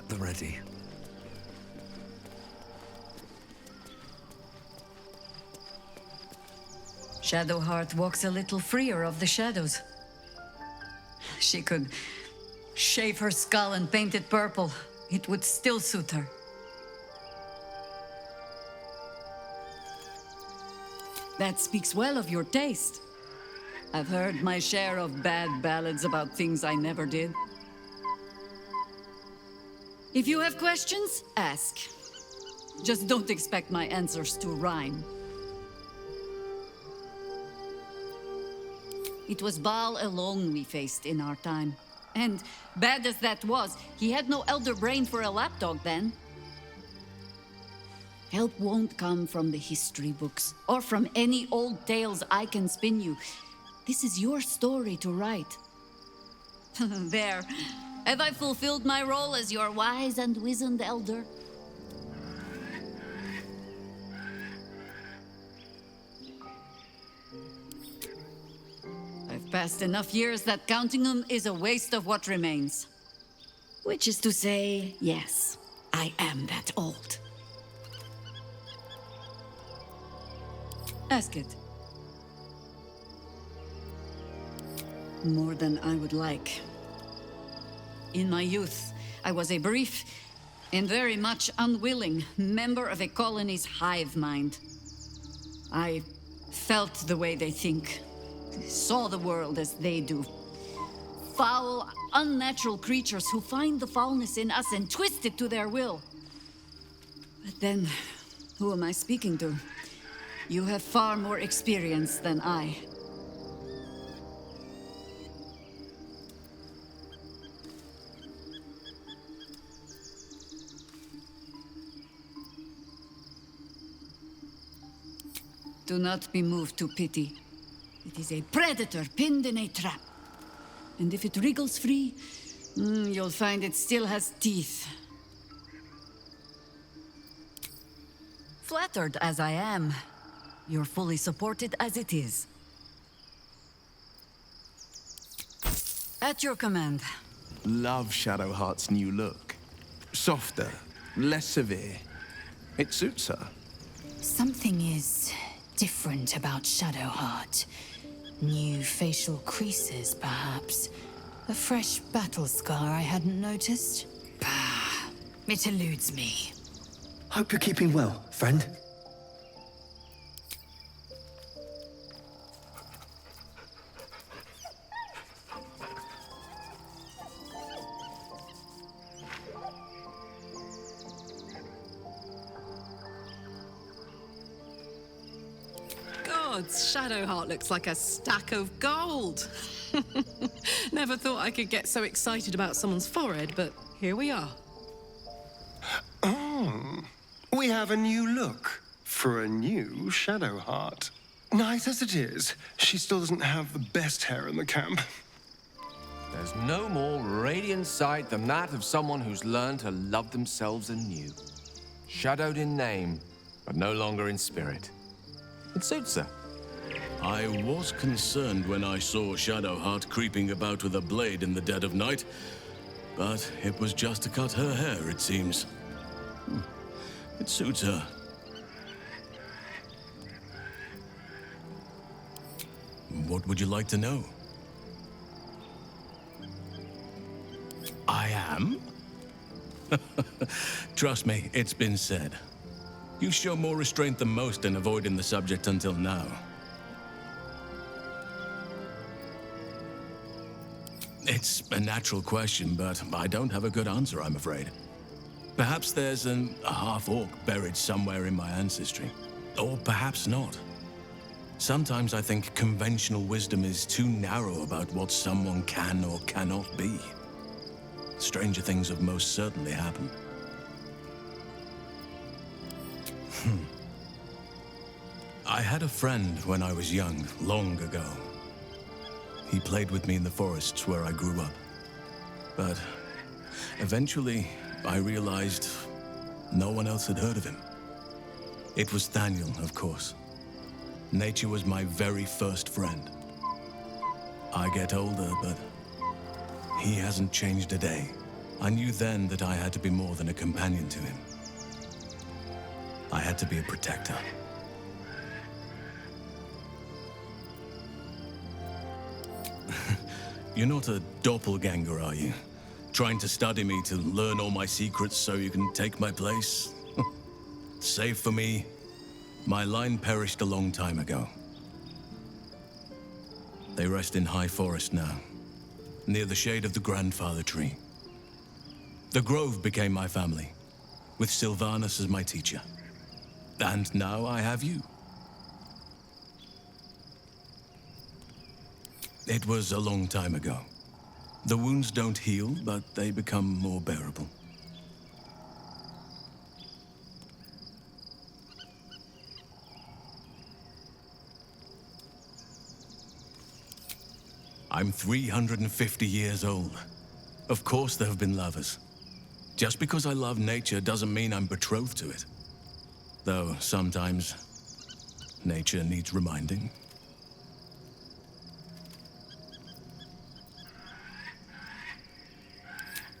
at the ready. Shadowheart walks a little freer of the shadows. She could shave her skull and paint it purple. It would still suit her. That speaks well of your taste. I've heard my share of bad ballads about things I never did. If you have questions, ask. Just don't expect my answers to rhyme. It was Baal alone we faced in our time. And bad as that was, he had no elder brain for a lapdog then. Help won't come from the history books, or from any old tales I can spin you. This is your story to write. There. Have I fulfilled my role as your wise and wizened elder? I've passed enough years that counting them is a waste of what remains. Which is to say, yes, I am that old. Ask it. More than I would like. In my youth, I was a brief and very much unwilling member of a colony's hive mind. I felt the way they think, saw the world as they do. Foul, unnatural creatures who find the foulness in us and twist it to their will. But then, who am I speaking to? You have far more experience than I. Do not be moved to pity. It is a predator pinned in a trap. And if it wriggles free, you'll find it still has teeth. Flattered as I am, you're fully supported as it is. At your command. Love Shadowheart's new look. Softer, less severe. It suits her. Something is different about Shadowheart. New facial creases, perhaps. A fresh battle scar I hadn't noticed. Bah, it eludes me. Hope you're keeping well, friend. Shadowheart looks like a stack of gold. Never thought I could get so excited about someone's forehead, but here we are. Oh, we have a new look for a new Shadowheart. Nice as it is, she still doesn't have the best hair in the camp. There's no more radiant sight than that of someone who's learned to love themselves anew. Shadowed in name, but no longer in spirit. It suits her. I was concerned when I saw Shadowheart creeping about with a blade in the dead of night, but it was just to cut her hair, it seems. It suits her. What would you like to know? I am? Trust me, it's been said. You show more restraint than most in avoiding the subject until now. It's a natural question, but I don't have a good answer, I'm afraid. Perhaps there's a half-orc buried somewhere in my ancestry. Or perhaps not. Sometimes I think conventional wisdom is too narrow about what someone can or cannot be. Stranger things have most certainly happened. I had a friend when I was young, long ago. He played with me in the forests where I grew up. But eventually, I realized no one else had heard of him. It was Thaniel, of course. Nature was my very first friend. I get older, but he hasn't changed a day. I knew then that I had to be more than a companion to him. I had to be a protector. You're not a doppelganger, are you? Trying to study me to learn all my secrets so you can take my place? Save for me, my line perished a long time ago. They rest in high forest now, near the shade of the grandfather tree. The grove became my family, with Sylvanus as my teacher. And now I have you. It was a long time ago. The wounds don't heal, but they become more bearable. I'm 350 years old. Of course there have been lovers. Just because I love nature doesn't mean I'm betrothed to it. Though sometimes nature needs reminding.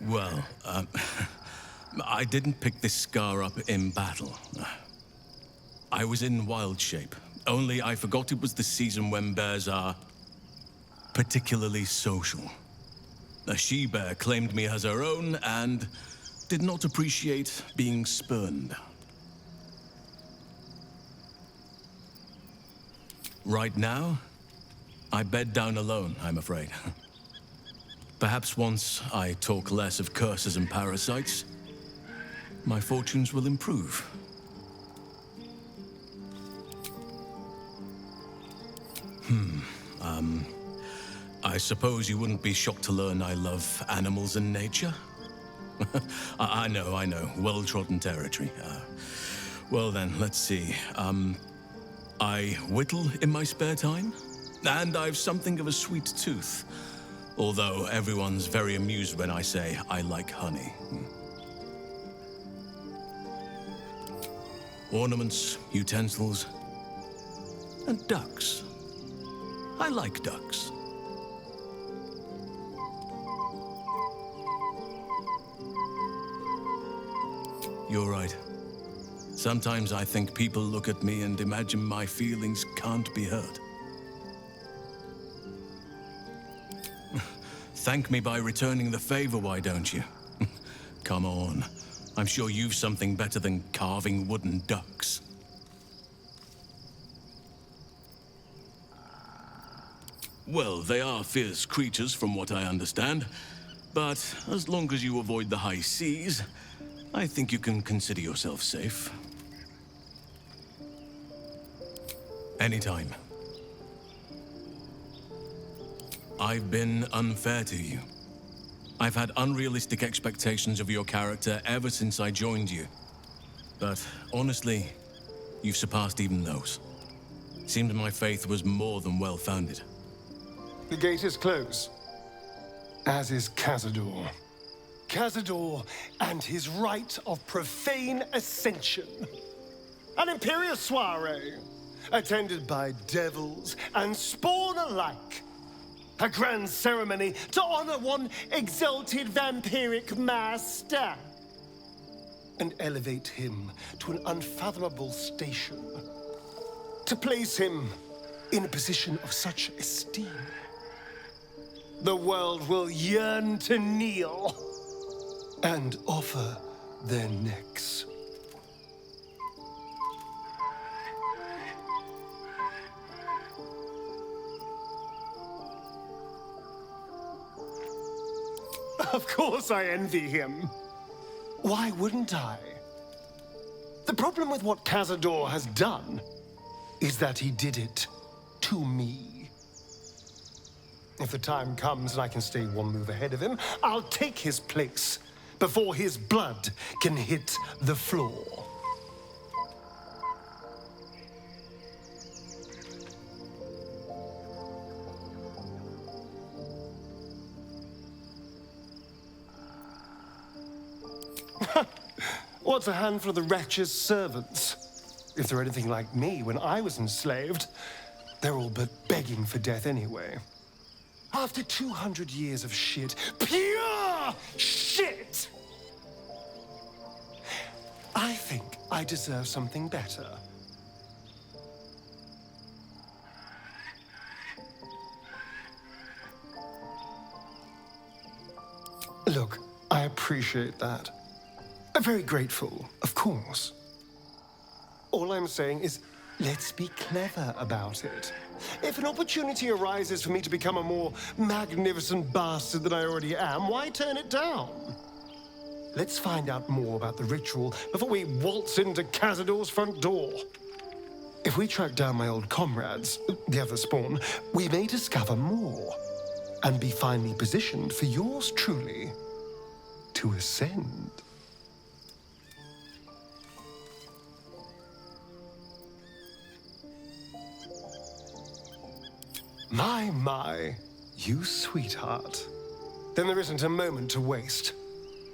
Well, I didn't pick this scar up in battle. I was in wild shape, only I forgot it was the season when bears are particularly social. A she-bear claimed me as her own and did not appreciate being spurned. Right now, I bed down alone, I'm afraid. Perhaps once I talk less of curses and parasites, my fortunes will improve. I suppose you wouldn't be shocked to learn I love animals and nature? I know, well-trodden territory. Well then, let's see. I whittle in my spare time, and I've something of a sweet tooth. Although everyone's very amused when I say I like honey. Ornaments, utensils, and ducks. I like ducks. You're right. Sometimes I think people look at me and imagine my feelings can't be hurt. Thank me by returning the favor, why don't you? Come on. I'm sure you've something better than carving wooden ducks. Well, they are fierce creatures from what I understand. But as long as you avoid the high seas, I think you can consider yourself safe. Anytime. I've been unfair to you. I've had unrealistic expectations of your character ever since I joined you. But honestly, you've surpassed even those. Seemed my faith was more than well-founded. The gate is closed, as is Cazador. Cazador and his rite of profane ascension. An imperial soiree, attended by devils and spawn alike. A grand ceremony to honor one exalted vampiric master. And elevate him to an unfathomable station. To place him in a position of such esteem. The world will yearn to kneel and offer their necks. Of course I envy him. Why wouldn't I? The problem with what Cazador has done is that he did it to me. If the time comes and I can stay one move ahead of him, I'll take his place before his blood can hit the floor. What's a handful of the wretch's servants? If they're anything like me when I was enslaved, they're all but begging for death anyway. After 200 years of shit, pure shit, I deserve something better. Look, I appreciate that. I'm very grateful, of course. All I'm saying is, let's be clever about it. If an opportunity arises for me to become a more magnificent bastard than I already am, why turn it down? Let's find out more about the ritual before we waltz into Cazador's front door. If we track down my old comrades, the other spawn, we may discover more and be finally positioned for yours truly to ascend. My, you sweetheart. Then there isn't a moment to waste.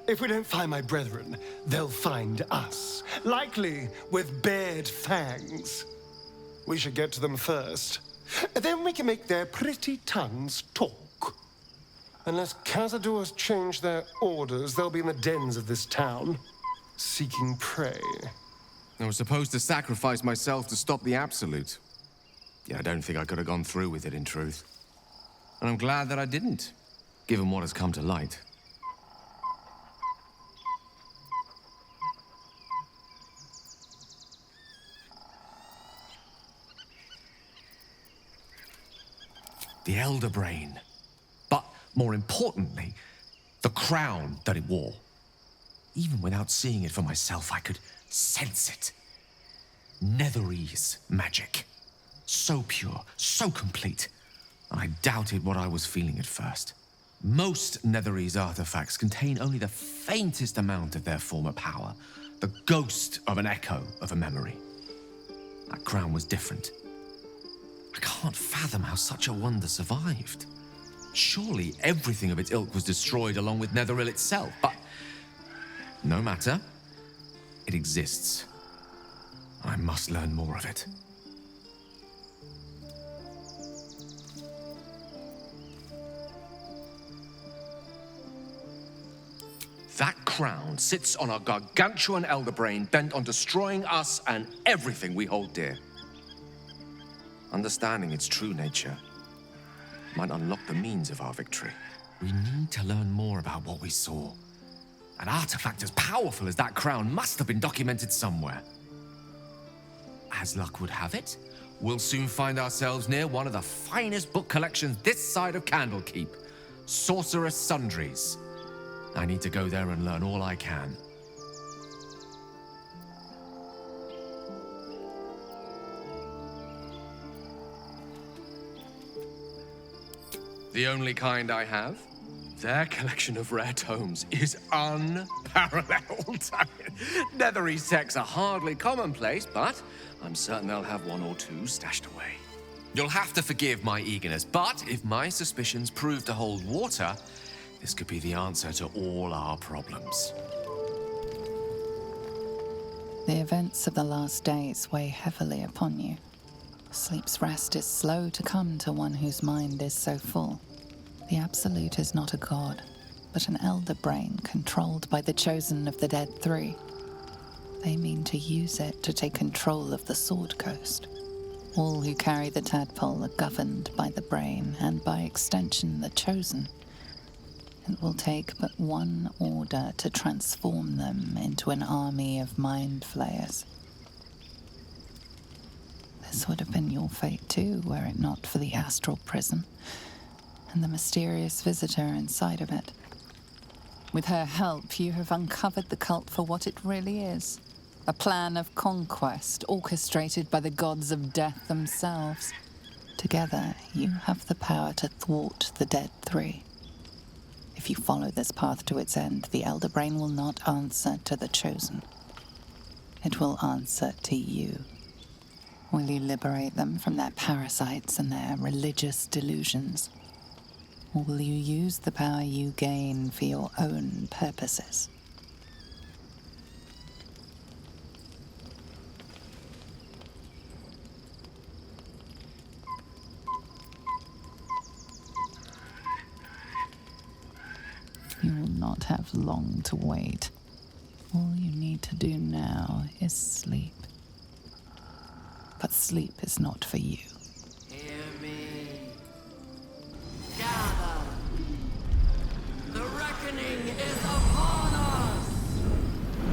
If we don't find my brethren, they'll find us, likely with bared fangs. We should get to them first. Then we can make their pretty tongues talk. Unless Cazadors change their orders, they'll be in the dens of this town, seeking prey. I was supposed to sacrifice myself to stop the Absolute. Yeah, I don't think I could have gone through with it, in truth. And I'm glad that I didn't, given what has come to light. The Elder Brain. But, more importantly, the crown that it wore. Even without seeing it for myself, I could sense it. Netherese magic. So pure, so complete. I doubted what I was feeling at first. Most Netherese artifacts contain only the faintest amount of their former power, the ghost of an echo of a memory. That crown was different. I can't fathom how such a wonder survived. Surely everything of its ilk was destroyed along with Netheril itself, but no matter. It exists. I must learn more of it. That crown sits on a gargantuan elder brain bent on destroying us and everything we hold dear. Understanding its true nature might unlock the means of our victory. We need to learn more about what we saw. An artifact as powerful as that crown must have been documented somewhere. As luck would have it, we'll soon find ourselves near one of the finest book collections this side of Candlekeep, Sorcerous Sundries. I need to go there and learn all I can. The only kind I have? Their collection of rare tomes is unparalleled. Netherese texts are hardly commonplace, but I'm certain they'll have one or two stashed away. You'll have to forgive my eagerness, but if my suspicions prove to hold water, this could be the answer to all our problems. The events of the last days weigh heavily upon you. Sleep's rest is slow to come to one whose mind is so full. The Absolute is not a god, but an elder brain controlled by the chosen of the Dead Three. They mean to use it to take control of the Sword Coast. All who carry the tadpole are governed by the brain, and by extension the chosen. It will take but one order to transform them into an army of mind flayers. This would have been your fate too, were it not for the astral prison and the mysterious visitor inside of it. With her help, you have uncovered the cult for what it really is. A plan of conquest orchestrated by the gods of death themselves. Together, you have the power to thwart the Dead Three. If you follow this path to its end, the Elder Brain will not answer to the Chosen. It will answer to you. Will you liberate them from their parasites and their religious delusions? Or will you use the power you gain for your own purposes? You will not have long to wait. All you need to do now is sleep. But sleep is not for you. Hear me. Gather. The reckoning is upon us.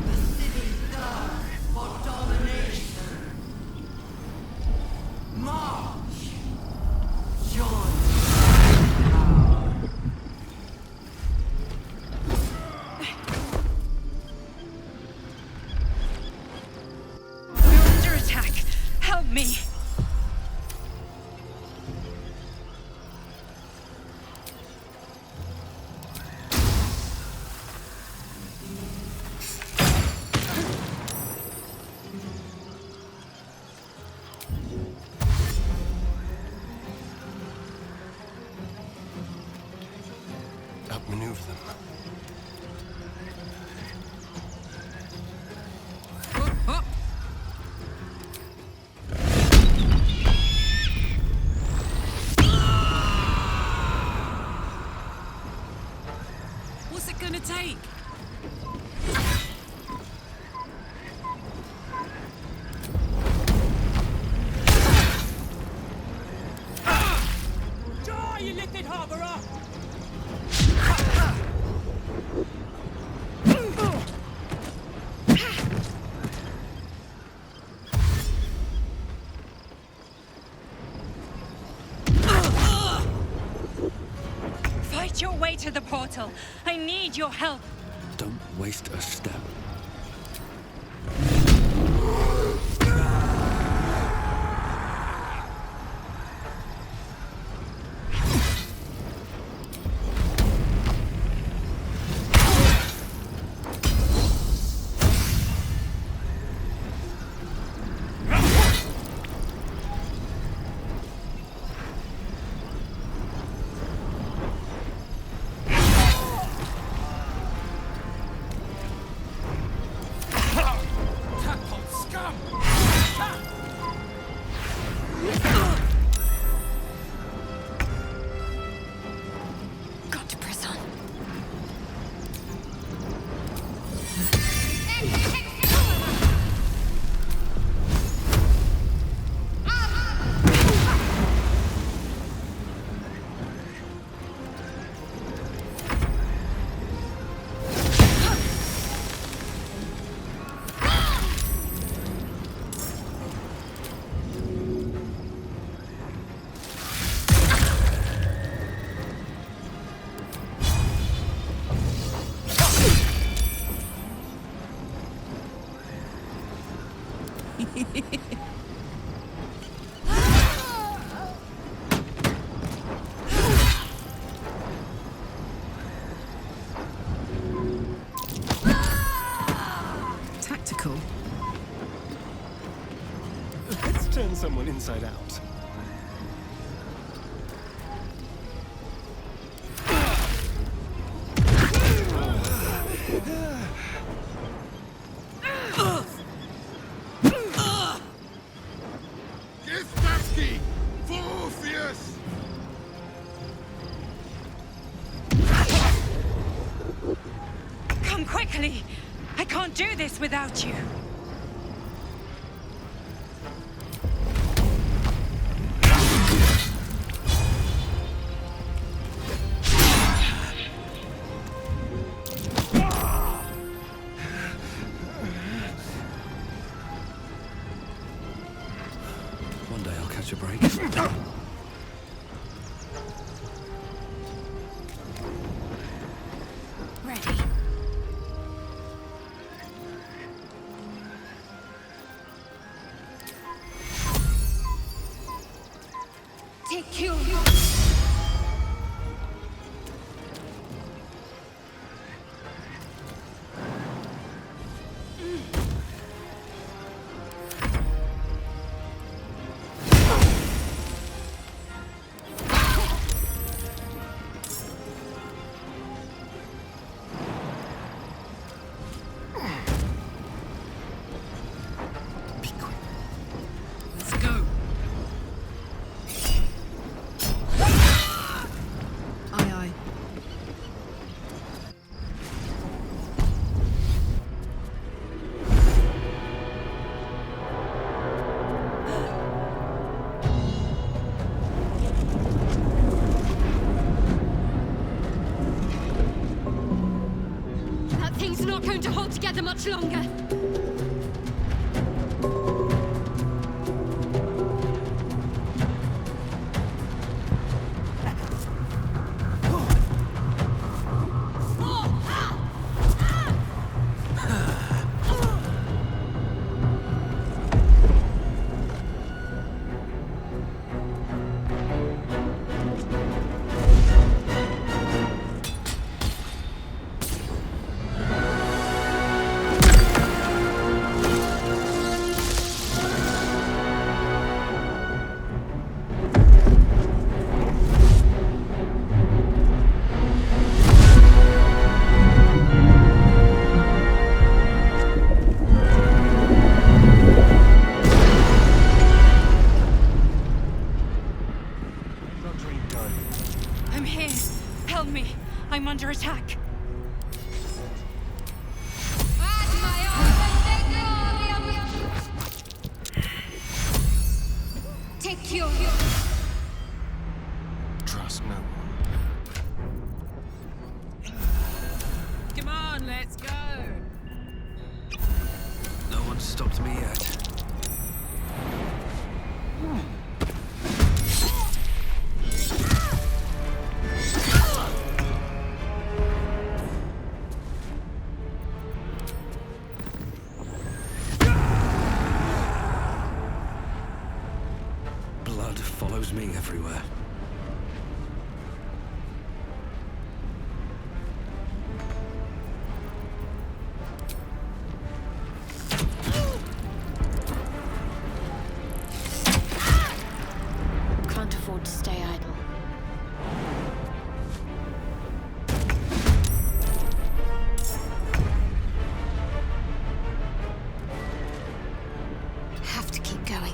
The city thirsts for domination. March. Join. We're under attack. Help me. Outmaneuver them. What's it gonna take? Die, you lifted harborer! Fight your way to the portal. I need your help. Don't waste a step. Got to press on. Tactical. Let's turn someone inside out. Come quickly. I can't do this without you. One day I'll catch a break. Ready. Take you. fighting's not going to hold together much longer. Under attack. Take your... Trust no one. Come on, let's go. No one stopped me yet. Follows me everywhere. Can't afford to stay idle. Have to keep going.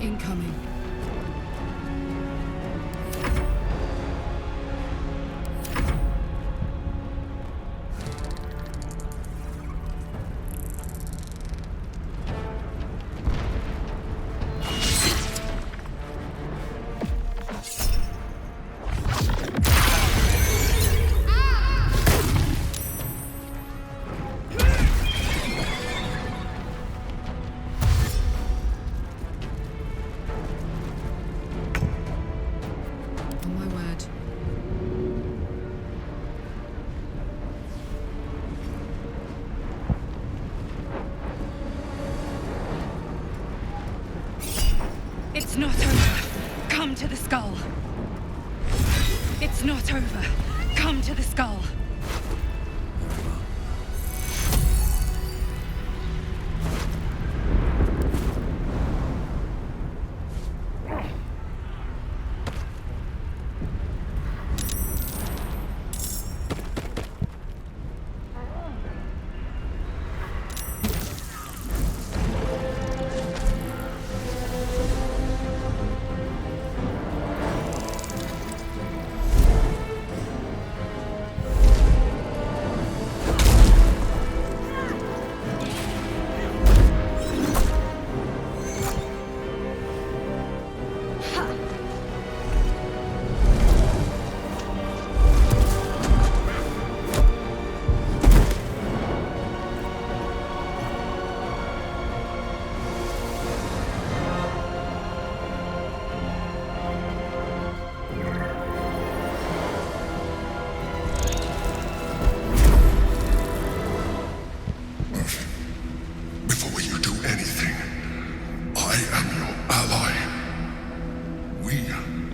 Incoming. It's not over. Come to the skull. It's not over. Come to the skull. am your ally. We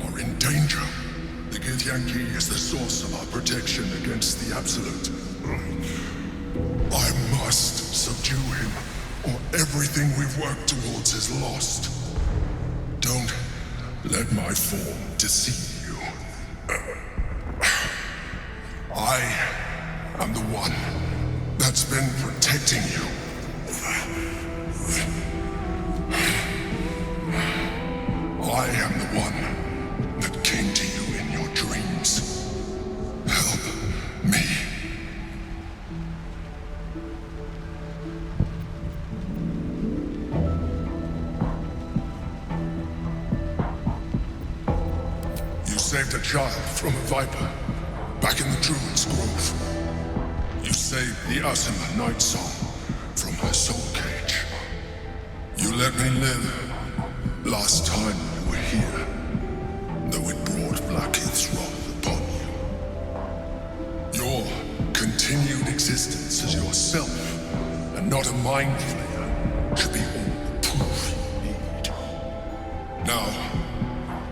are in danger. The Githyanki is the source of our protection against the Absolute. I must subdue him, or everything we've worked towards is lost. Don't let my form deceive you. I am the one that's been protecting you. I am the one that came to you in your dreams. Help me. You saved a child from a viper back in the Druid's Grove. You saved the Asima Night Song from her soul cage. You let me live last time you were here, though it brought Vlaakith's wrath upon you. Your continued existence as yourself, and not a mind flayer, should be all the proof you need. Now,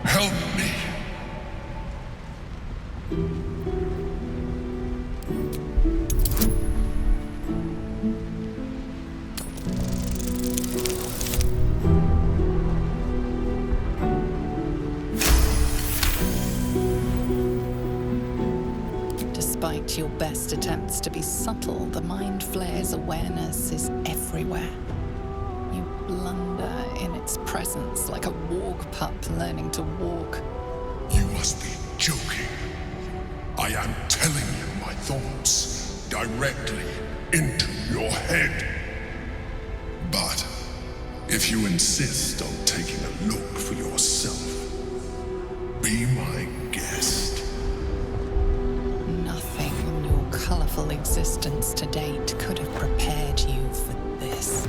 help me. Despite your best attempts to be subtle, the Mind Flayer's awareness is everywhere. You blunder in its presence like a warg pup learning to walk. You must be joking. I am telling you my thoughts directly into your head. But if you insist on taking a look for yourself, be my guest. Nothing in your colorful existence to date could have prepared you for this.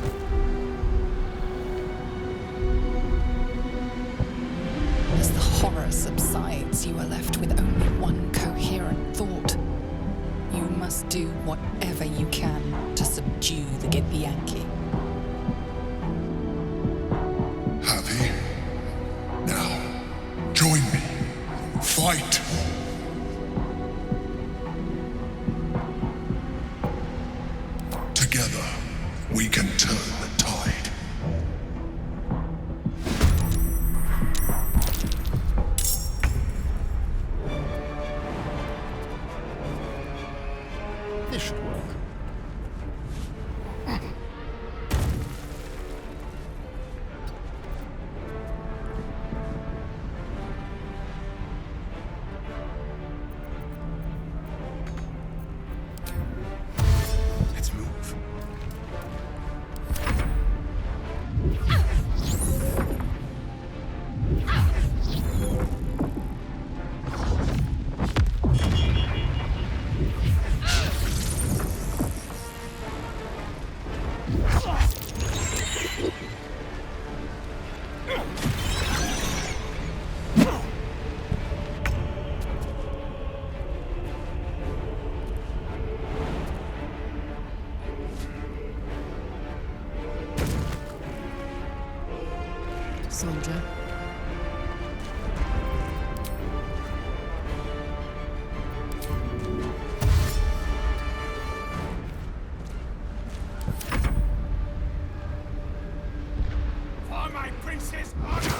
As the horror subsides, you are left with only one coherent thought. You must do whatever you can to subdue the Githyanki. Happy? Now, join me. Fight! Together, we can turn the tide. This should work. Let's move. Soldier. For my prince's honor!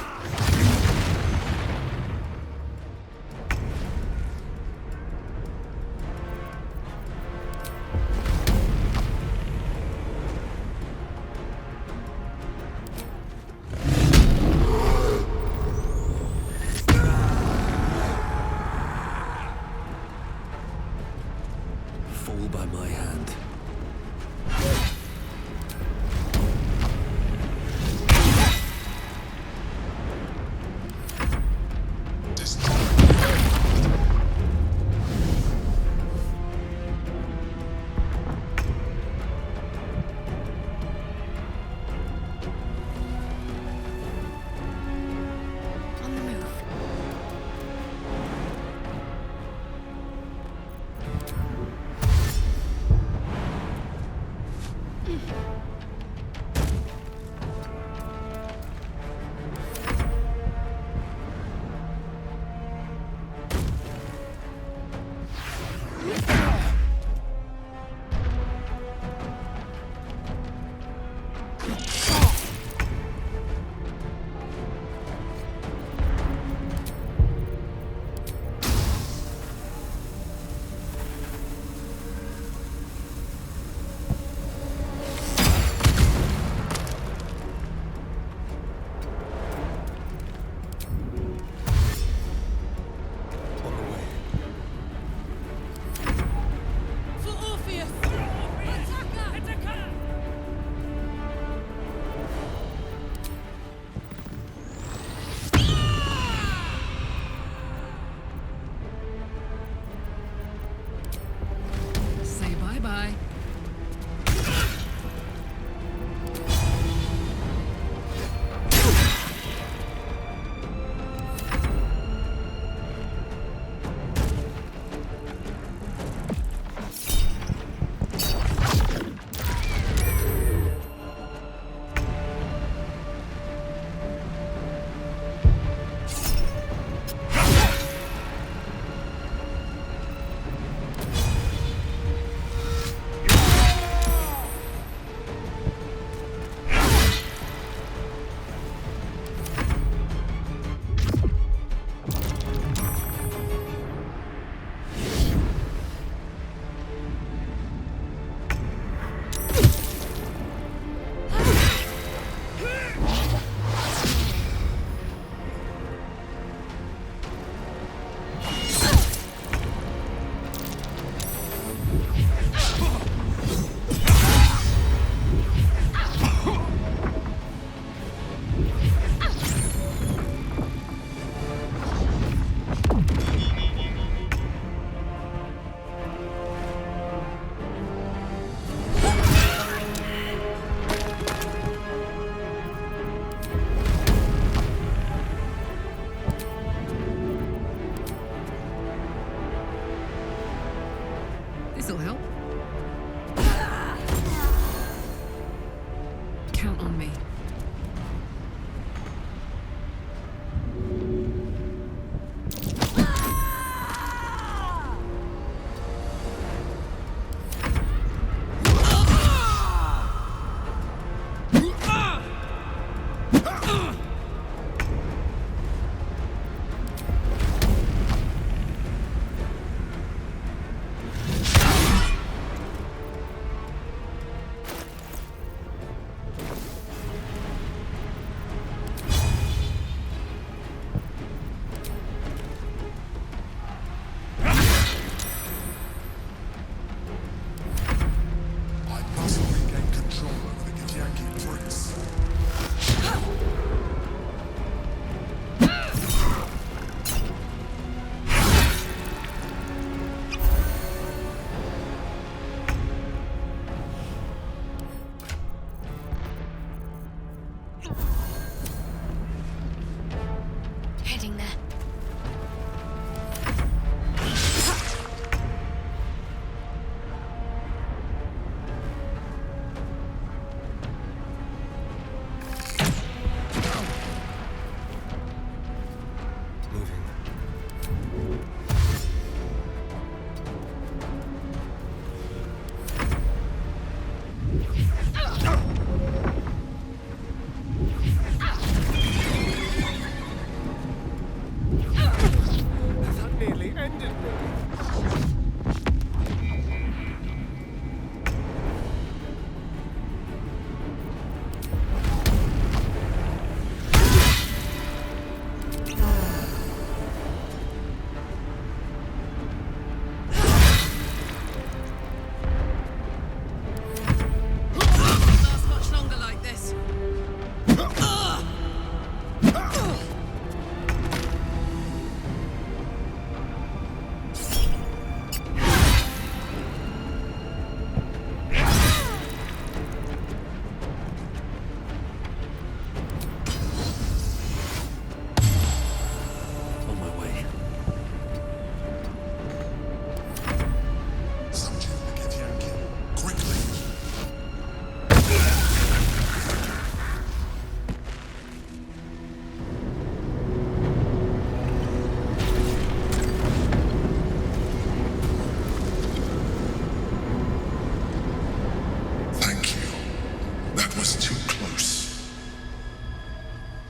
Count on me. Heading there.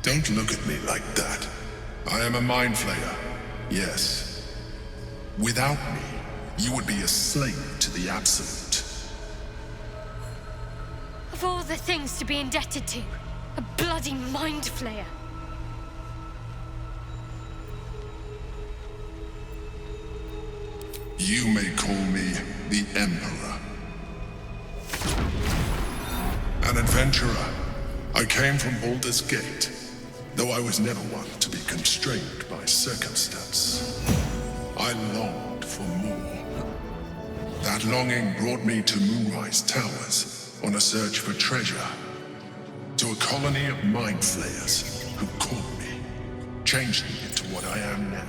Don't look at me like that. I am a mind flayer, yes. Without me, you would be a slave to the Absolute. Of all the things to be indebted to, a bloody mind flayer. You may call me the Emperor. An adventurer. I came from Baldur's Gate, though I was never one to be constrained by circumstance. I longed for more. That longing brought me to Moonrise Towers on a search for treasure, to a colony of mind flayers who caught me, changed me into what I am now.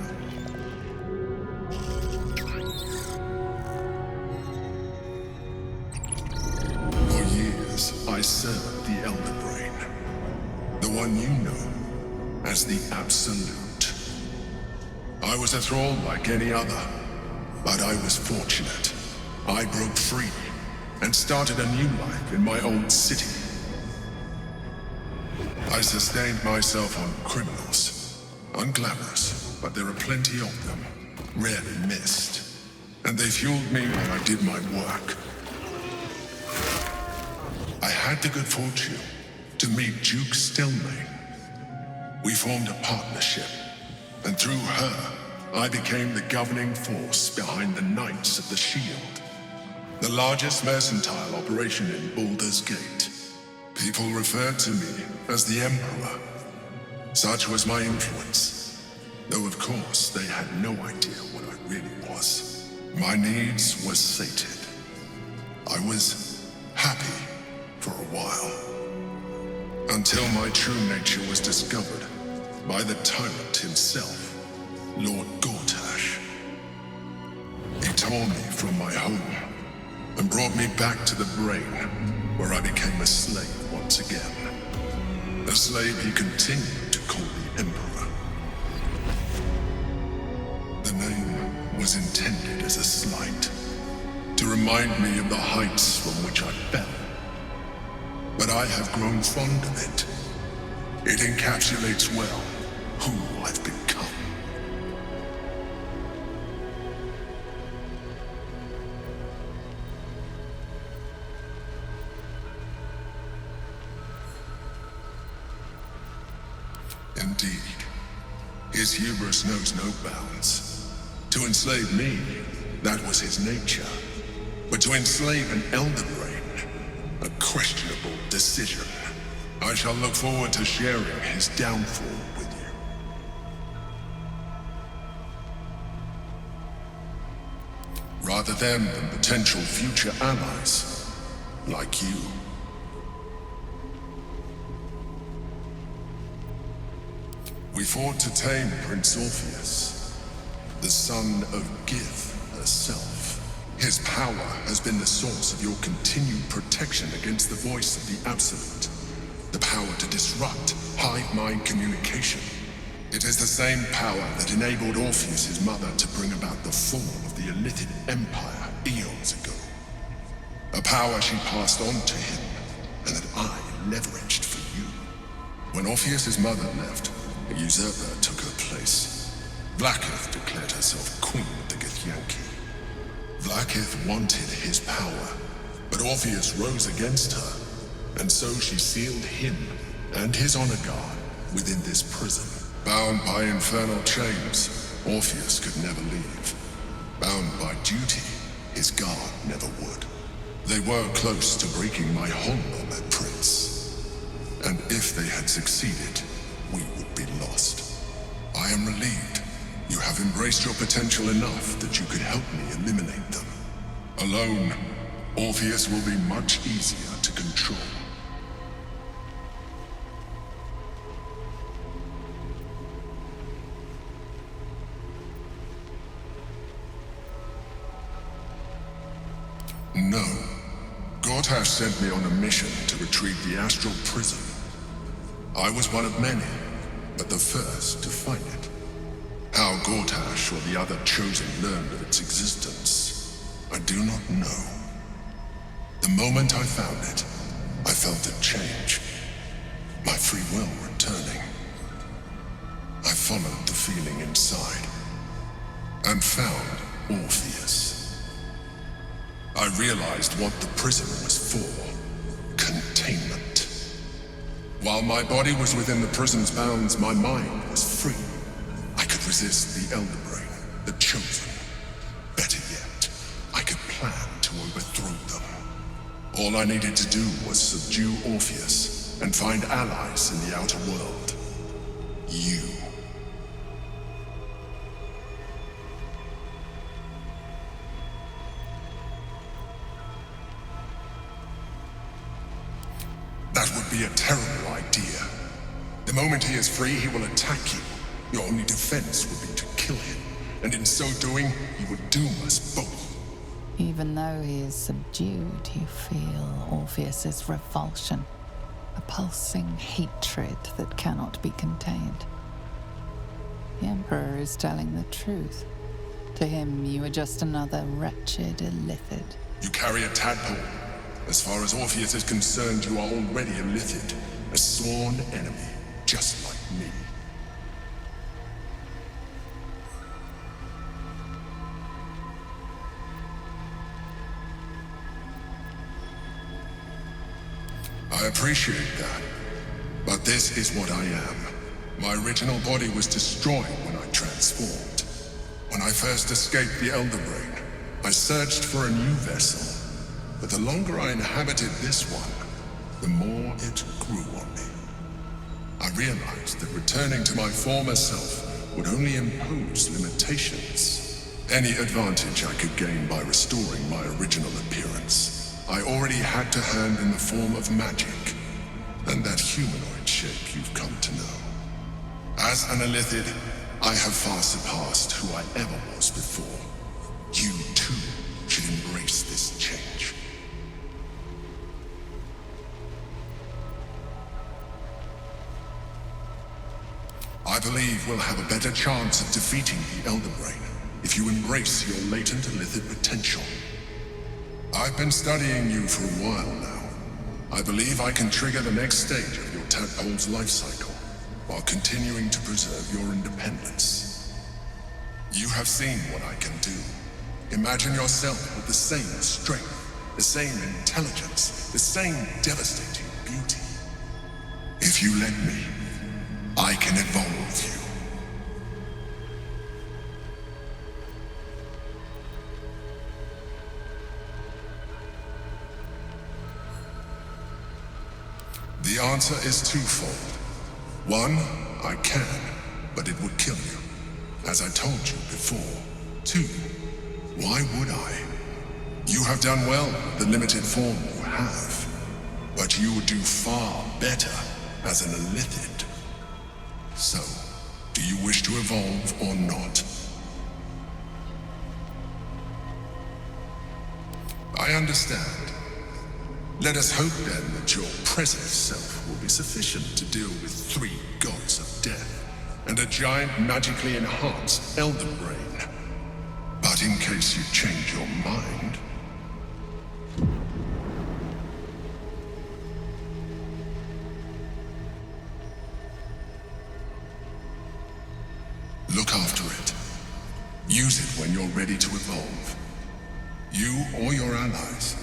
For years, I served the Elder Brain, the one you know as the Absolute. I was a thrall like any other, but I was fortunate. I broke free and started a new life in my old city. I sustained myself on criminals, unglamorous, but there are plenty of them, rarely missed. And they fueled me while I did my work. I had the good fortune to meet Duke Stelmane. We formed a partnership, and through her, I became the governing force behind the Knights of the Shield, the largest mercantile operation in Baldur's Gate. People referred to me as the Emperor. Such was my influence, though of course they had no idea what I really was. My needs were sated. I was happy for a while, until my true nature was discovered by the tyrant himself, Lord Gortash. He tore me from my home and brought me back to the Brain, where I became a slave once once again. A slave he continued to call the Emperor. The name was intended as a slight, to remind me of the heights from which I fell. But I have grown fond of it. It encapsulates well who I've become. Indeed, his hubris knows no bounds. To enslave me, that was his nature. But to enslave an elder brain, a questionable decision. I shall look forward to sharing his downfall with you. Rather them than potential future allies, like you. We fought to tame Prince Orpheus, the son of Gith herself. His power has been the source of your continued protection against the voice of the Absolute. The power to disrupt hive mind communication. It is the same power that enabled Orpheus's mother to bring about the fall of the Illithid Empire eons ago. A power she passed on to him, and that I leveraged for you. When Orpheus's mother left, a usurper took her place. Vlaakith declared herself queen of the Githyanki. Vlaakith wanted his power, but Orpheus rose against her, and so she sealed him and his honor guard within this prison. Bound by infernal chains, Orpheus could never leave. Bound by duty, his guard never would. They were close to breaking my hold on that prince. And if they had succeeded, we would be lost. I am relieved. You have embraced your potential enough that you could help me eliminate them. Alone, Orpheus will be much easier to control. No. Gortash sent me on a mission to retrieve the astral prison. I was one of many, but the first to find it. How Gortash or the other chosen learned of its existence, I do not know. The moment I found it, I felt it change. My free will returning. I followed the feeling inside, and found Orpheus. I realized what the prison was for. Containment. While my body was within the prison's bounds, my mind was free. I could resist the Elder Brain, the Chosen. Better yet, I could plan to overthrow them. All I needed to do was subdue Orpheus and find allies in the outer world. You. That would be a terrible idea. The moment he is free, he will attack you. Your only defense would be to kill him, and in so doing, he would doom us both. Even though he is subdued, you feel Orpheus's revulsion, a pulsing hatred that cannot be contained. The Emperor is telling the truth. To him, you are just another wretched Illithid. You carry a tadpole. As far as Orpheus is concerned, you are already a Illithid, a sworn enemy, just like me. I appreciate that, but this is what I am. My original body was destroyed when I transformed. When I first escaped the Elder Brain, I searched for a new vessel. But the longer I inhabited this one, the more it grew on me. I realized that returning to my former self would only impose limitations. Any advantage I could gain by restoring my original appearance, I already had to hand in the form of magic, and that humanoid shape you've come to know. As an Illithid, I have far surpassed who I ever was before. You too should embrace this change. I believe we'll have a better chance of defeating the Elder Brain if you embrace your latent illithid potential. I've been studying you for a while now. I believe I can trigger the next stage of your tadpole's life cycle while continuing to preserve your independence. You have seen what I can do. Imagine yourself with the same strength, the same intelligence, the same devastating beauty. If you let me, I can evolve you. The answer is twofold. One, I can, but it would kill you, as I told you before. Two, why would I? You have done well with the limited form you have, but you would do far better as an illithid. So, do you wish to evolve or not? I understand. Let us hope then that your present self will be sufficient to deal with 3 gods of death and a giant magically enhanced Elder Brain. But in case you change your mind... look after it. Use it when you're ready to evolve. You or your allies.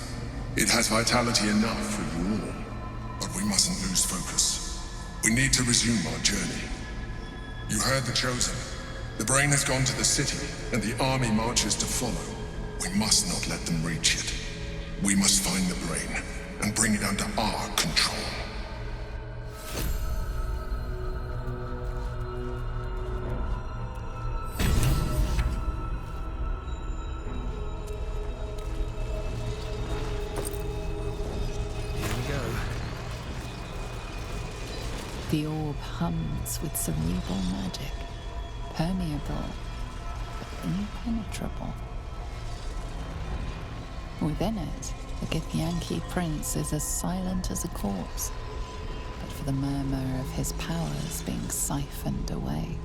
It has vitality enough for you all, but we mustn't lose focus. We need to resume our journey. You heard the Chosen. The Brain has gone to the city, and the army marches to follow. We must not let them reach it. We must find the Brain, and bring it under our control. The orb hums with cerebral magic, permeable, but impenetrable. Within it, the Githyanki prince is as silent as a corpse, but for the murmur of his powers being siphoned away.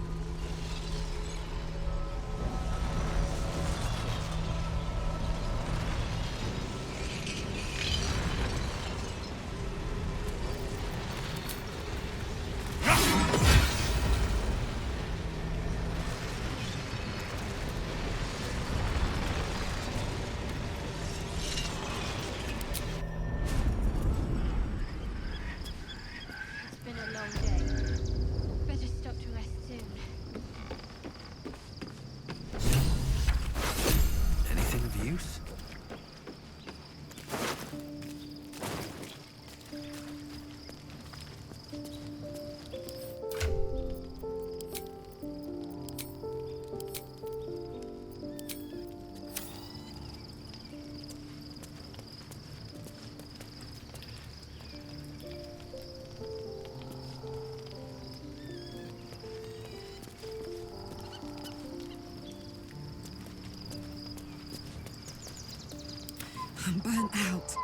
I'm burnt out.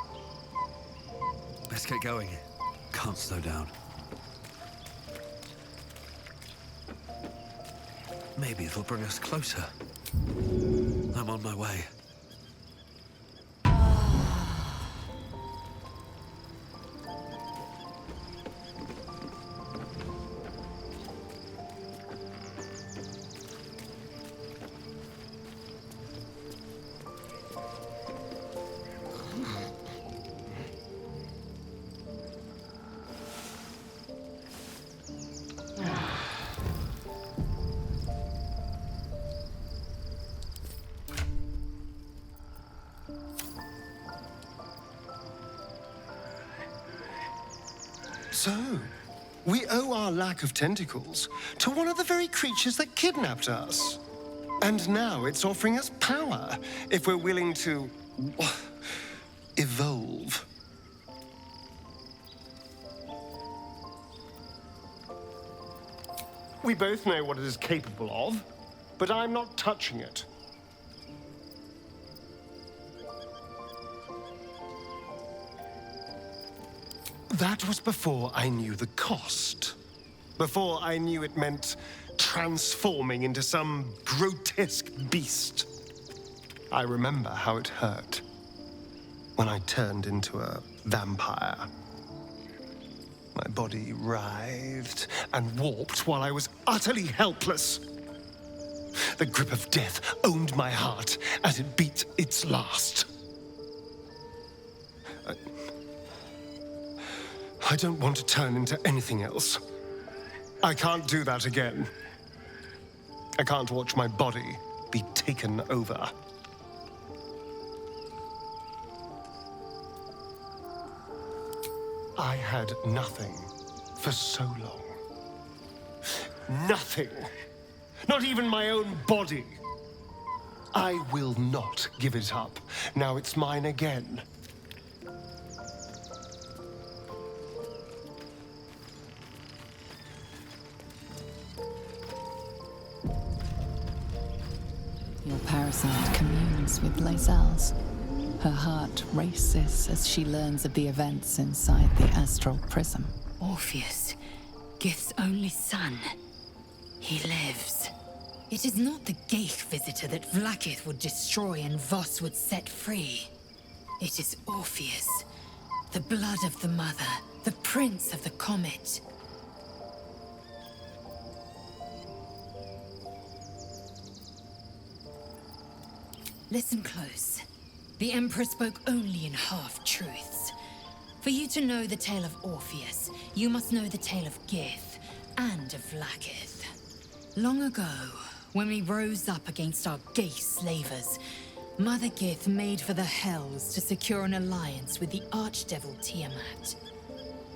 Let's get going. Can't slow down. Maybe it'll bring us closer. I'm on my way. So, we owe our lack of tentacles to one of the very creatures that kidnapped us. And now it's offering us power if we're willing to evolve. We both know what it is capable of, but I'm not touching it. That was before I knew the cost. before I knew it meant transforming into some grotesque beast. I remember how it hurt when I turned into a vampire. My body writhed and warped while I was utterly helpless. The grip of death owned my heart as it beat its last. I don't want to turn into anything else. I can't do that again. I can't watch my body be taken over. I had nothing for so long. Nothing. Not even my own body. I will not give it up. Now it's mine again. Your parasite communes with Lae'zel's. Her heart races as she learns of the events inside the astral prism. Orpheus, Gith's only son. He lives. It is not the Geich visitor that Vlaakith would destroy and Voss would set free. It is Orpheus, the blood of the mother, the prince of the comet. Listen close. The Emperor spoke only in half-truths. For you to know the tale of Orpheus, you must know the tale of Gith and of Vlaakith. Long ago, when we rose up against our Geich slavers, Mother Gith made for the Hells to secure an alliance with the archdevil Tiamat.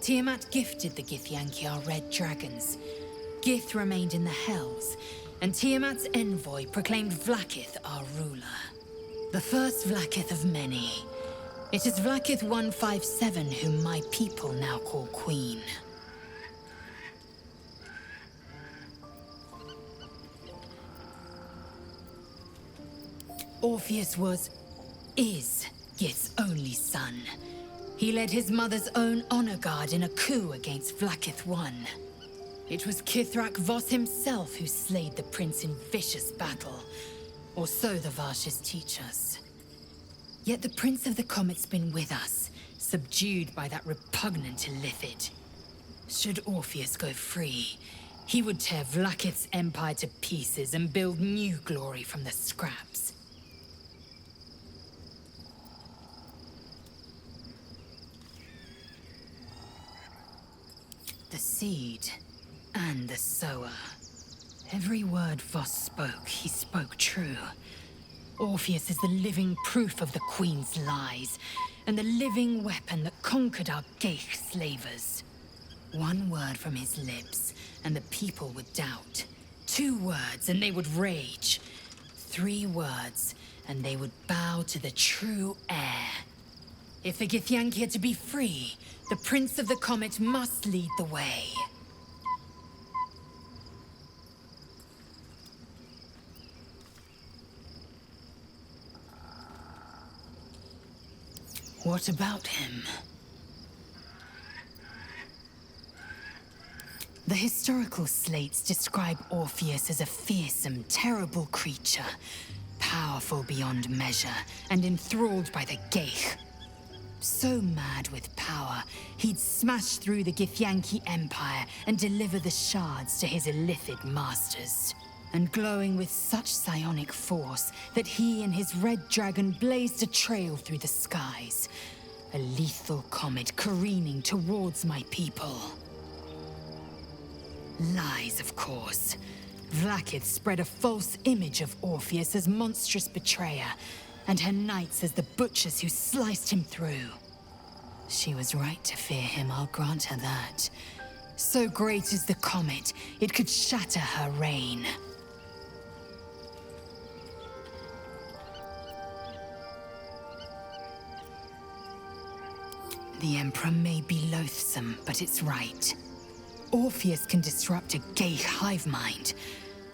Tiamat gifted the Githyanki our red dragons. Gith remained in the Hells, and Tiamat's envoy proclaimed Vlaakith our ruler. The first Vlaakith of many. It is Vlaakith 157 whom my people now call Queen. Orpheus is Gith's only son. He led his mother's own honor guard in a coup against Vlaakith I. It was Kithrak Voss himself who slayed the prince in vicious battle. Or so the Varshes teach us. Yet the Prince of the Comet's been with us, subdued by that repugnant Illithid. Should Orpheus go free, he would tear Vlaakith's empire to pieces and build new glory from the scraps. The seed and the sower. Every word Voss spoke, he spoke true. Orpheus is the living proof of the Queen's lies, and the living weapon that conquered our Geich slavers. One word from his lips, and the people would doubt. 2 words, and they would rage. 3 words, and they would bow to the true heir. If the Githyanki are to be free, the Prince of the Comet must lead the way. What about him? The historical slates describe Orpheus as a fearsome, terrible creature, powerful beyond measure, and enthralled by the Geich. So mad with power, he'd smash through the Githyanki Empire and deliver the shards to his Illithid masters. And glowing with such psionic force that he and his red dragon blazed a trail through the skies. A lethal comet careening towards my people. Lies, of course. Vlaakith spread a false image of Orpheus as monstrous betrayer, and her knights as the butchers who sliced him through. She was right to fear him, I'll grant her that. So great is the comet, it could shatter her reign. The Emperor may be loathsome, but it's right. Orpheus can disrupt a Geich hive mind.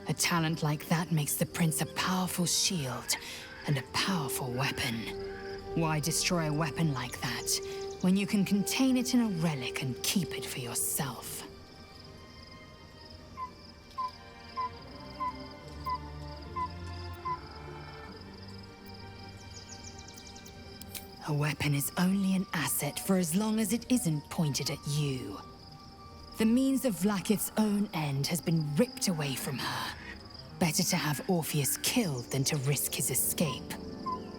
A talent like that makes the Prince a powerful shield and a powerful weapon. Why destroy a weapon like that, when you can contain it in a relic and keep it for yourself? A weapon is only an asset for as long as it isn't pointed at you. The means of Vlaakith's own end has been ripped away from her. Better to have Orpheus killed than to risk his escape.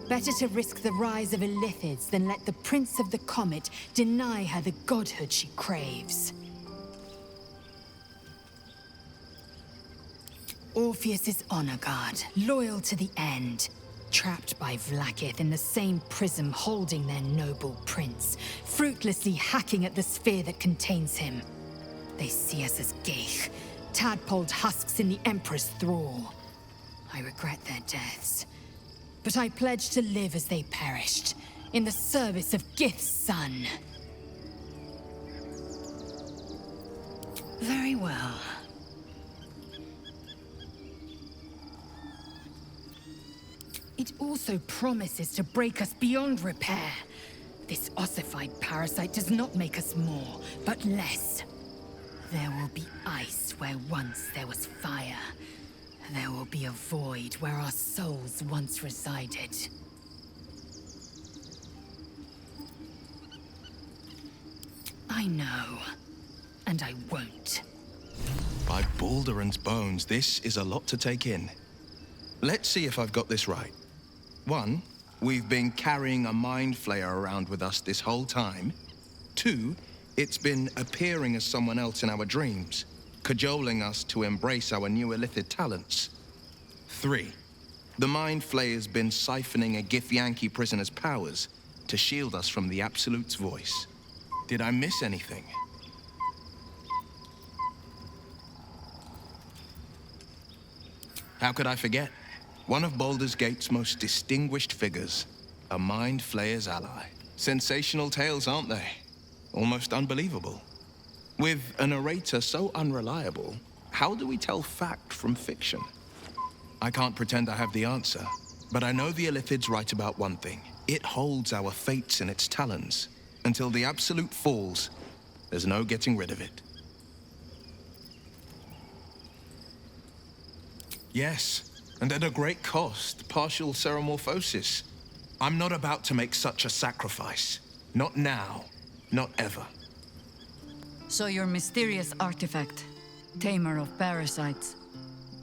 Better to risk the rise of Illithids than let the Prince of the Comet deny her the godhood she craves. Orpheus is honor guard, loyal to the end. Trapped by Vlaakith in the same prism holding their noble prince, fruitlessly hacking at the sphere that contains him. They see us as geich, tadpoled husks in the Emperor's thrall. I regret their deaths, but I pledge to live as they perished, in the service of Gith's son. Very well. It also promises to break us beyond repair. This ossified parasite does not make us more, but less. There will be ice where once there was fire. There will be a void where our souls once resided. I know, and I won't. By Baldur'S bones, this is a lot to take in. Let's see if I've got this right. 1, we've been carrying a mind flayer around with us this whole time. 2, it's been appearing as someone else in our dreams, cajoling us to embrace our new Illithid talents. 3, the mind flayer's been siphoning a Githyanki prisoner's powers to shield us from the Absolute's voice. Did I miss anything? How could I forget? One of Baldur's Gate's most distinguished figures, a mind flayer's ally. Sensational tales, aren't they? Almost unbelievable. With a narrator so unreliable, how do we tell fact from fiction? I can't pretend I have the answer, but I know the Illithid's right about one thing. It holds our fates in its talons. Until the Absolute falls, there's no getting rid of it. Yes. And at a great cost, partial ceremorphosis. I'm not about to make such a sacrifice. Not now, not ever. So your mysterious artifact, tamer of parasites,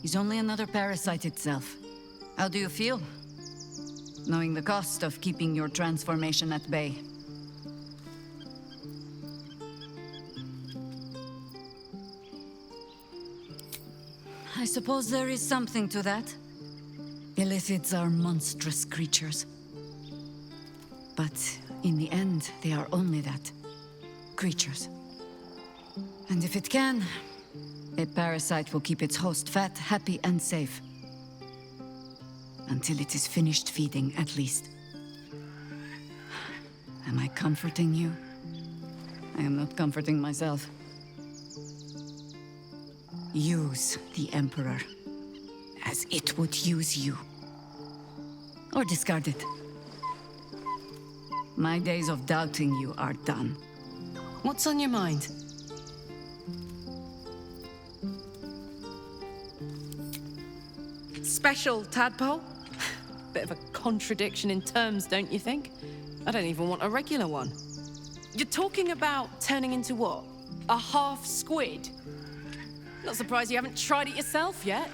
is only another parasite itself. How do you feel? Knowing the cost of keeping your transformation at bay. I suppose there is something to that. Illithids are monstrous creatures. But in the end, they are only that. Creatures. And if it can, a parasite will keep its host fat, happy, and safe. Until it is finished feeding, at least. Am I comforting you? I am not comforting myself. Use the Emperor as it would use you. Or discard it. My days of doubting you are done. What's on your mind? Special tadpole? Bit of a contradiction in terms, don't you think? I don't even want a regular one. You're talking about turning into what? A half squid? Not surprised you haven't tried it yourself yet.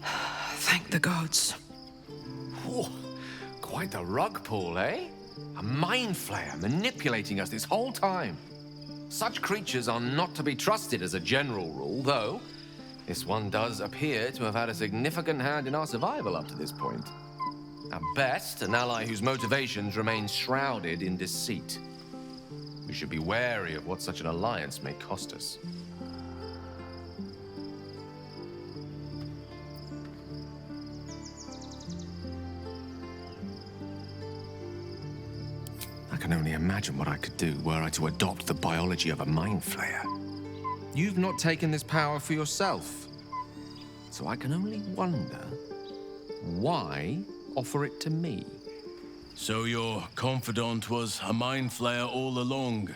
Thank the gods. Oh, quite a rug pull, eh? A mind flayer manipulating us this whole time. Such creatures are not to be trusted as a general rule, though this one does appear to have had a significant hand in our survival up to this point. At best, an ally whose motivations remain shrouded in deceit. We should be wary of what such an alliance may cost us. I can only imagine what I could do were I to adopt the biology of a mind flayer. You've not taken this power for yourself, so I can only wonder why offer it to me? So your confidant was a mind flayer all along.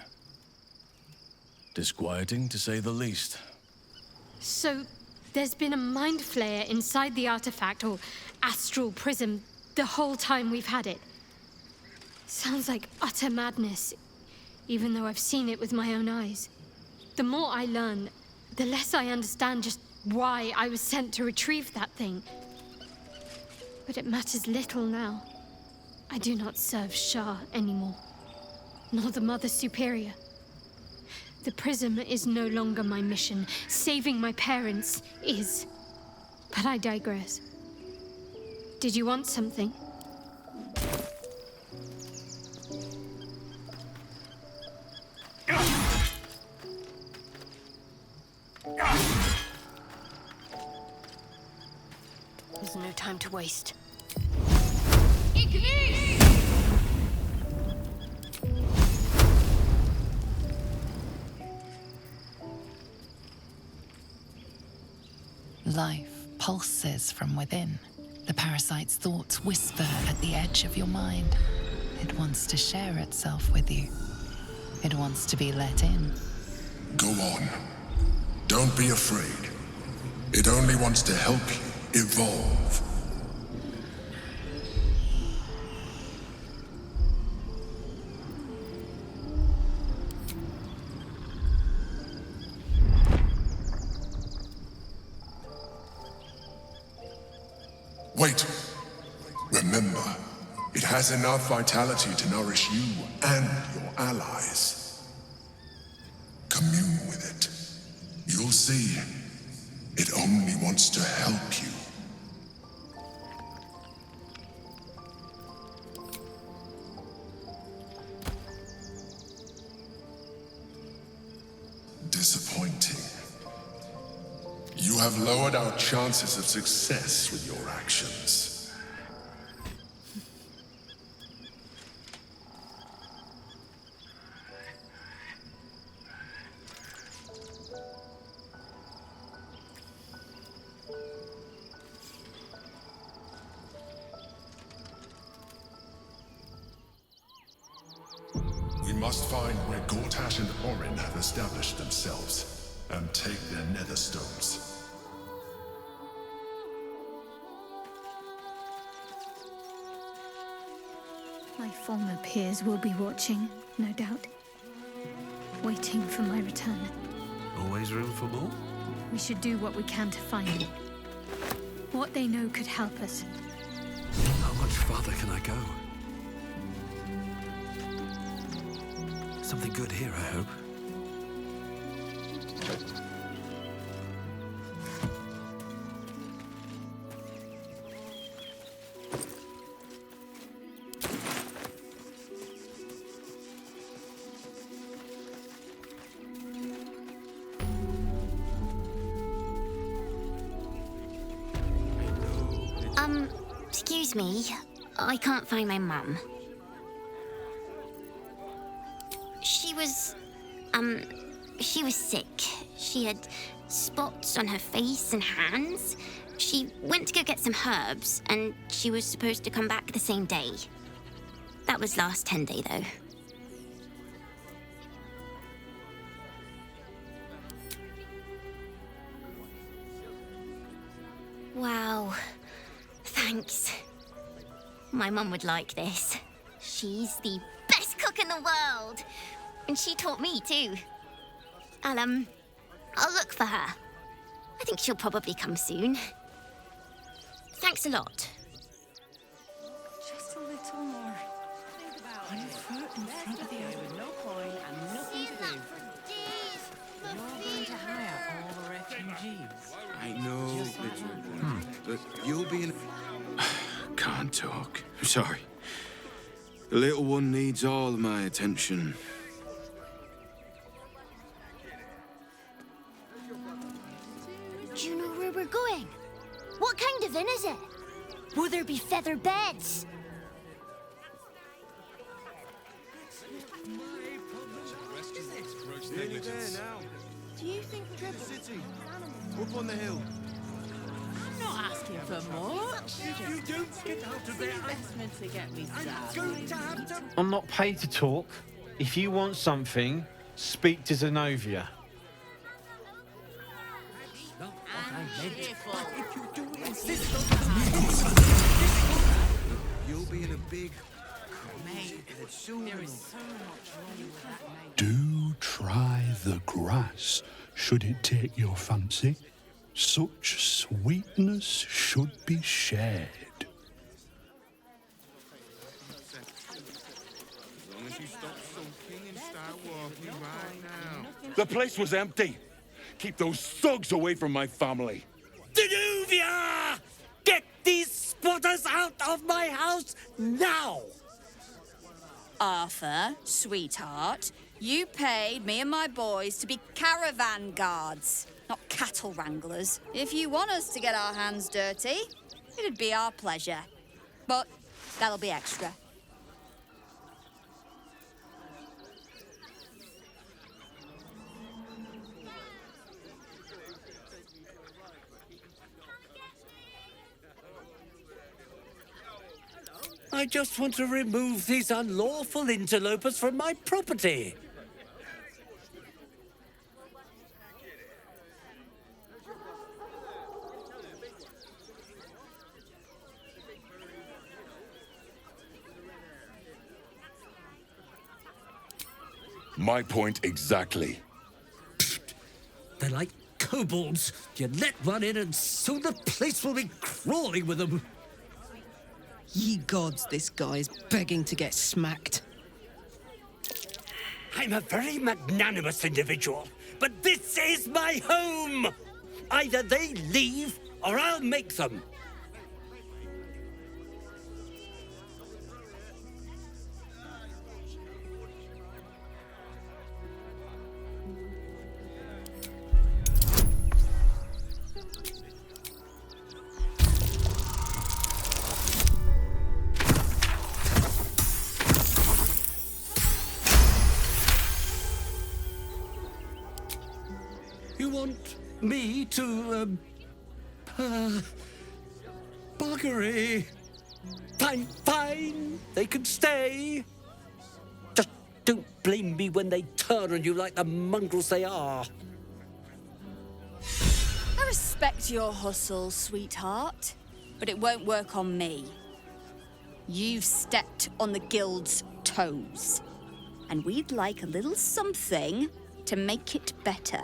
Disquieting, to say the least. So, there's been a mind flayer inside the artifact, or astral prism the whole time we've had it. Sounds like utter madness, even though I've seen it with my own eyes. The more I learn, the less I understand just why I was sent to retrieve that thing. But it matters little now. I do not serve Shah anymore, nor the Mother Superior. The prism is no longer my mission. Saving my parents is. But I digress. Did you want something? There's no time to waste. Life pulses from within. The parasite's thoughts whisper at the edge of your mind. It wants to share itself with you. It wants to be let in. Go on. Don't be afraid. It only wants to help you evolve. Wait. Remember, it has enough vitality to nourish you and your allies. Commune with it. You'll see. It only wants to help you. Disappointing. You have lowered our chances of success with your actions. We must find where Gortash and Orin have established themselves and take their nether stones. My former peers will be watching, no doubt. Waiting for my return. Always room for more? We should do what we can to find it. What they know could help us. How much farther can I go? Something good here, I hope. Excuse me. I can't find my mum. She was sick. She had spots on her face and hands. She went to go get some herbs, and she was supposed to come back the same day. That was last 10-day, though. Wow. Thanks. My mum would like this. She's the best cook in the world. And she taught me, too. I'll look for her. I think she'll probably come soon. Thanks a lot. Just a little more. Think about 1 foot in front of the other with no point and nothing to do. You're going to hire all the refugees. I know, little one. But you'll be in... Can't talk. Sorry. The little one needs all my attention. Do you know where we're going? What kind of inn is it? Will there be feather beds? Nearly there now. Do you think Dribble... City. Up on the hill. I'm not asking for much. If you don't get out of there, Investment to get me I'm started. going to have to... I'm not paid to talk. If you want something, speak to Zenobia. Not what I meant. But if you do insist on... being a big... Mate, there is so much wrong with that, mate. Do try the grass, should it take your fancy. Such sweetness should be shared. As long as you stop sulking and start walking right now. The place was empty. Keep those thugs away from my family. Danuvia! Get these spotters out of my house now! Arthur, sweetheart, you paid me and my boys to be caravan guards, not cattle wranglers. If you want us to get our hands dirty, it'd be our pleasure. But that'll be extra. I just want to remove these unlawful interlopers from my property. My point exactly. They're like kobolds. You let one in and soon the place will be crawling with them. Ye gods, this guy's begging to get smacked. I'm a very magnanimous individual, but this is my home! Either they leave, or I'll make them. You want me to, buggery? Fine, fine, they can stay. Just don't blame me when they turn on you like the mongrels they are. I respect your hustle, sweetheart, but it won't work on me. You've stepped on the guild's toes, and we'd like a little something to make it better.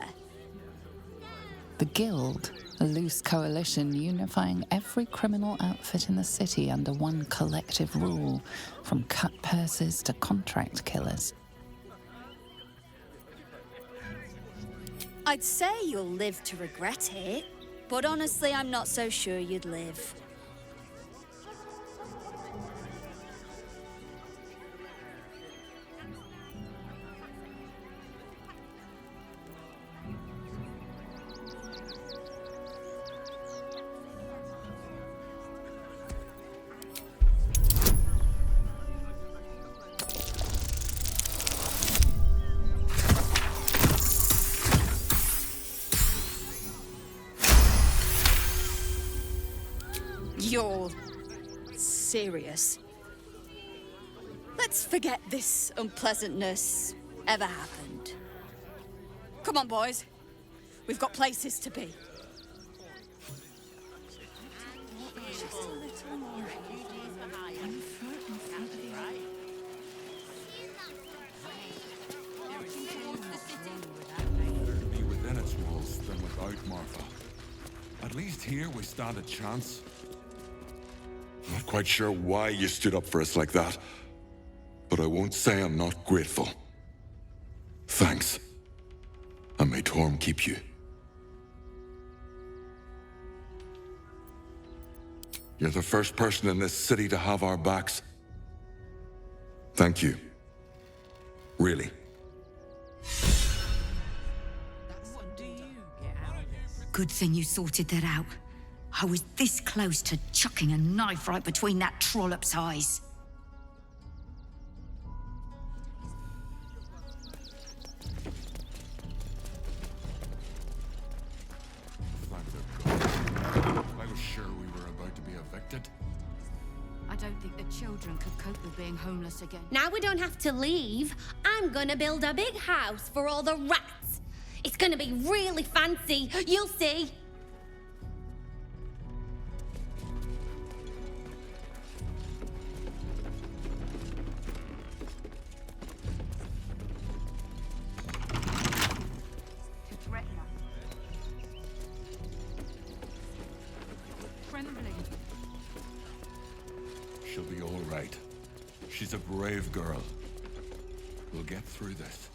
The Guild, a loose coalition unifying every criminal outfit in the city under one collective rule, from cut purses to contract killers. I'd say you'll live to regret it, but honestly, I'm not so sure you'd live. You're serious? Let's forget this unpleasantness ever happened. Come on, boys. We've got places to be. Better be within its walls than without, Martha. At least here we stand a chance. Not quite sure why you stood up for us like that, but I won't say I'm not grateful. Thanks. And may Torm keep you. You're the first person in this city to have our backs. Thank you. Really. Good thing you sorted that out. I was this close to chucking a knife right between that trollop's eyes. I was sure we were about to be evicted. I don't think the children could cope with being homeless again. Now we don't have to leave. I'm gonna build a big house for all the rats. It's gonna be really fancy. You'll see. She's a brave girl. We'll get through this.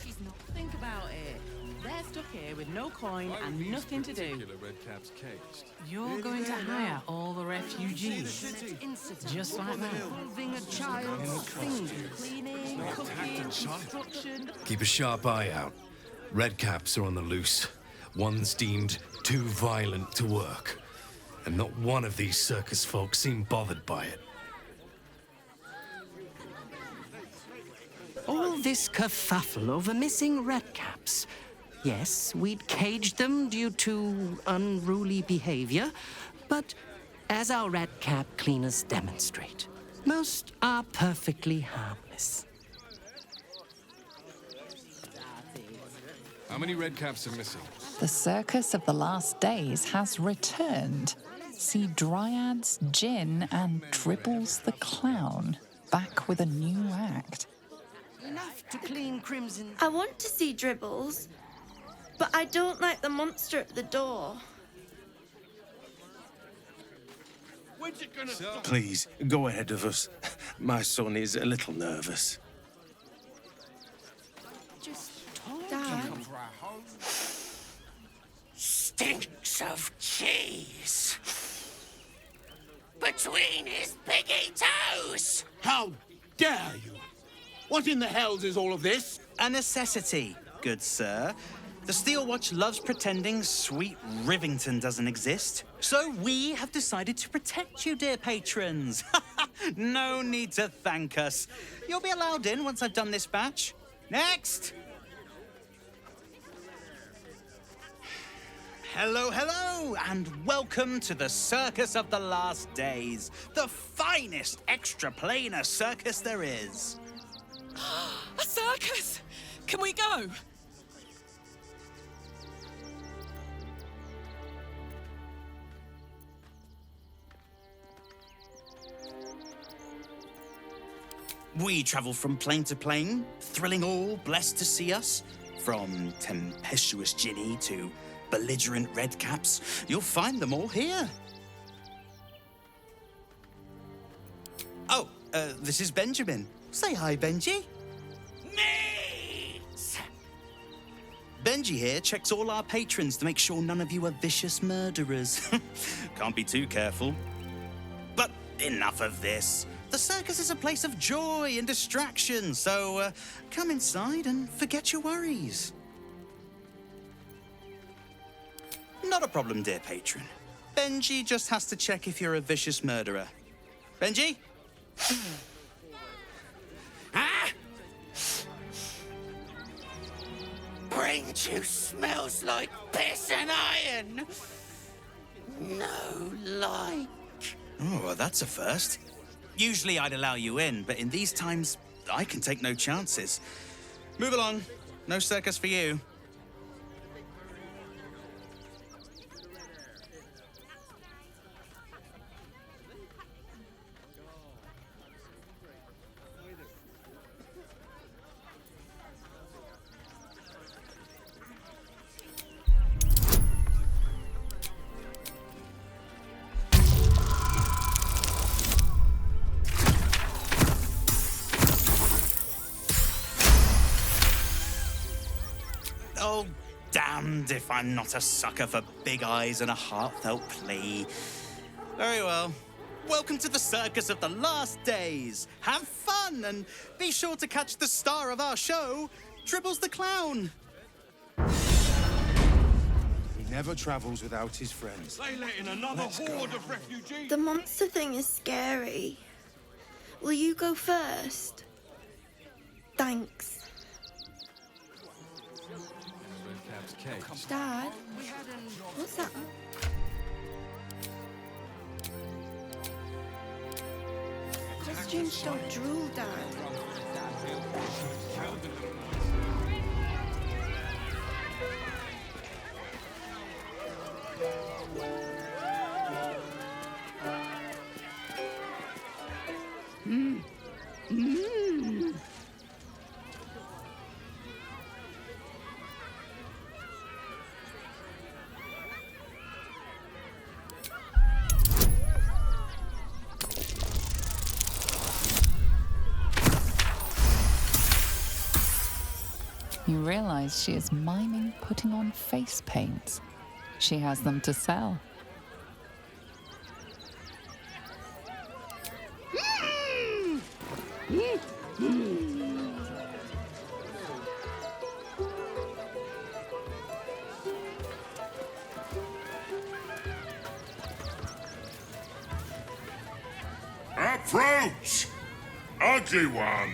She's not. Think about it. They're stuck here with no coin and nothing to do. You're going to hire all the refugees. Just like that. Involving a child, singing, cleaning, cooking, construction. Keep a sharp eye out. Redcaps are on the loose. One's deemed too violent to work. And not one of these circus folk seem bothered by it. All this kerfuffle over missing redcaps. Yes, we'd caged them due to unruly behavior, but as our redcap cleaners demonstrate, most are perfectly harmless. How many redcaps are missing? The Circus of the Last Days has returned. See Dryads, Jinn, and Dribbles the Clown back with a new act. Enough to clean Crimson. I want to see Dribbles, but I don't like the monster at the door. When's it gonna stop? Please, go ahead of us. My son is a little nervous. Dad? Stinks of cheese between his piggy toes. How dare you? What in the hells is all of this? A necessity, good sir. The Steel Watch loves pretending sweet Rivington doesn't exist. So we have decided to protect you, dear patrons. No need to thank us. You'll be allowed in once I've done this batch. Next! Hello, hello, and welcome to the Circus of the Last Days, the finest extra-planar circus there is. A circus! Can we go? We travel from plane to plane, thrilling all blessed to see us. From tempestuous Ginny to belligerent redcaps, you'll find them all here. Oh, this is Benjamin. Say hi, Benji. Benji here checks all our patrons to make sure none of you are vicious murderers. Can't be too careful. But enough of this. The circus is a place of joy and distraction, so come inside and forget your worries. Not a problem, dear patron. Benji just has to check if you're a vicious murderer. Benji? Brain juice smells like piss and iron. No like. Oh, well, that's a first. Usually I'd allow you in, but in these times, I can take no chances. Move along. No circus for you. Oh, damned if I'm not a sucker for big eyes and a heartfelt plea. Very well. Welcome to the Circus of the Last Days. Have fun and be sure to catch the star of our show, Dribbles the Clown. He never travels without his friends. They let in another horde of refugees. The monster thing is scary. Will you go first? Thanks. Dad, what's that? Costumes don't drool, Dad. You realize she is miming putting on face paints. She has them to sell. Approach, ugly one.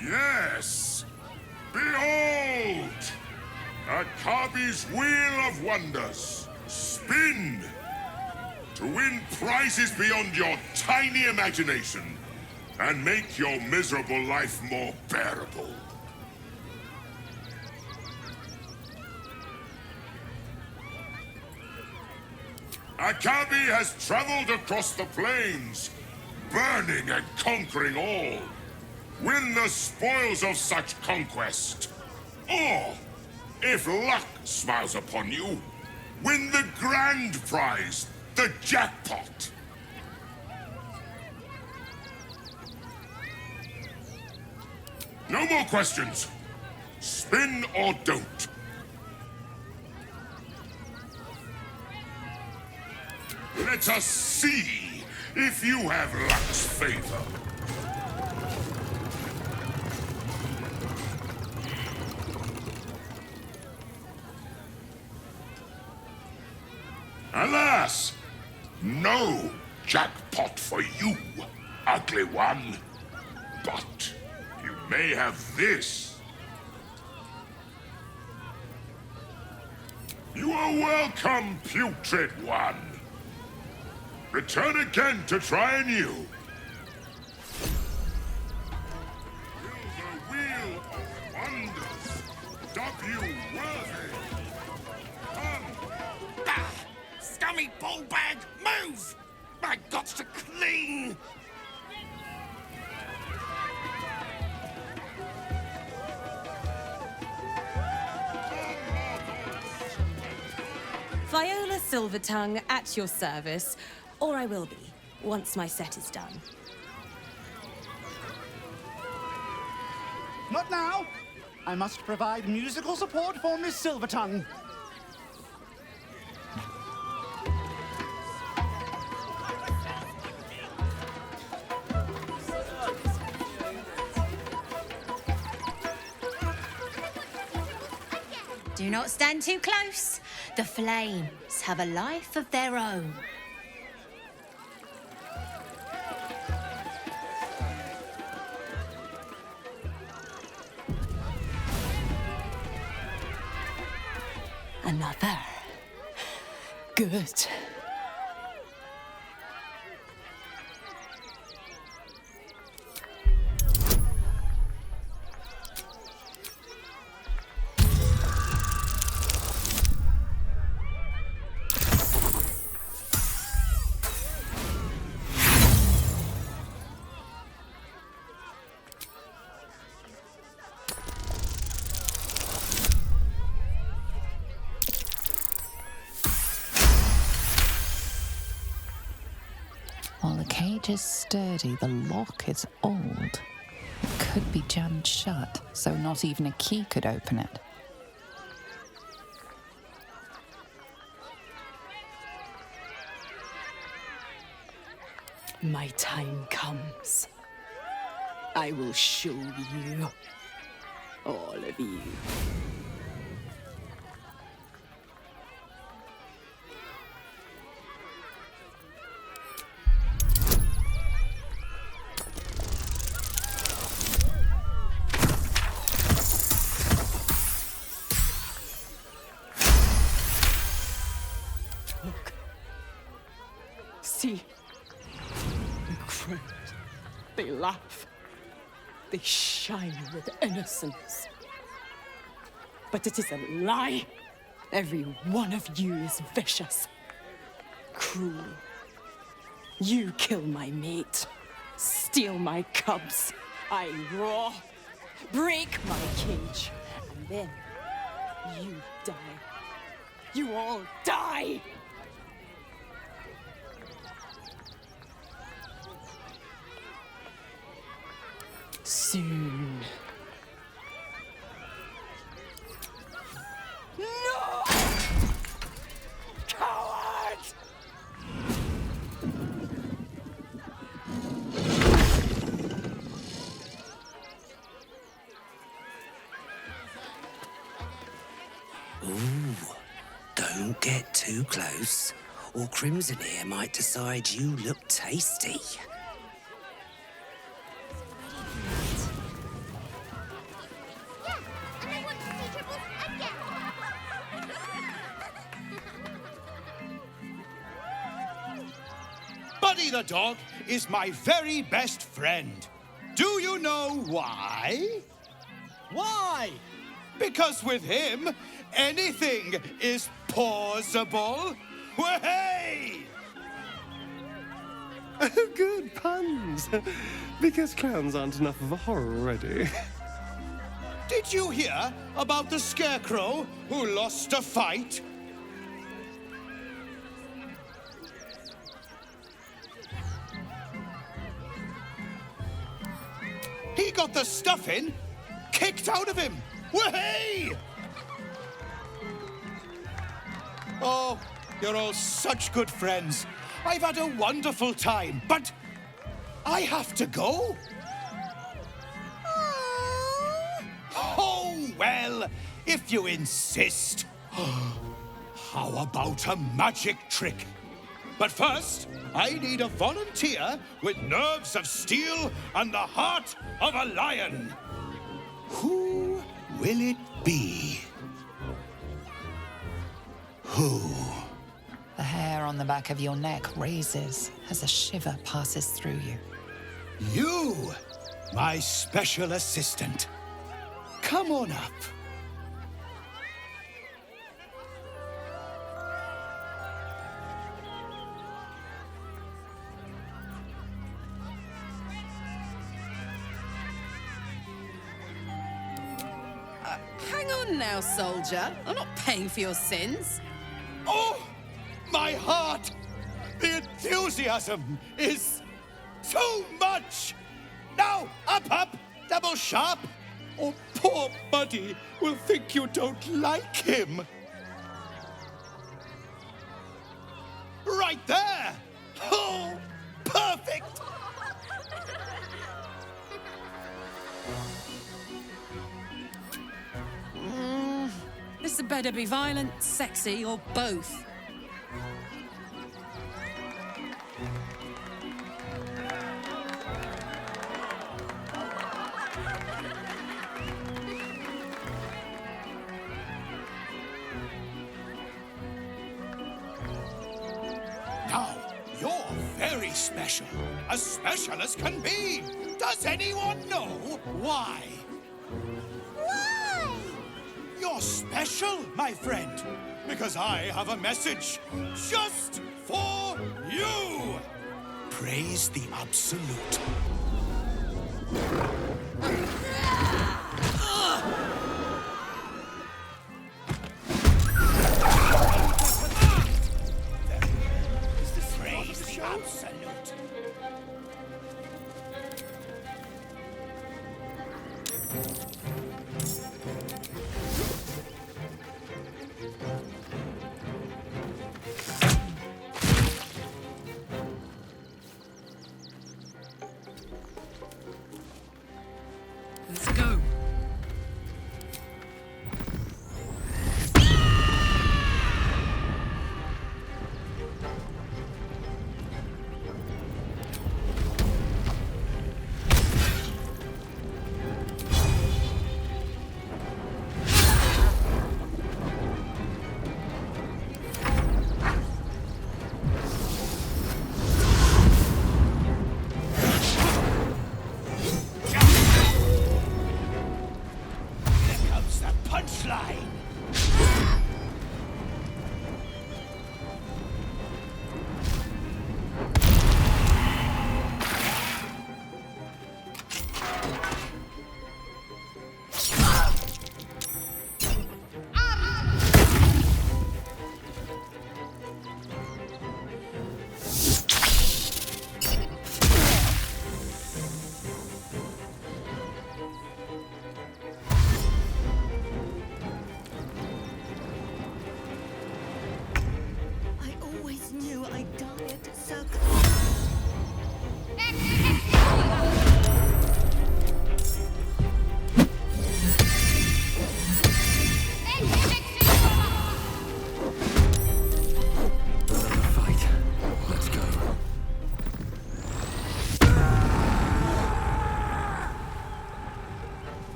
Yes, behold, Akabi's Wheel of Wonders. Spin to win prizes beyond your tiny imagination and make your miserable life more bearable. Akabi has traveled across the plains, burning and conquering all. Win the spoils of such conquest. Or, if luck smiles upon you, win the grand prize, the jackpot. No more questions. Spin or don't. Let us see if you have luck's favor. Alas, no jackpot for you, ugly one. But you may have this. You are welcome, putrid one. Return again to try anew. Will the Wheel of Wonders dub you worthy? Come. Ah! Scummy ballbag, move! My got's to clean! Viola Silvertongue at your service, or I will be, once my set is done. Not now! I must provide musical support for Miss Silvertongue. Do not stand too close. The flames have a life of their own. Another. Good. While the cage is sturdy, the lock is old. It could be jammed shut, so not even a key could open it. My time comes. I will show you. All of you. Look. See. The crows. They laugh. They shine with innocence. But it is a lie. Every one of you is vicious. Cruel. You kill my mate. Steal my cubs. I roar. Break my cage. And then you die. You all die! soon. No! Coward! Ooh, don't get too close, or Crimson here might decide you look tasty. Buddy the dog is my very best friend. Do you know why? Why? Because with him, anything is possible. Way! Oh, good puns. Because clowns aren't enough of a horror already. Did you hear about the scarecrow who lost a fight? He got the stuffing kicked out of him. Way! Oh, you're all such good friends. I've had a wonderful time, but I have to go. Oh, well, if you insist. How about a magic trick? But first, I need a volunteer with nerves of steel and the heart of a lion. Who will it be? Who? The hair on the back of your neck raises as a shiver passes through you. You, my special assistant. Come on up. Hang on now, soldier. I'm not paying for your sins. Oh, my heart! The enthusiasm is too much! Now, up, double sharp, or poor Buddy will think you don't like him. Right there! Oh, perfect! This had better be violent, sexy, or both. Now, you're very special. As special as can be. Does anyone know why? Why? You're special, my friend, because I have a message just for you. Praise the Absolute. Praise the Absolute.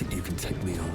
think you can take me on.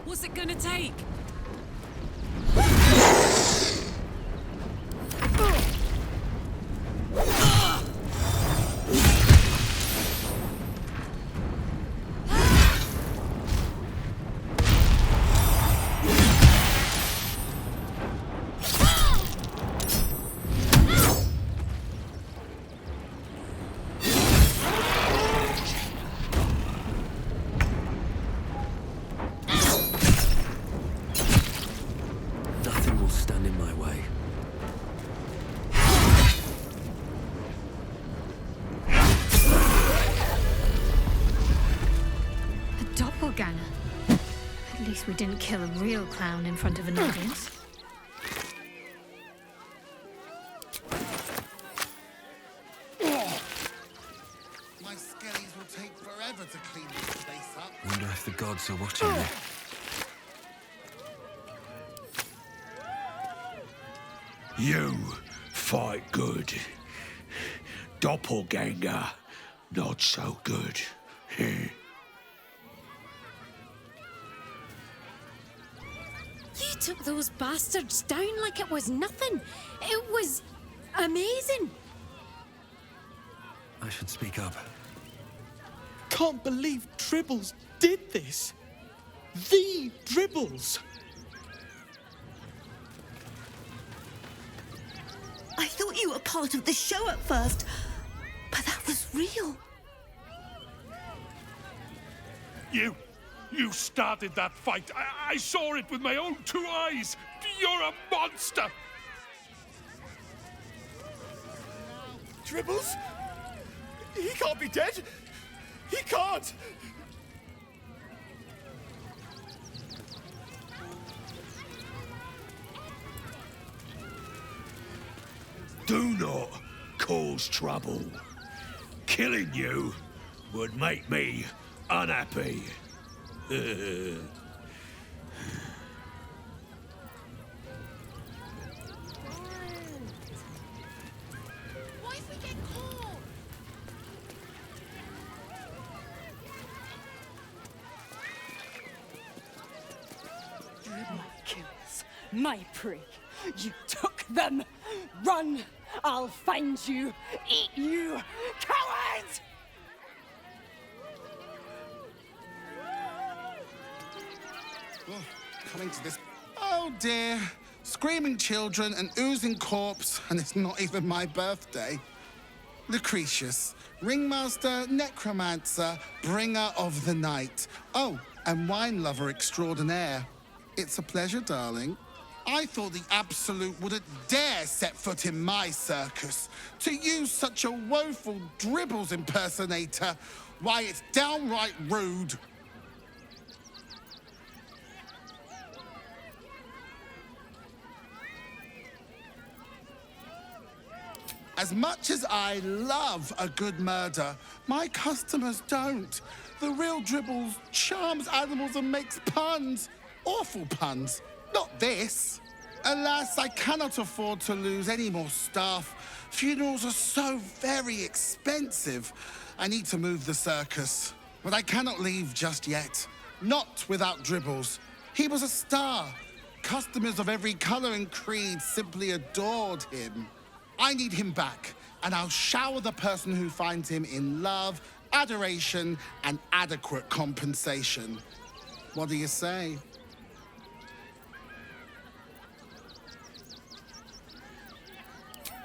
What's it gonna take? At least we didn't kill a real clown in front of an audience. My skellies will take forever to clean this place up. Wonder if the gods are watching me. You fight good. Doppelganger, not so good. You took those bastards down like it was nothing. It was amazing. I should speak up. Can't believe Dribbles did this. The Dribbles. I thought you were part of the show at first, but that was real. You started that fight. I saw it with my own 2 eyes. You're a monster. Dribbles? He can't be dead. He can't. Do not cause trouble. Killing you would make me unhappy. What if we get caught? My kills, my prey. You took them. Run! I'll find you. Eat you, cowards! Oh, coming to this. Oh dear. Screaming children, an oozing corpse, and it's not even my birthday. Lucretius, ringmaster, necromancer, bringer of the night. Oh, and wine lover extraordinaire. It's a pleasure, darling. I thought the Absolute wouldn't dare set foot in my circus. To use such a woeful Dribbles impersonator, why, it's downright rude. As much as I love a good murder, my customers don't. The real Dribbles charms animals and makes puns. Awful puns. Not this. Alas, I cannot afford to lose any more staff. Funerals are so very expensive. I need to move the circus. But I cannot leave just yet. Not without Dribbles. He was a star. Customers of every color and creed simply adored him. I need him back, and I'll shower the person who finds him in love, adoration, and adequate compensation. What do you say?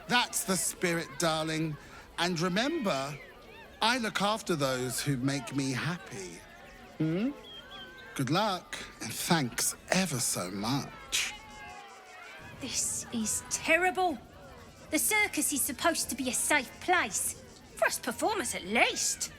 That's the spirit, darling. And remember, I look after those who make me happy. Good luck, and thanks ever so much. This is terrible. The circus is supposed to be a safe place. For us performers, at least.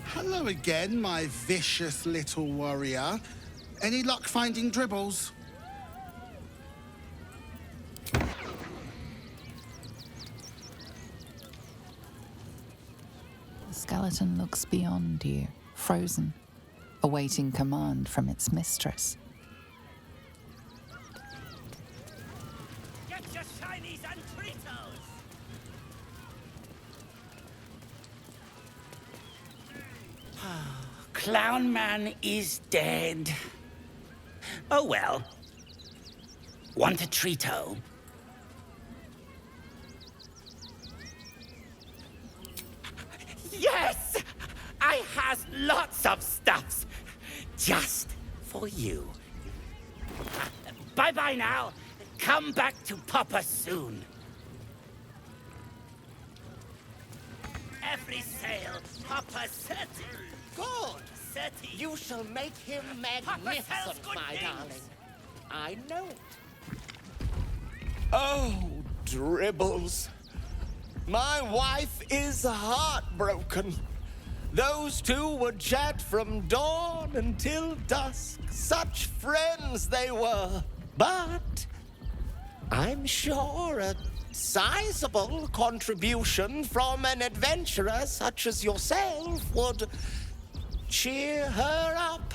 Hello again, my vicious little warrior. Any luck finding dribbles? The skeleton looks beyond you, frozen, awaiting command from its mistress. Get your shinies and Fritos! Clown Man is dead. Oh well. Want a treato? Yes! I has lots of stuffs. Just for you. Bye-bye now. Come back to Papa soon. Every sale, Papa set. Good. You shall make him magnificent, my darling. I know it. Oh, Dribbles. My wife is heartbroken. Those two would chat from dawn until dusk. Such friends they were. But I'm sure a sizable contribution from an adventurer such as yourself would cheer her up.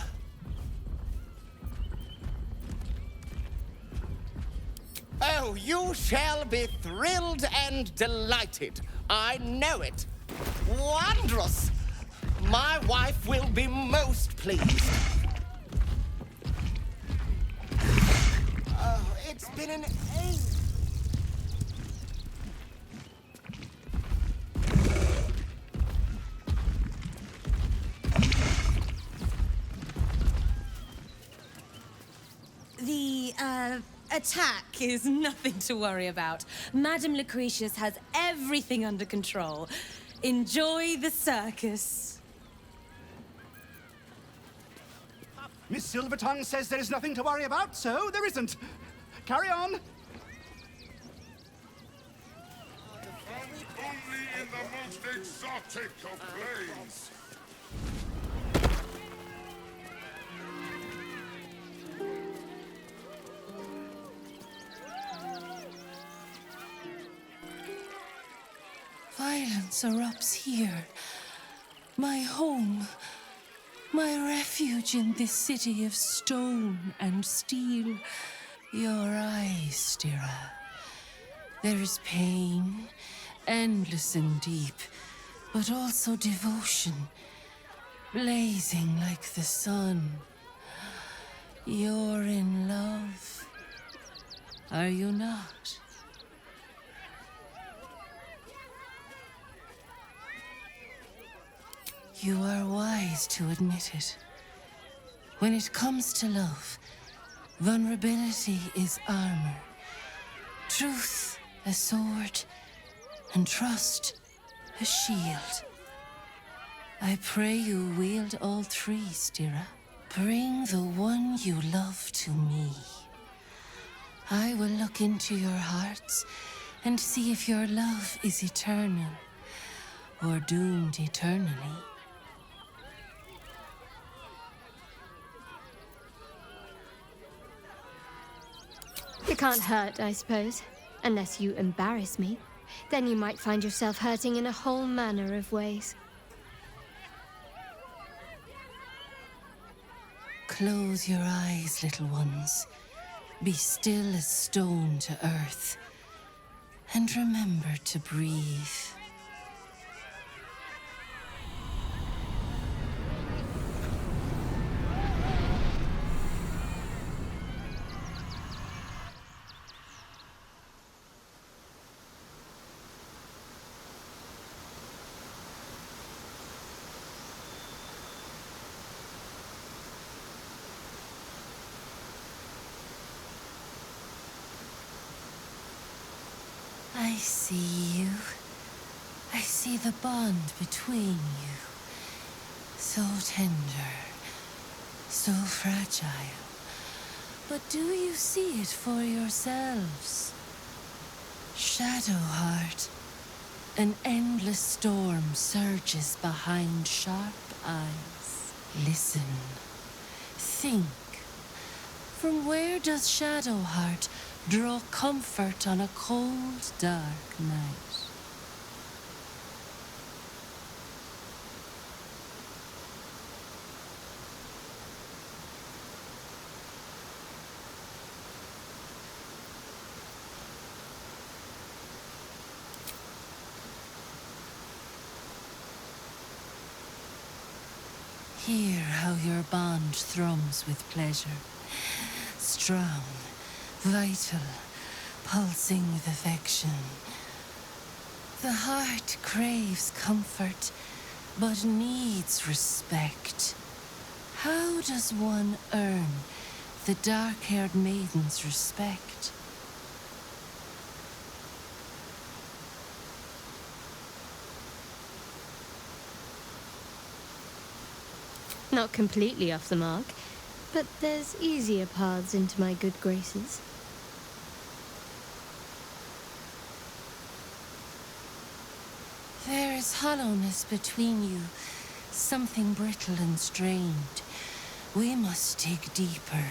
Oh, you shall be thrilled and delighted. I know it. Wondrous. My wife will be most pleased. Oh, it's been an age. The, attack is nothing to worry about. Madame Lucretius has everything under control. Enjoy the circus. Miss Silvertongue says there is nothing to worry about, so there isn't. Carry on. Only in the most exotic of plays. Violence erupts here. My home. My refuge in this city of stone and steel. Your eyes, Stira. There is pain, endless and deep, but also devotion, blazing like the sun. You're in love, are you not? You are wise to admit it. When it comes to love, vulnerability is armor, truth a sword, and trust a shield. I pray you wield all three, Stira. Bring the one you love to me. I will look into your hearts and see if your love is eternal or doomed eternally. It can't hurt, I suppose. Unless you embarrass me. Then you might find yourself hurting in a whole manner of ways. Close your eyes, little ones. Be still as stone to earth. And remember to breathe. see you. I see the bond between you. So tender, so fragile. But do you see it for yourselves? Shadowheart, an endless storm surges behind sharp eyes. Listen, think. From where does Shadowheart draw comfort on a cold, dark night? Hear how your bond thrums with pleasure. Strong, vital, pulsing with affection. The heart craves comfort, but needs respect. How does one earn the dark-haired maiden's respect? Not completely off the mark, but there's easier paths into my good graces. There is hollowness between you, something brittle and strained. We must dig deeper,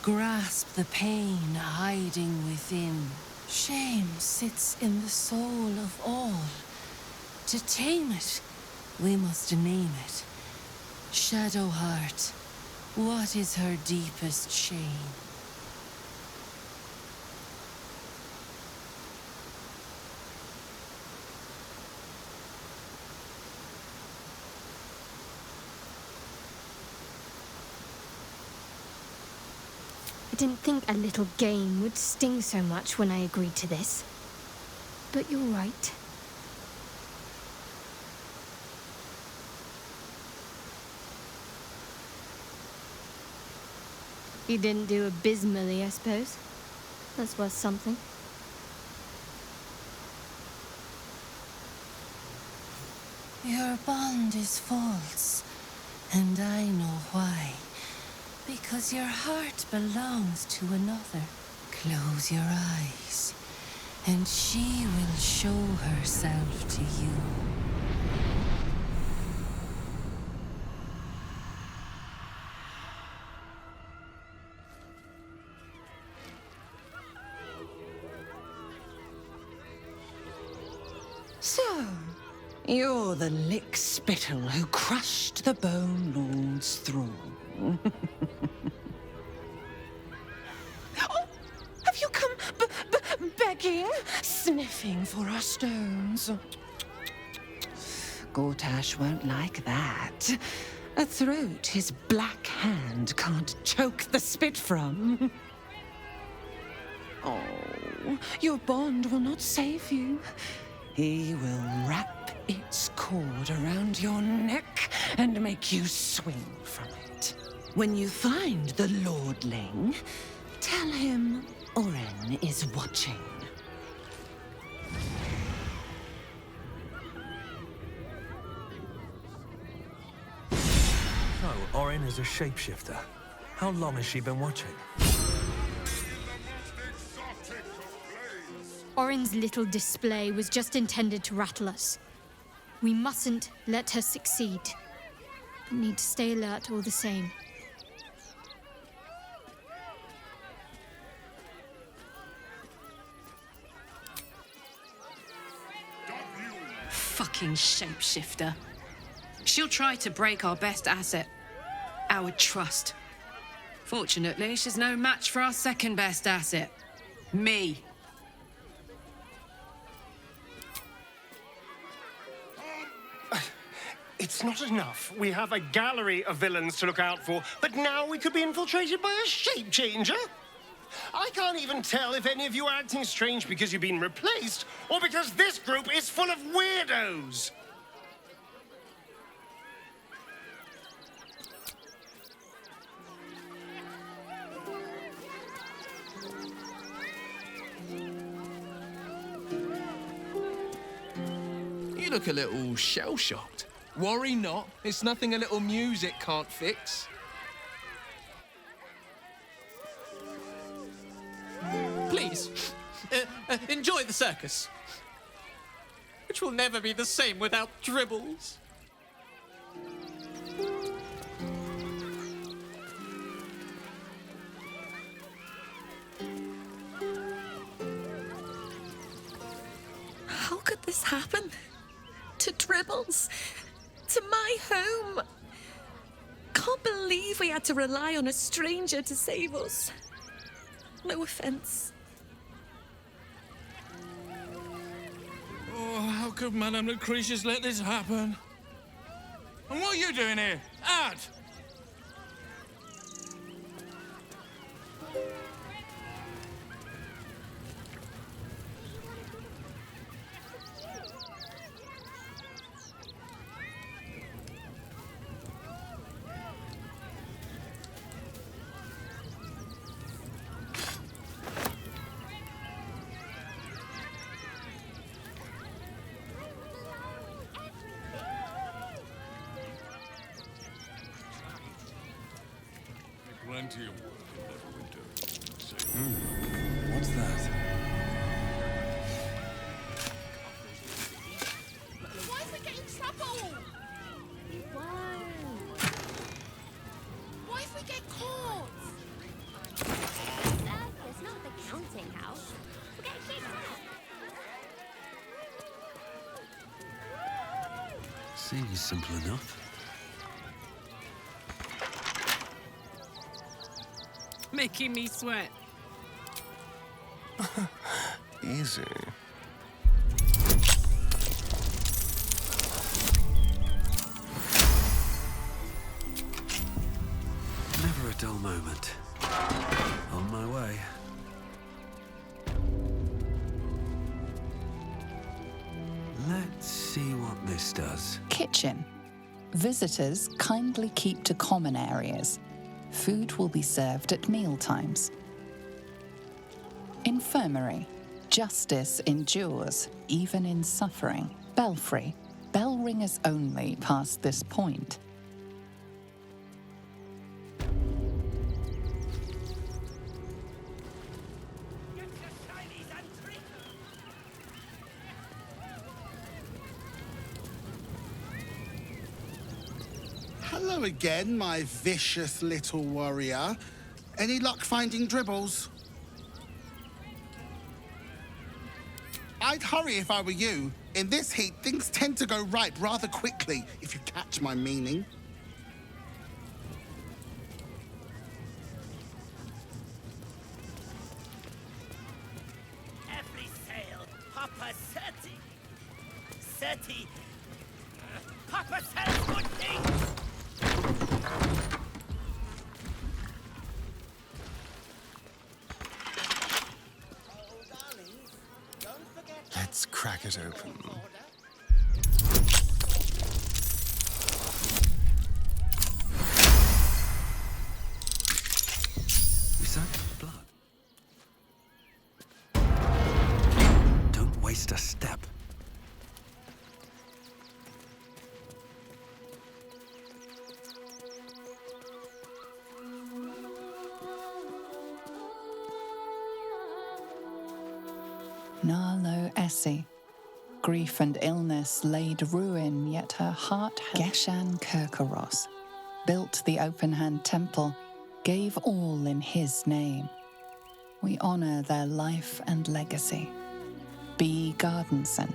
grasp the pain hiding within. Shame sits in the soul of all. To tame it, we must name it. Shadowheart, what is her deepest shame? I didn't think a little game would sting so much when I agreed to this. But you're right. You didn't do abysmally, I suppose. That's worth something. Your bond is false, and I know why. Because your heart belongs to another. Close your eyes, and she will show herself to you. So, you're the lick-spittle who crushed the Bone Lord's throne. Oh, have you come begging, sniffing for our stones? Gortash won't like that. A throat his black hand can't choke the spit from. Oh, your bond will not save you. He will wrap its cord around your neck and make you swing from it. When you find the Lordling, tell him Oren is watching. So, Oren is a shapeshifter. How long has she been watching? Oren's little display was just intended to rattle us. We mustn't let her succeed, but need to stay alert all the same. Fucking shapeshifter. She'll try to break our best asset, our trust. Fortunately, she's no match for our second best asset, me. It's not enough. We have a gallery of villains to look out for, but now we could be infiltrated by a shape changer? I can't even tell if any of you are acting strange because you've been replaced, or because this group is full of weirdos. You look a little shell-shocked. Worry not. It's nothing a little music can't fix. Please, enjoy the circus, which will never be the same without dribbles. How could this happen? To Dribbles? To my home? Can't believe we had to rely on a stranger to save us. No offense. Oh, how could Madame Lucretius let this happen? And what are you doing here? Ad! Plenty of work in Neverwinter. What's that? Why if we get in trouble? We won't. What if we get caught? Circus, not the counting house. We'll get kicked out. Seems simple enough. Making me sweat. Easy. Never a dull moment. On my way. Let's see what this does. Kitchen. Visitors kindly keep to common areas. Food will be served at mealtimes. Infirmary. Justice endures, even in suffering. Belfry. Bell ringers only past this point. Hello again, my vicious little warrior. Any luck finding Dribbles? I'd hurry if I were you. In this heat, things tend to go right rather quickly, if you catch my meaning. Every sail, Papa Seti. Seti. Papa says good things. Let's crack it open. Is that blood? Don't waste a step. Narlo Essie. Grief and illness laid ruin, yet her heart held. Geshan Kirkaros built the open-hand temple, gave all in his name. We honor their life and legacy. B. Gardenson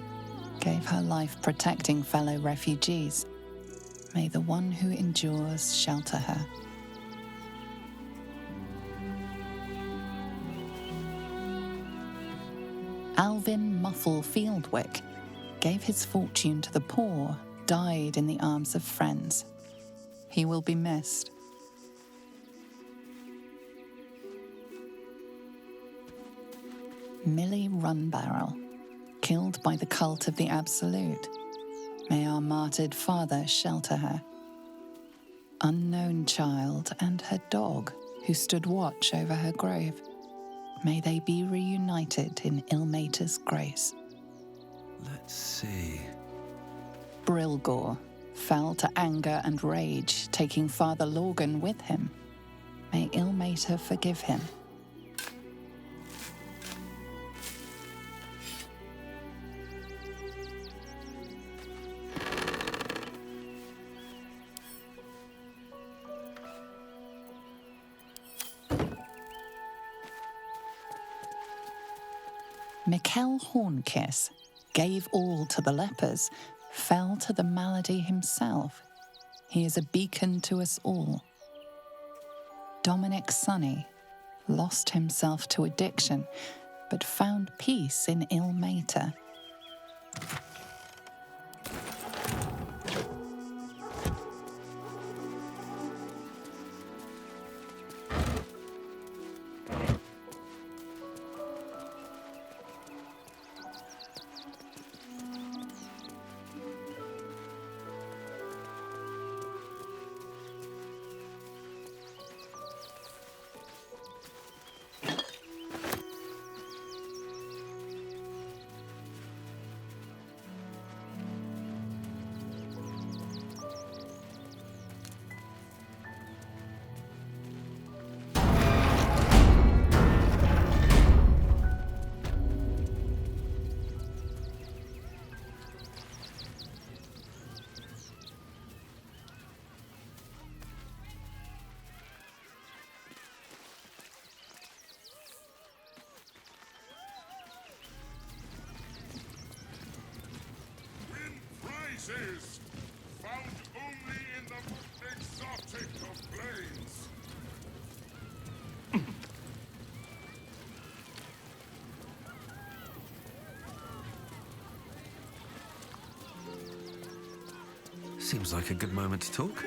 gave her life protecting fellow refugees. May the one who endures shelter her. Alvin Muffle Fieldwick gave his fortune to the poor, died in the arms of friends. He will be missed. Millie Runbarrel, killed by the cult of the Absolute. May our martyred father shelter her. Unknown child and her dog, who stood watch over her grave. May they be reunited in Ilmater's grace. Let's see. Brilgor, fell to anger and rage, taking Father Lorgan with him. May Ilmater forgive him. Mikkel Hornkiss gave all to the lepers, fell to the malady himself. He is a beacon to us all. Dominic Sonny lost himself to addiction, but found peace in Ilmater. Is found only in the most exotic of plains. Seems like a good moment to talk.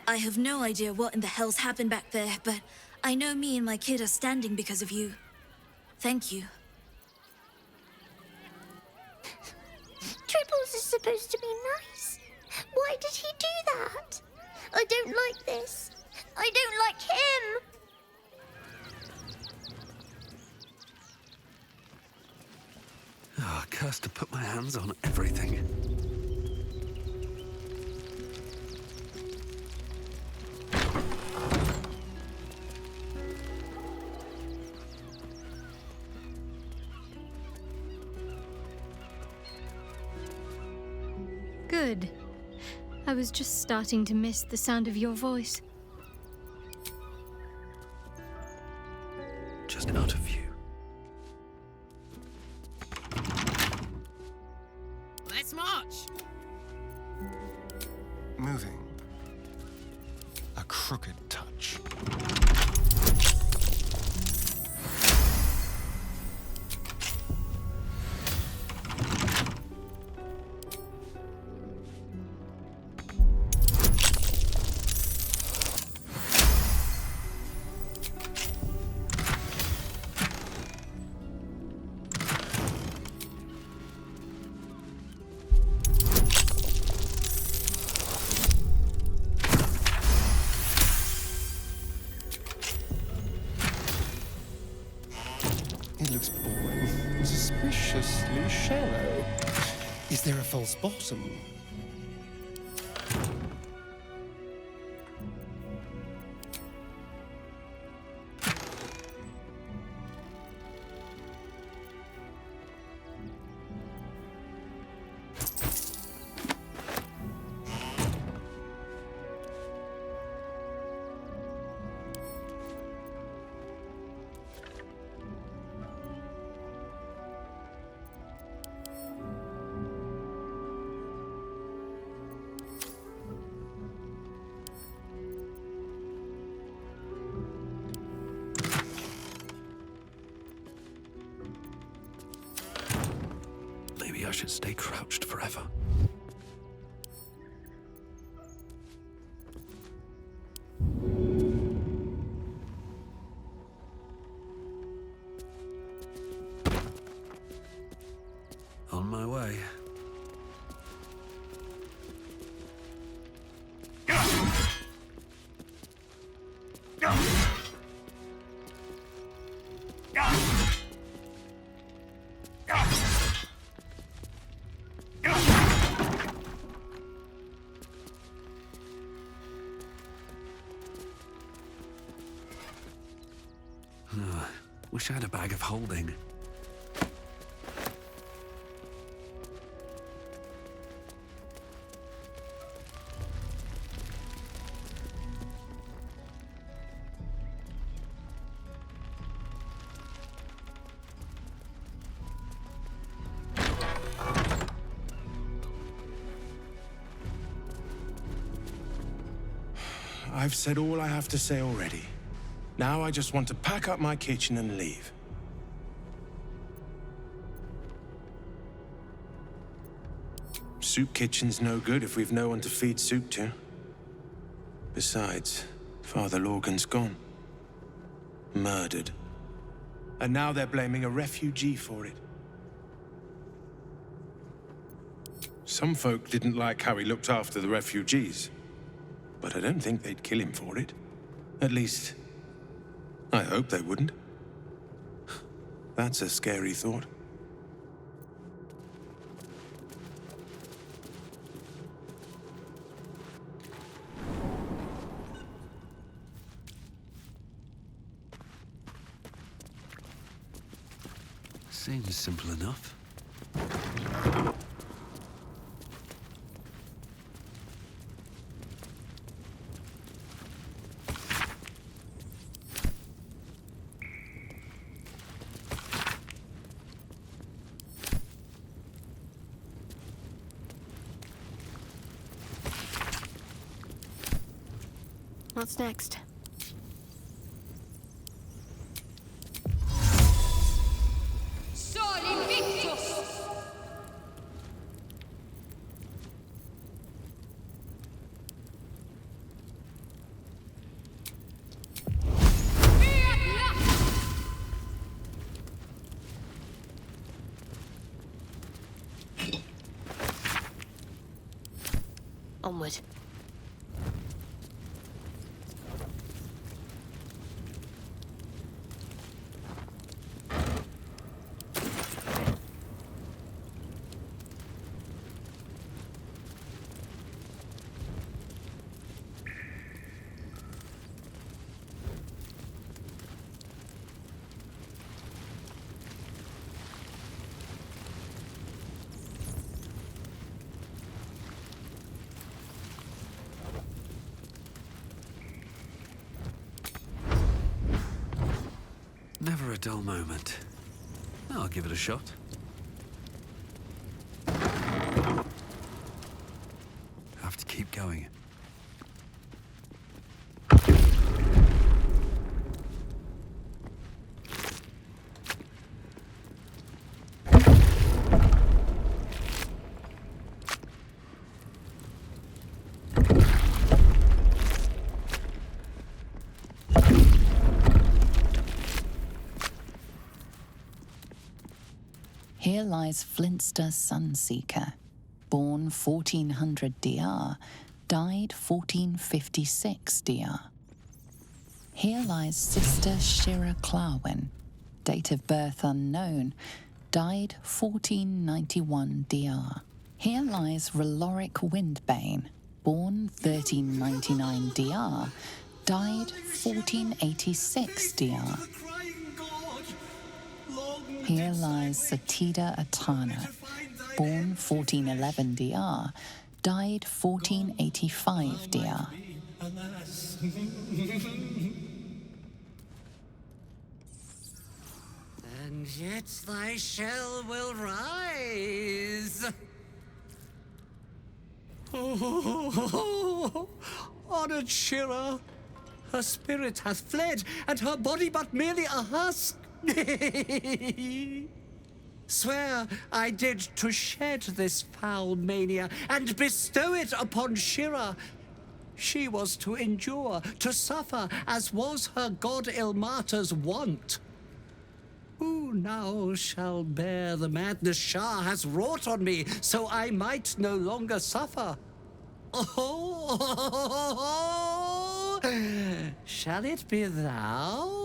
I have no idea what in the hell's happened back there, but I know me and my kid are standing because of you. Thank you. Tribbles is supposed to be nice. Why did he do that? I don't like this. I don't like him. Ah, cursed to put my hands on everything. Good. I was just starting to miss the sound of your voice. Just out of view. Let's march! Moving. A crooked touch. It looks boring. Suspiciously shallow. Is there a false bottom? Maybe I should stay crouched forever. On my way. Wish I had a bag of holding. I've said all I have to say already. Now I just want to pack up my kitchen and leave. Soup kitchen's no good if we've no one to feed soup to. Besides, Father Lorgan's gone. Murdered. And now they're blaming a refugee for it. Some folk didn't like how he looked after the refugees. But I don't think they'd kill him for it. At least, I hope they wouldn't. That's a scary thought. Seems simple enough. What's next? Onward. Never a dull moment. I'll give it a shot. Have to keep going. Here lies Flintster Sunseeker, born 1400 DR, died 1456 DR. Here lies Sister Shira Clarwin, date of birth unknown, died 1491 DR. Here lies Reloric Windbane, born 1399 DR, died 1486 DR. Here lies Satida Atana, born 1411 DR, died 1485 DR. And yet thy shell will rise. Honored Shira, her spirit hath fled, and her body but merely a husk. Swear I did to shed this foul mania and bestow it upon Shira. She was to endure, to suffer, as was her god Ilmater's wont. Who now shall bear the madness Shah has wrought on me, so I might no longer suffer? Oh, shall it be thou?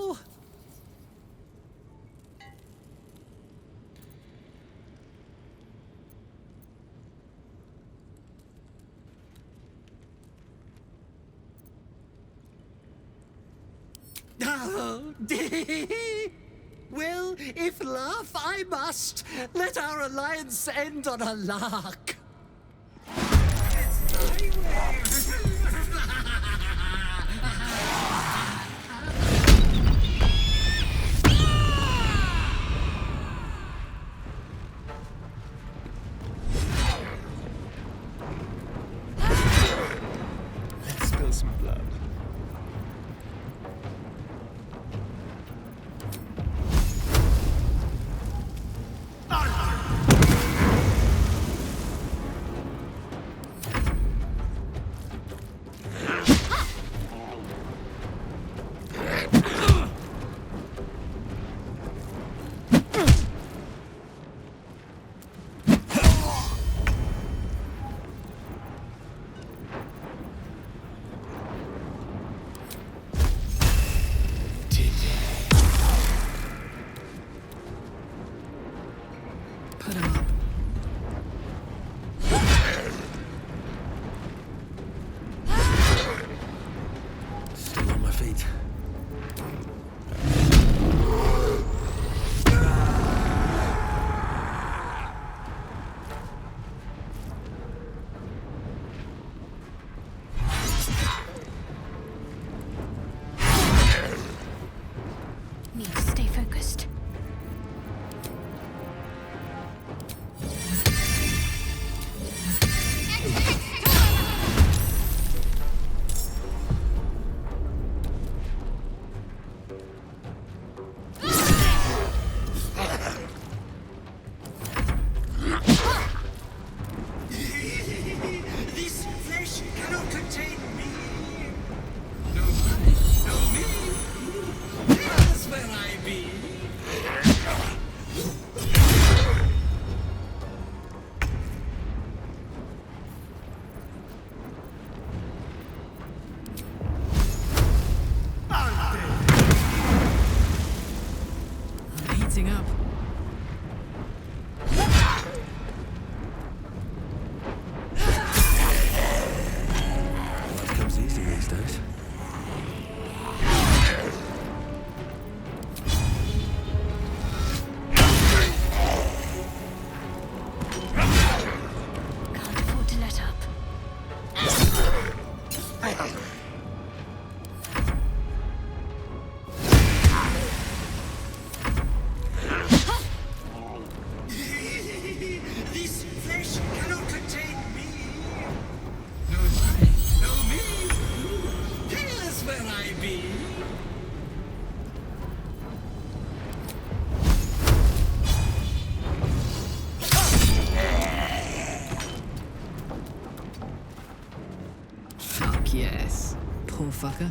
Well, if laugh I must, let our alliance end on a lark. Let's spill some blood. Put him up. Still on my feet. Need to stay focused. This flesh cannot contain me. No me. That's where I be. I'm heating up. Life comes easy these days. Can't afford to let up. This flesh cannot contain me. No me. Here's where I be. Fuck yes. Poor fucker.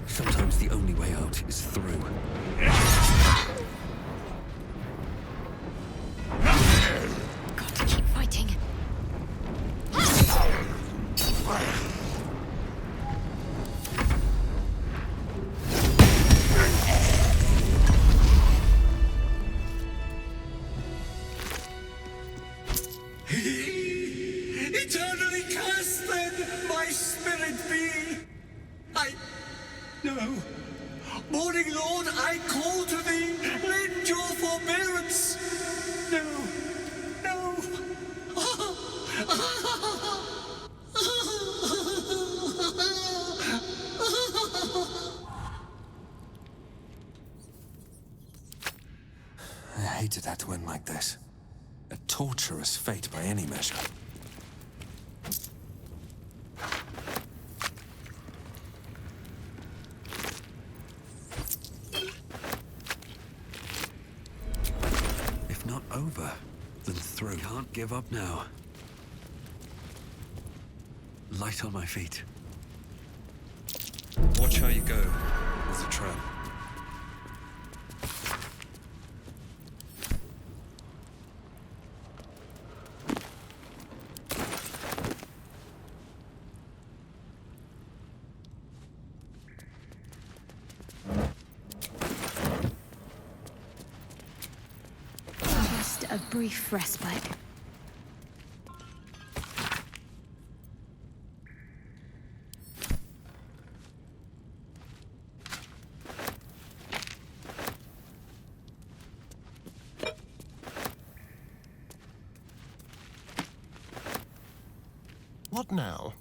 Sometimes the only way out is through. Got to keep fighting. Eternally cast then, my spirit be. No. Morning Lord, I call to thee, lend your forbearance. No. I hated that to end like this. A torturous fate by any measure. If not over, then through. Can't give up now. Light on my feet. Watch how you go. There's a trap. Just a brief respite. What now?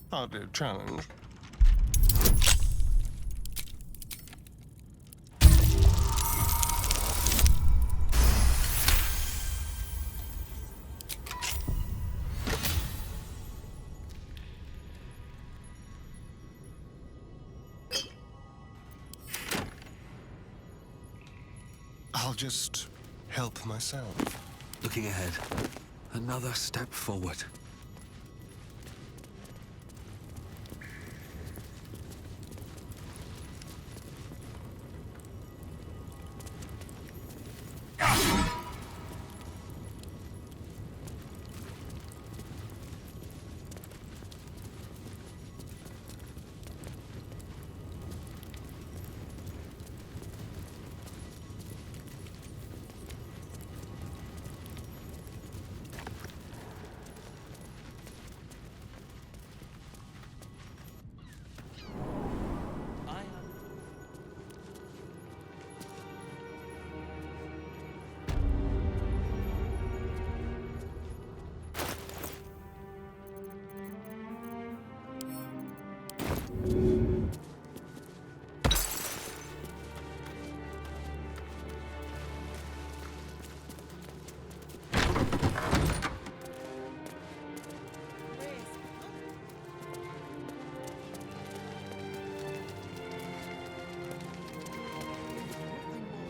Hardly a challenge. I'll just help myself. Looking ahead. Another step forward.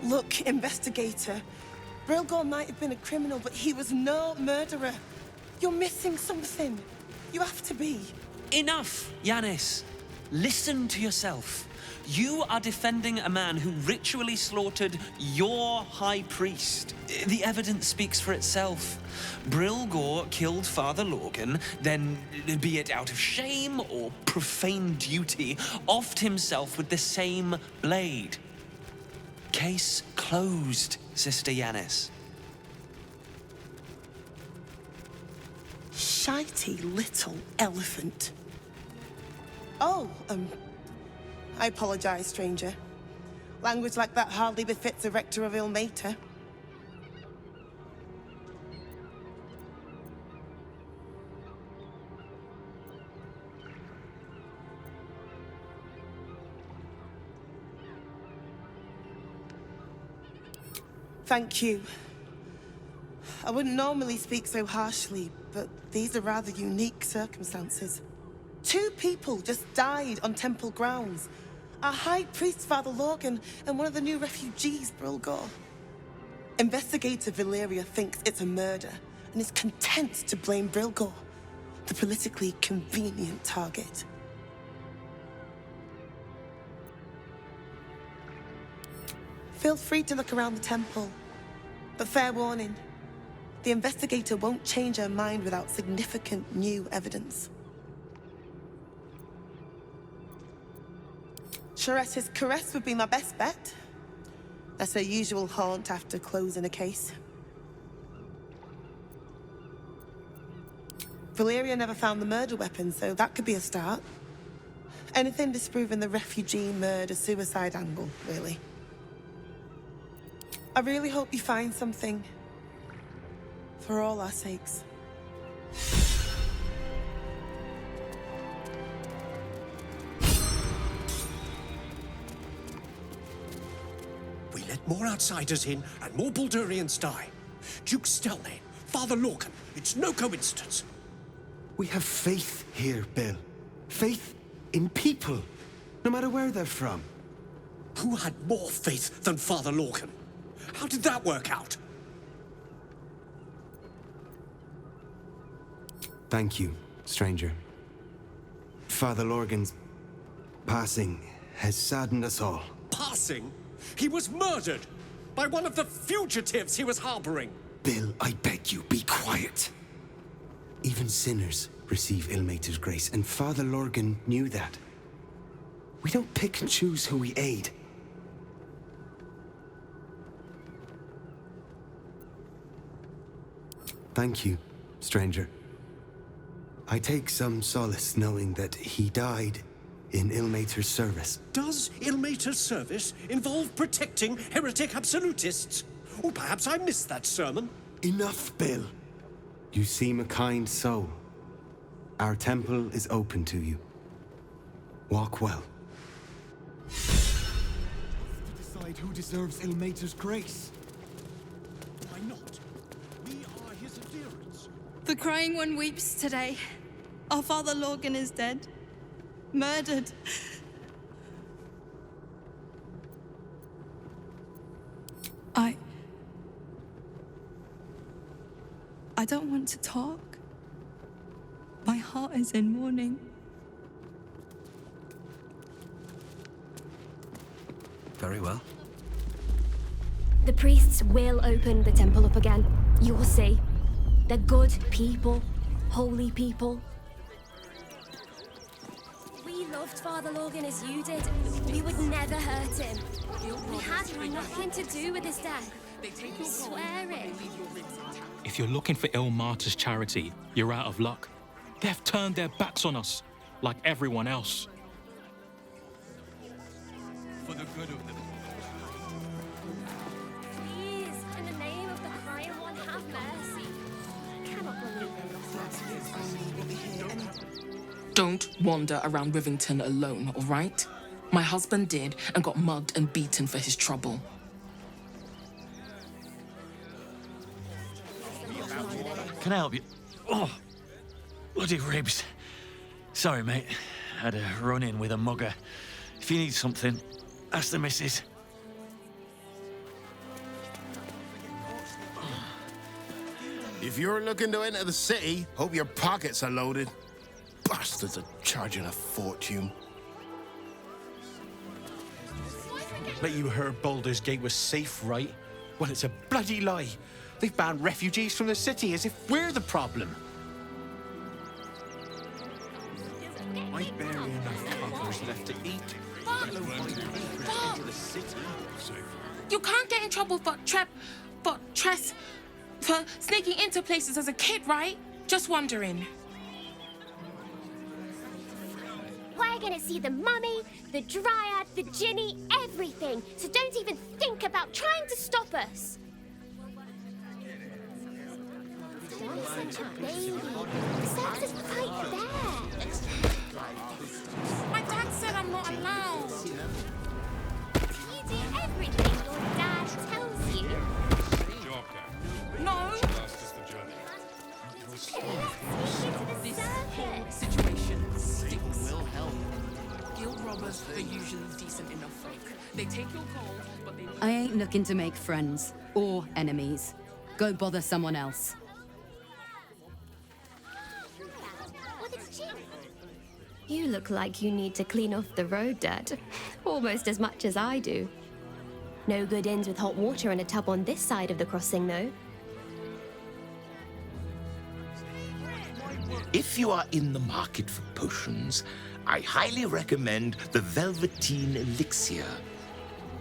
Look, investigator. Brilgor might have been a criminal, but he was no murderer. You're missing something. You have to be. Enough, Yanis. Listen to yourself. You are defending a man who ritually slaughtered your high priest. The evidence speaks for itself. Brilgor killed Father Lorgan, then, be it out of shame or profane duty, offed himself with the same blade. Case closed, Sister Yanis. Shitey little elephant. Oh, I apologize, stranger. Language like that hardly befits a rector of Ilmater. Thank you. I wouldn't normally speak so harshly, but these are rather unique circumstances. 2 people just died on temple grounds. Our high priest, Father Lorgan, and one of the new refugees, Brilgor. Investigator Valeria thinks it's a murder and is content to blame Brilgor, the politically convenient target. Feel free to look around the temple, but fair warning, the investigator won't change her mind without significant new evidence. Charetta's caress would be my best bet. That's her usual haunt after closing a case. Valeria never found the murder weapon, so that could be a start. Anything disproving the refugee murder-suicide angle, really. I really hope you find something. For all our sakes. We let more outsiders in and more Baldurians die. Duke Stelmane, Father Lorcan, it's no coincidence. We have faith here, Bill. Faith in people, no matter where they're from. Who had more faith than Father Lorcan? How did that work out? Thank you, stranger. Father Lorgan's passing has saddened us all. passing. He was murdered by one of the fugitives he was harboring. Bill, I beg you, be quiet. Even sinners receive Ilmater's grace, and Father Lorgan knew that. We don't pick and choose who we aid. Thank you, stranger. I take some solace knowing that he died in Ilmater's service. Does Ilmater's service involve protecting heretic absolutists? Or perhaps I missed that sermon. Enough, Bill. You seem a kind soul. Our temple is open to you. Walk well. To decide who deserves Ilmater's grace. Why not? We are his adherents. The crying one weeps today. Our Father Lorgan is dead. Murdered. I don't want to talk. My heart is in mourning. Very well. The priests will open the temple up again. You'll see. They're good people. Holy people. We loved Father Lorgan as you did. We would never hurt him. We had nothing to do with his death. I swear it. If you're looking for Ilmater's charity, you're out of luck. They've turned their backs on us, like everyone else. For the good of them. Please, in the name of the crying one, have mercy. I cannot believe it. Don't wander around Rivington alone, all right? My husband did and got mugged and beaten for his trouble. Can I help you? Oh, bloody ribs. Sorry, mate. Had a run-in with a mugger. If you need something, ask the missus. If you're looking to enter the city, hope your pockets are loaded. Bastards are charging a fortune. Bet you heard Baldur's Gate was safe, right? Well, it's a bloody lie. They've banned refugees from the city as if we're the problem. I barely enough others left to eat. You can't get in trouble for sneaking into places as a kid, right? Just wondering. We're gonna see the mummy, the dryad, the ginny, everything. So don't even think about trying to stop us. Don't be such a baby. The sex is right there. My dad said I'm not allowed. You do everything your dad tells you. No. Let's take you to the circus. Situation stinks. Will help. Guild robbers are usually decent enough folk. They take your gold, but they... I ain't looking to make friends or enemies. Go bother someone else. You look like you need to clean off the road, Dad. Almost as much as I do. No good inns with hot water and a tub on this side of the crossing, though. If you are in the market for potions, I highly recommend the Velveteen Elixir.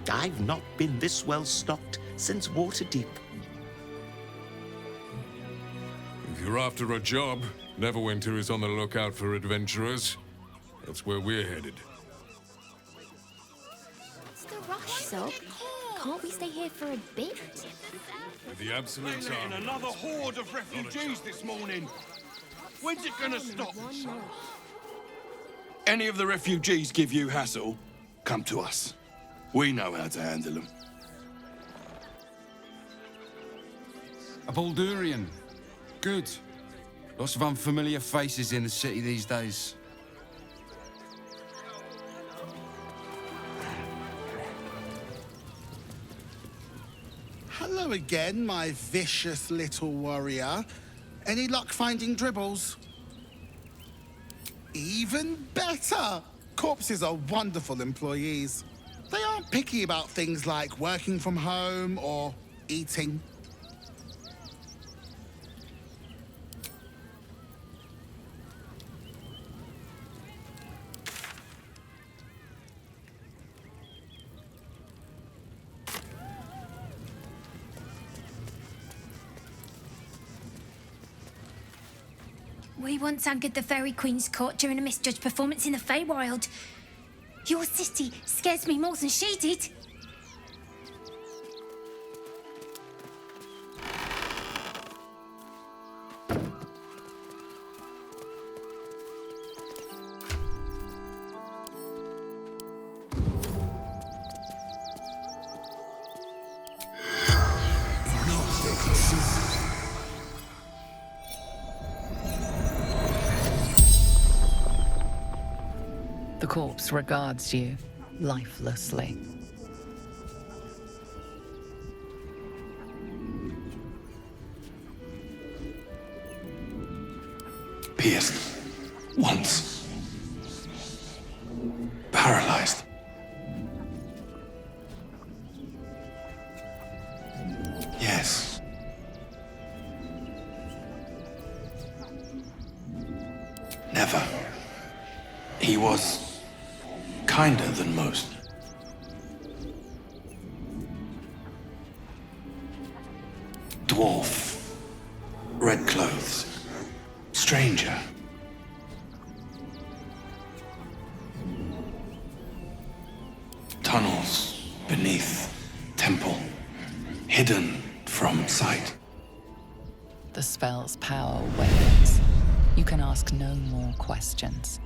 I've not been this well stocked since Waterdeep. If you're after a job, Neverwinter is on the lookout for adventurers. That's where we're headed. What's the rush, Sob? Can't we stay here for a bit? With the absolute And another horde of refugees this morning. When's it gonna stop? Any of the refugees give you hassle, come to us. We know how to handle them. A Baldurian. Good. Lots of unfamiliar faces in the city these days. Hello again, my vicious little warrior. Any luck finding dribbles? Even better! Corpses are wonderful employees. They aren't picky about things like working from home or eating. We once anchored the Fairy Queen's court during a misjudged performance in the Feywild. Your city scares me more than she did. The corpse regards you lifelessly. Pierced. Once. Paralyzed. Yes. Never. He was kinder than most. Dwarf. Red clothes. Stranger. Tunnels beneath temple. Hidden from sight. The spell's power wanes. You can ask no more questions.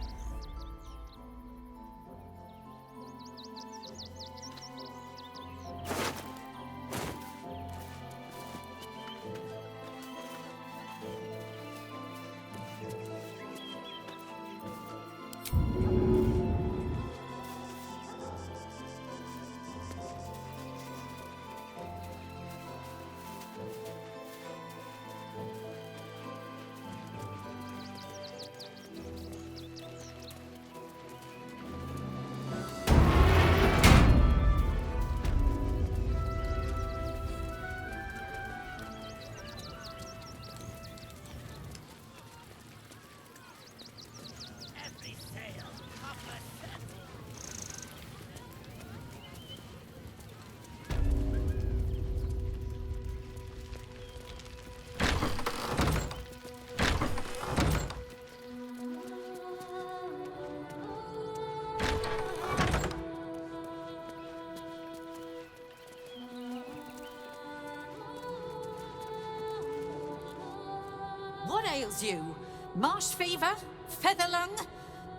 What ails you? Marsh fever? Feather lung?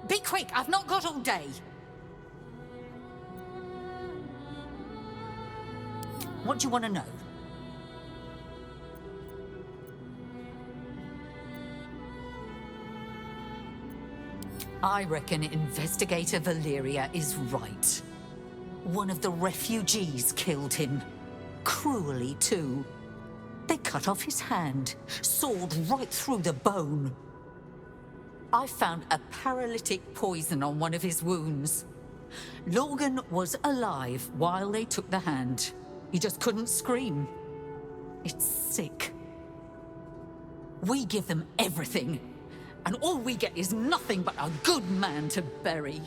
Be quick, I've not got all day. What do you want to know? I reckon Investigator Valeria is right. One of the refugees killed him. Cruelly, too. They cut off his hand, sawed right through the bone. I found a paralytic poison on one of his wounds. Logan was alive while they took the hand. He just couldn't scream. It's sick. We give them everything, and all we get is nothing but a good man to bury.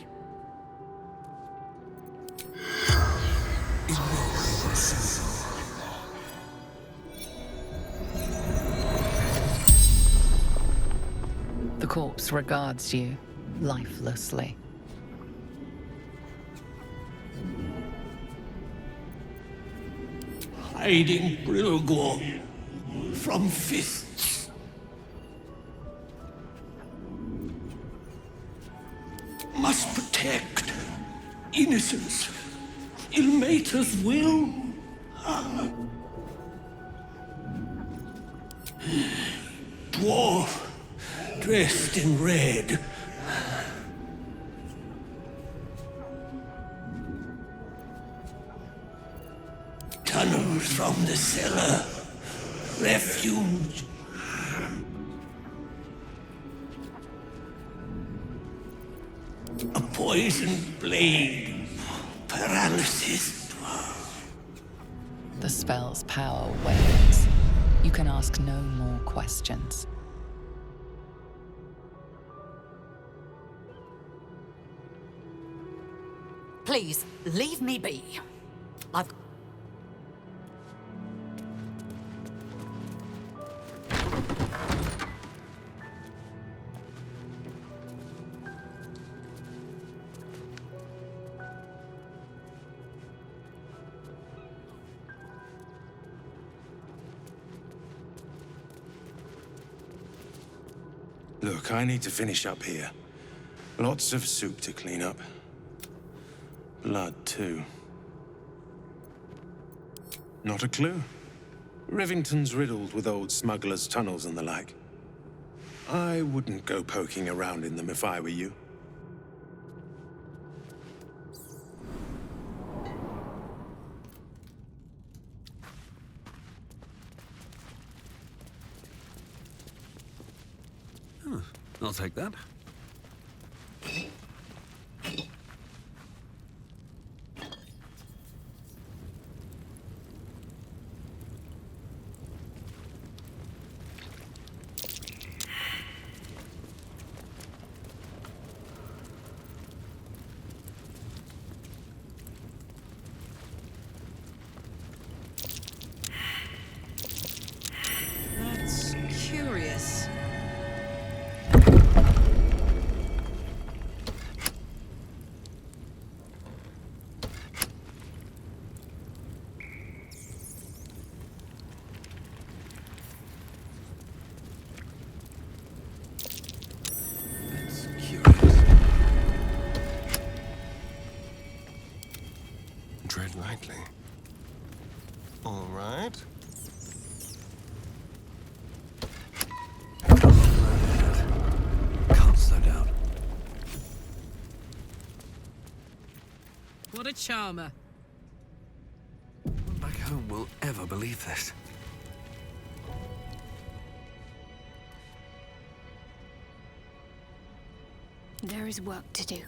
The corpse regards you lifelessly. Hiding Brilgor from fists. Must protect innocence. Ilmater's will. Dwarf, dressed in red. Tunnels from the cellar. Refuge. A poisoned blade. Paralysis. The spell's power wanes. You can ask no more questions. Please, leave me be. I've... Look, I need to finish up here. Lots of soup to clean up. Blood, too. Not a clue. Rivington's riddled with old smugglers' tunnels and the like. I wouldn't go poking around in them if I were you. I'll take that. That's curious. Tread lightly. All right. Can't slow down. What a charmer. Back home will ever believe this. There is work to do.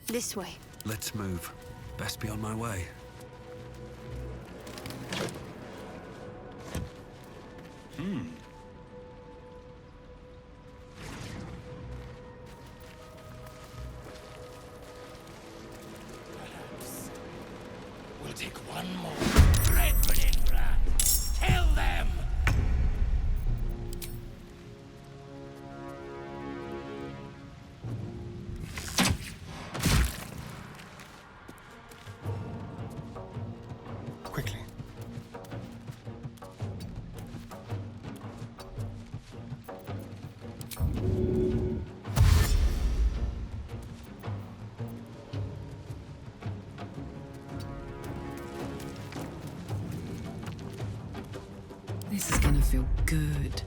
This way. Let's move. Best be on my way. We'll take one more. Dreadful plan. Tell them! Quickly. This is gonna feel good.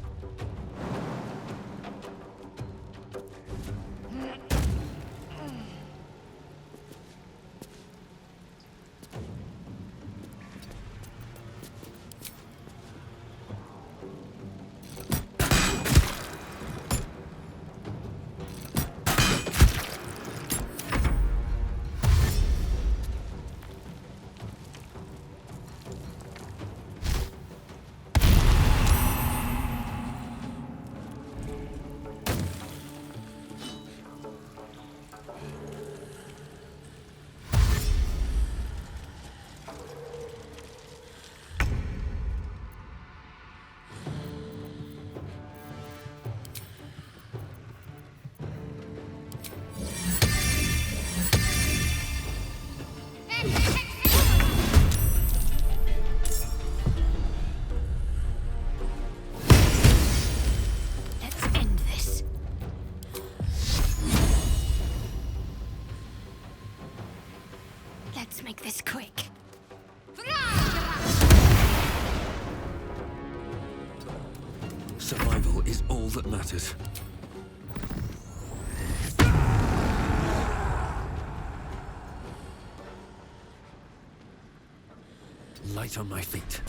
Let's make this quick. Survival is all that matters. Light on my feet.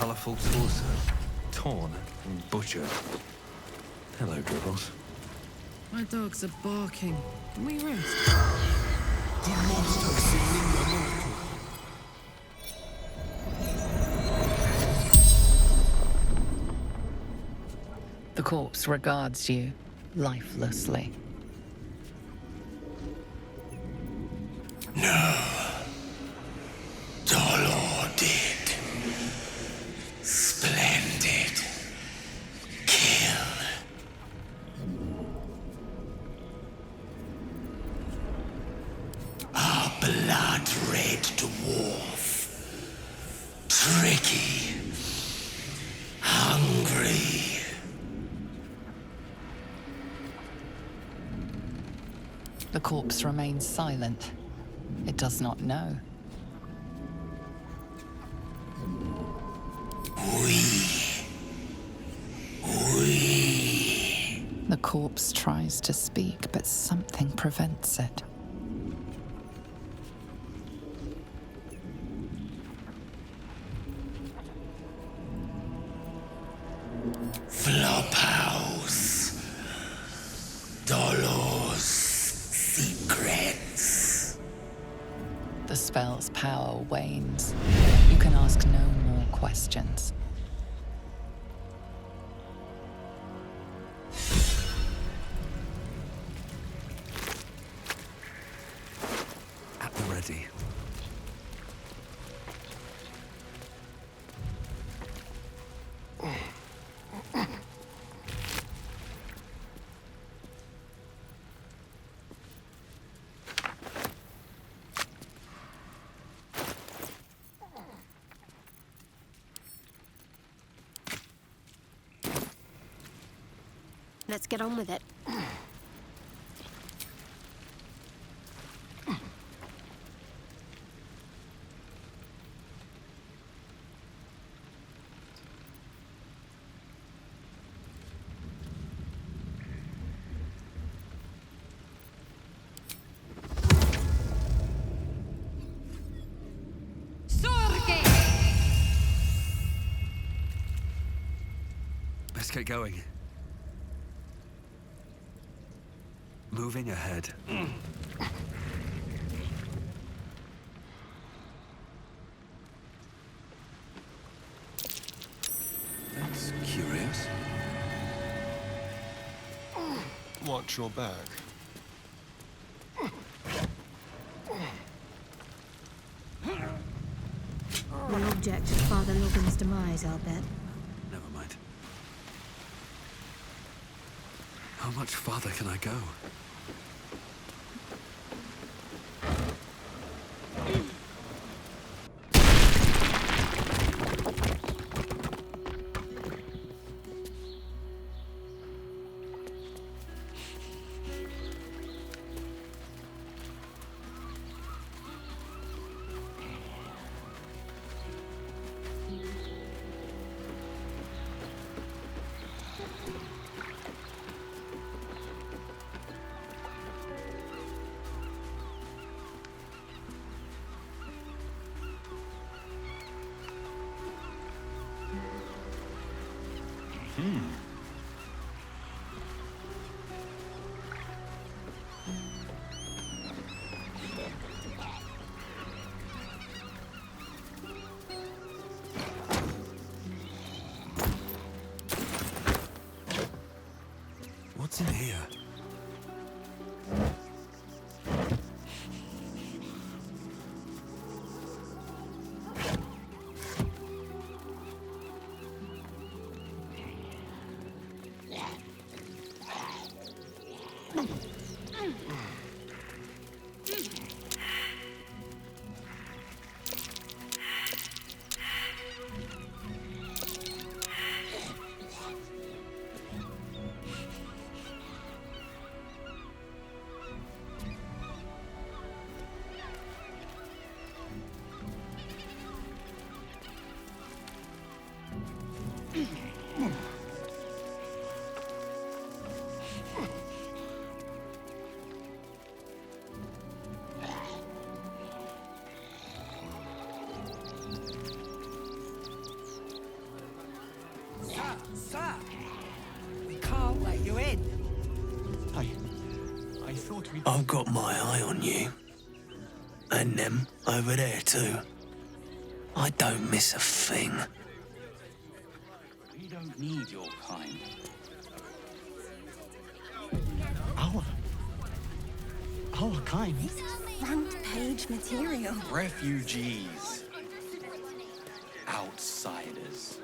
colourful torso, torn and butchered. Hello, Dribbles. My dogs are barking. Can we rest? The corpse regards you lifelessly. No. Dolor did. Splendid. Kill. Our blood red dwarf. Tricky. Hungry. The corpse remains silent. It does not know. The corpse tries to speak, but something prevents it. Flophouse. Dolor's secrets. The spell's power wanes. You can ask no more questions. At the ready. Let's get on with it. Let's get going. Moving ahead. That's curious. Watch your back. No object to Father Logan's demise, I'll bet. Never mind. How much farther can I go? What's in here? Sir! We can't let you in. I thought we... I've got my eye on you. And them over there too. I don't miss a thing. We don't need your kind. Our kind? Front page material. Refugees. Outsiders.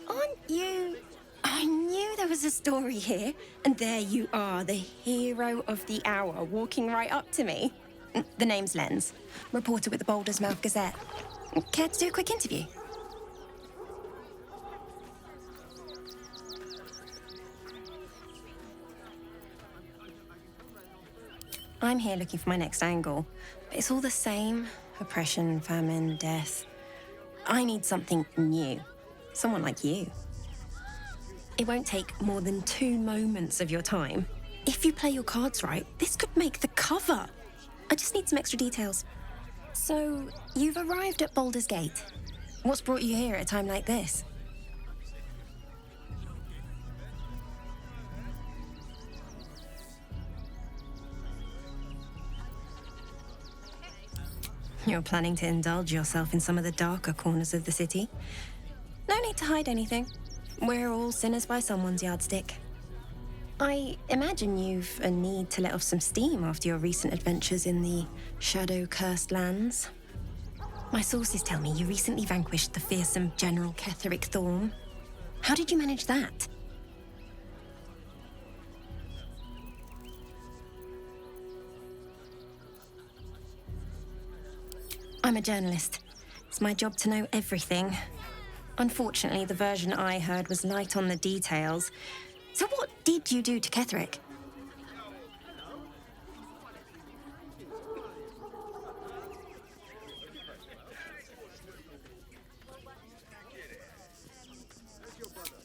Aren't you... I knew there was a story here. And there you are, the hero of the hour, walking right up to me. The name's Lens, reporter with the Boulder's Mouth Gazette. Care to do a quick interview? I'm here looking for my next angle. But it's all the same. Oppression, famine, death. I need something new. Someone like you. It won't take more than 2 moments of your time. If you play your cards right, this could make the cover. I just need some extra details. So, you've arrived at Baldur's Gate. What's brought you here at a time like this? You're planning to indulge yourself in some of the darker corners of the city. No need to hide anything. We're all sinners by someone's yardstick. I imagine you've a need to let off some steam after your recent adventures in the shadow-cursed lands. My sources tell me you recently vanquished the fearsome General Ketheric Thorm. How did you manage that? I'm a journalist. It's my job to know everything. Unfortunately, the version I heard was light on the details. So what did you do to Ketheric?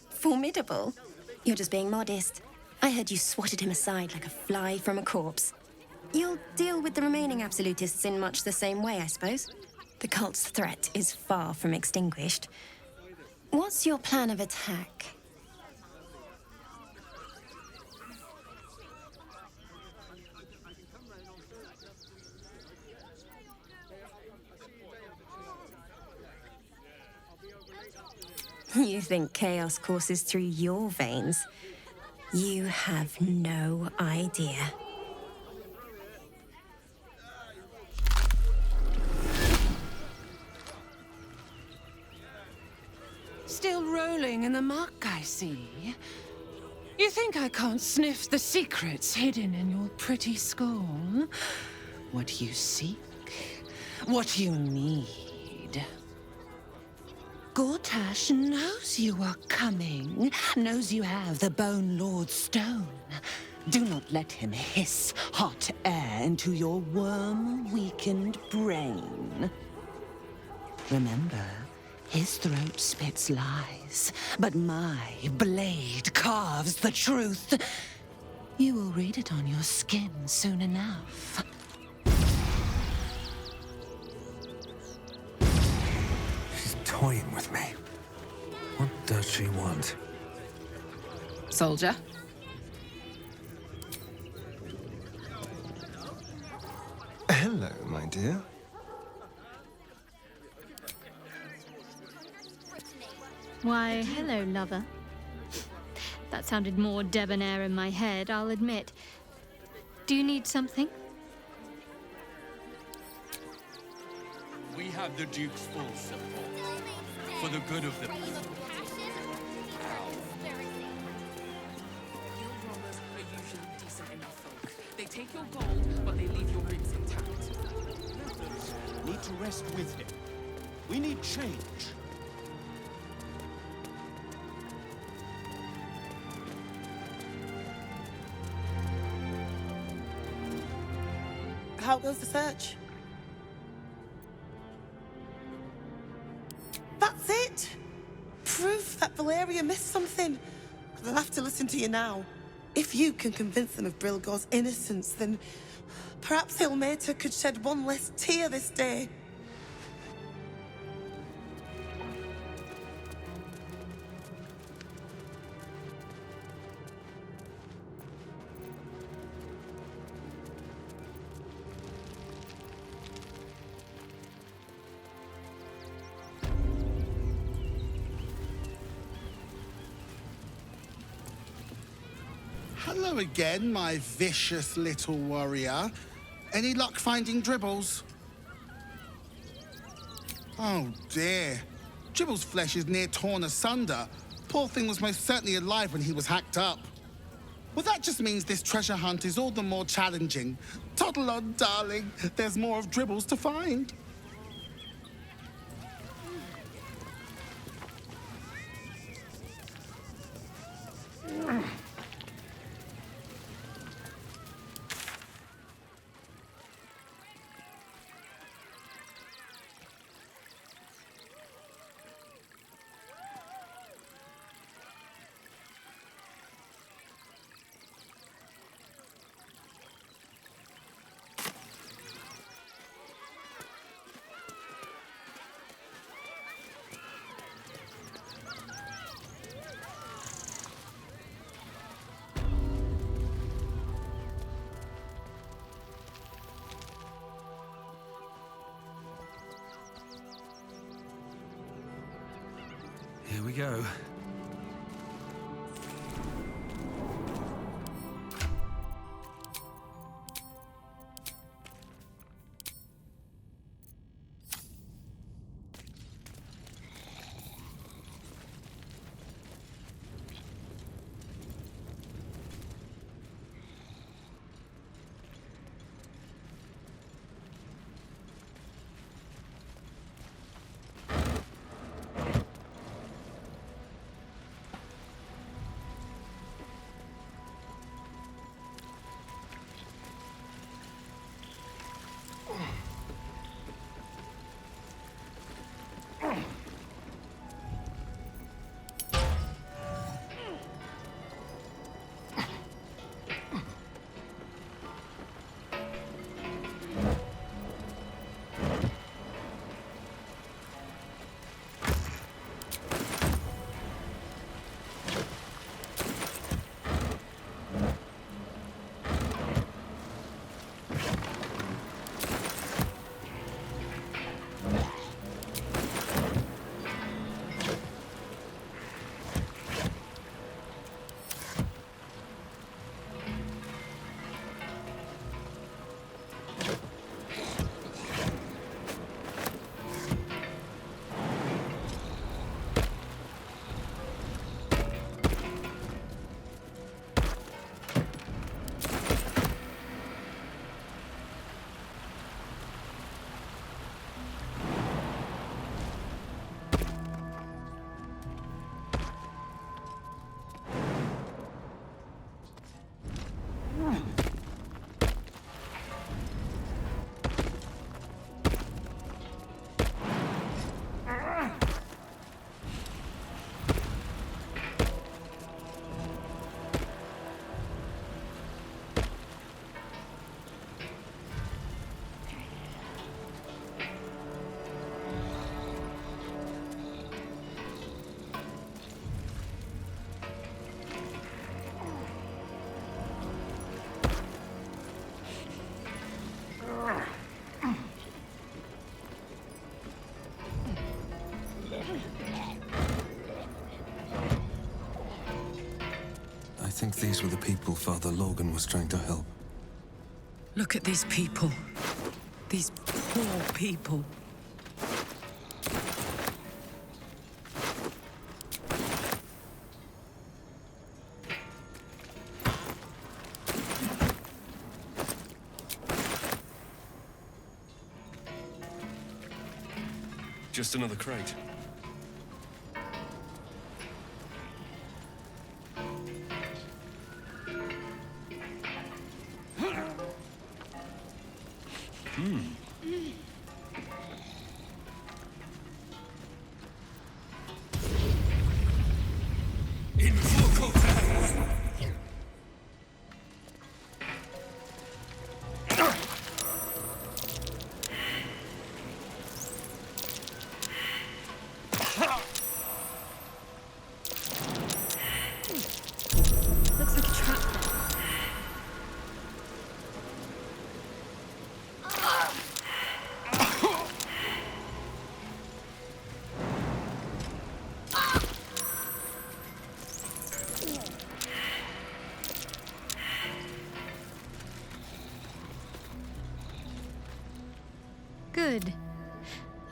Formidable? You're just being modest. I heard you swatted him aside like a fly from a corpse. You'll deal with the remaining absolutists in much the same way, I suppose. The cult's threat is far from extinguished. What's your plan of attack? You think chaos courses through your veins? You have no idea. Still rolling in the muck, I see. You think I can't sniff the secrets hidden in your pretty skull? What you seek, what you need. Gortash knows you are coming, knows you have the Bone Lord's stone. Do not let him hiss hot air into your worm-weakened brain. Remember, his throat spits lies, but my blade carves the truth. You will read it on your skin soon enough. She's toying with me. What does she want? Soldier? Hello, my dear. Why, hello, lover. That sounded more debonair in my head, I'll admit. Do you need something? We have the Duke's full support. For the good of the people. They take your gold, but they leave your ribs intact. Need to rest with him. We need change. How goes the search? That's it! Proof that Valeria missed something. They'll have to listen to you now. If you can convince them of Brilgor's innocence, then perhaps Ilmater could shed one less tear this day. Hello again, my vicious little warrior. Any luck finding Dribbles? Oh dear. Dribbles' flesh is near torn asunder. Poor thing was most certainly alive when he was hacked up. Well, that just means this treasure hunt is all the more challenging. Toddle on, darling. There's more of Dribbles to find. Here we go. I think these were the people Father Logan was trying to help. Look at these people. These poor people. Just another crate.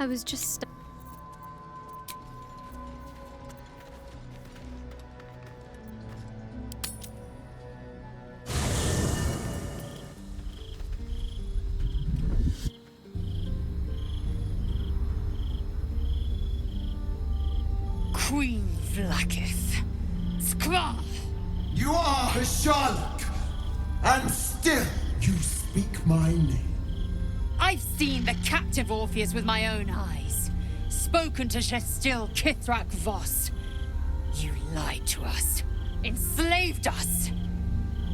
I was just... Queen Vlaakith. Skvar! You are a Sherlock, and still you speak my name. I've seen the captive Orpheus with my own eyes. Spoken to Shestil Kithrak Voss. You lied to us. Enslaved us.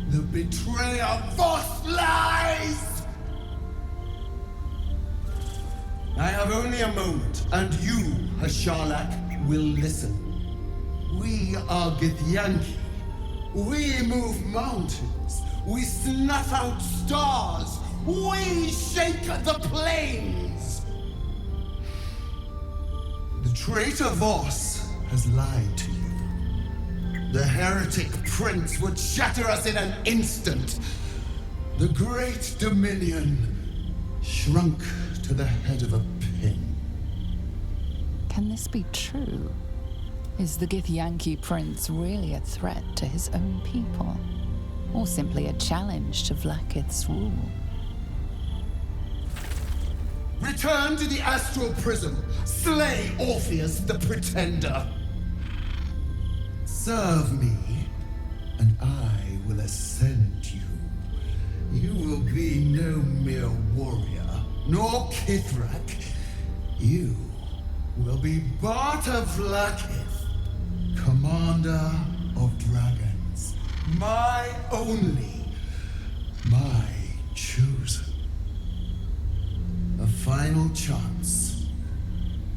The betrayer Voss lies! I have only a moment, and you, Hasharlak, will listen. We are Githyanki. We move mountains. We snuff out stars. We shake the plains. The traitor Voss has lied to you. The heretic prince would shatter us in an instant. The great dominion shrunk to the head of a pin. Can this be true? Is the Githyanki prince really a threat to his own people? Or simply a challenge to Vlaakith's rule? Return to the astral prism. Slay Orpheus the Pretender. Serve me, and I will ascend you. You will be no mere warrior, nor Kithrak. You will be Barta Vlaakith, commander of dragons. My only, my chosen. A final chance.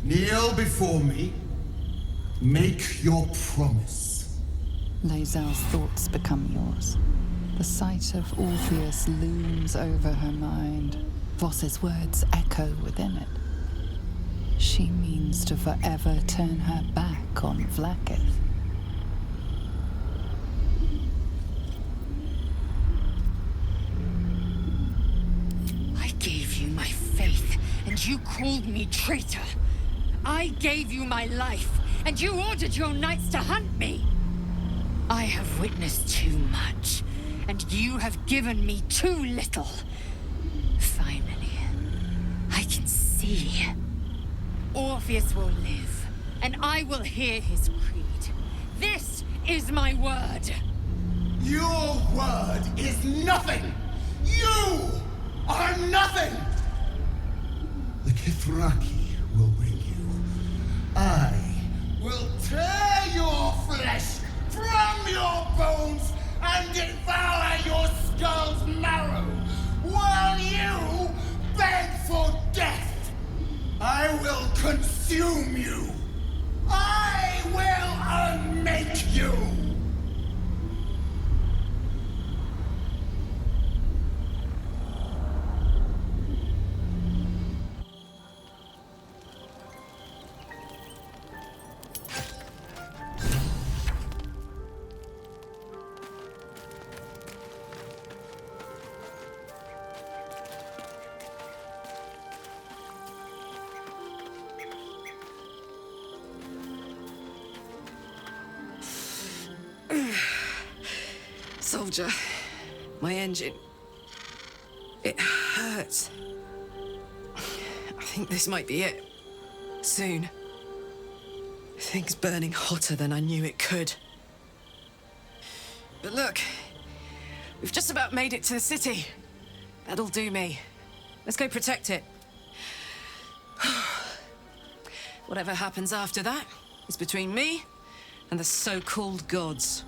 Kneel before me. Make your promise. Lae'zel's thoughts become yours. The sight of Orpheus looms over her mind. Voss's words echo within it. She means to forever turn her back on Vlaakith. I gave you my faith, and you called me traitor. I gave you my life, and you ordered your knights to hunt me. I have witnessed too much, and you have given me too little. Finally, I can see. Orpheus will live, and I will hear his creed. This is my word. Your word is nothing! You are nothing! The Kithraki will bring you. I will tear your flesh from your bones and devour your skull's marrow, while you beg for death. I will consume you. I will unmake you. Soldier, my engine. It hurts. I think this might be it. Soon. Things burning hotter than I knew it could. But look, we've just about made it to the city. That'll do me. Let's go protect it. Whatever happens after that is between me and the so-called gods.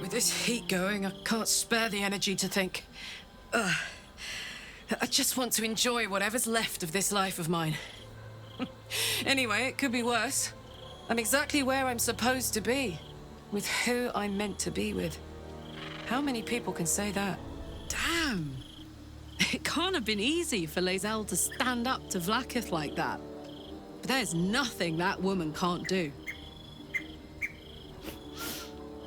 With this heat going, I can't spare the energy to think. I just want to enjoy whatever's left of this life of mine. Anyway, it could be worse. I'm exactly where I'm supposed to be, with who I'm meant to be with. How many people can say that? Damn! It can't have been easy for Lae'zel to stand up to Vlaakith like that. But there's nothing that woman can't do.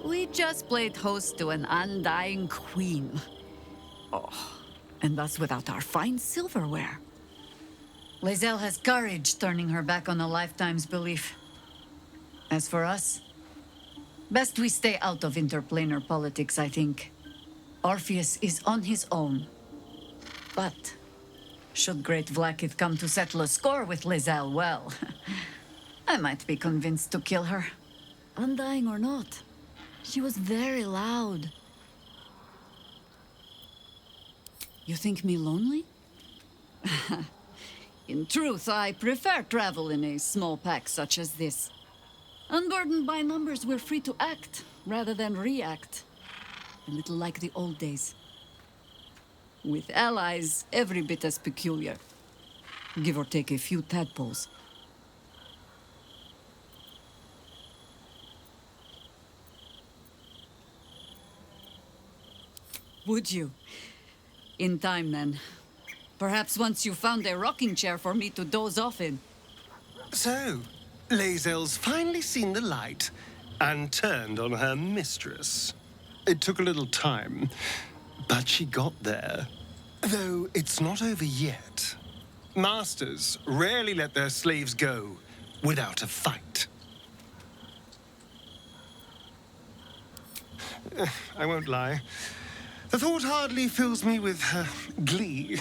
We just played host to an undying queen. Oh, and that's without our fine silverware. Lae'zel has courage turning her back on a lifetime's belief. As for us, best we stay out of interplanar politics, I think. Orpheus is on his own. But should Great Vlaakith come to settle a score with Lae'zel, well, I might be convinced to kill her. Undying or not, she was very loud. You think me lonely? In truth, I prefer travel in a small pack such as this. Unburdened by numbers, we're free to act rather than react. A little like the old days. With allies every bit as peculiar. Give or take a few tadpoles. Would you? In time, then. Perhaps once you found a rocking chair for me to doze off in. So, Lae'zel's finally seen the light and turned on her mistress. It took a little time, but she got there. Though it's not over yet. Masters rarely let their slaves go without a fight. I won't lie. The thought hardly fills me with glee.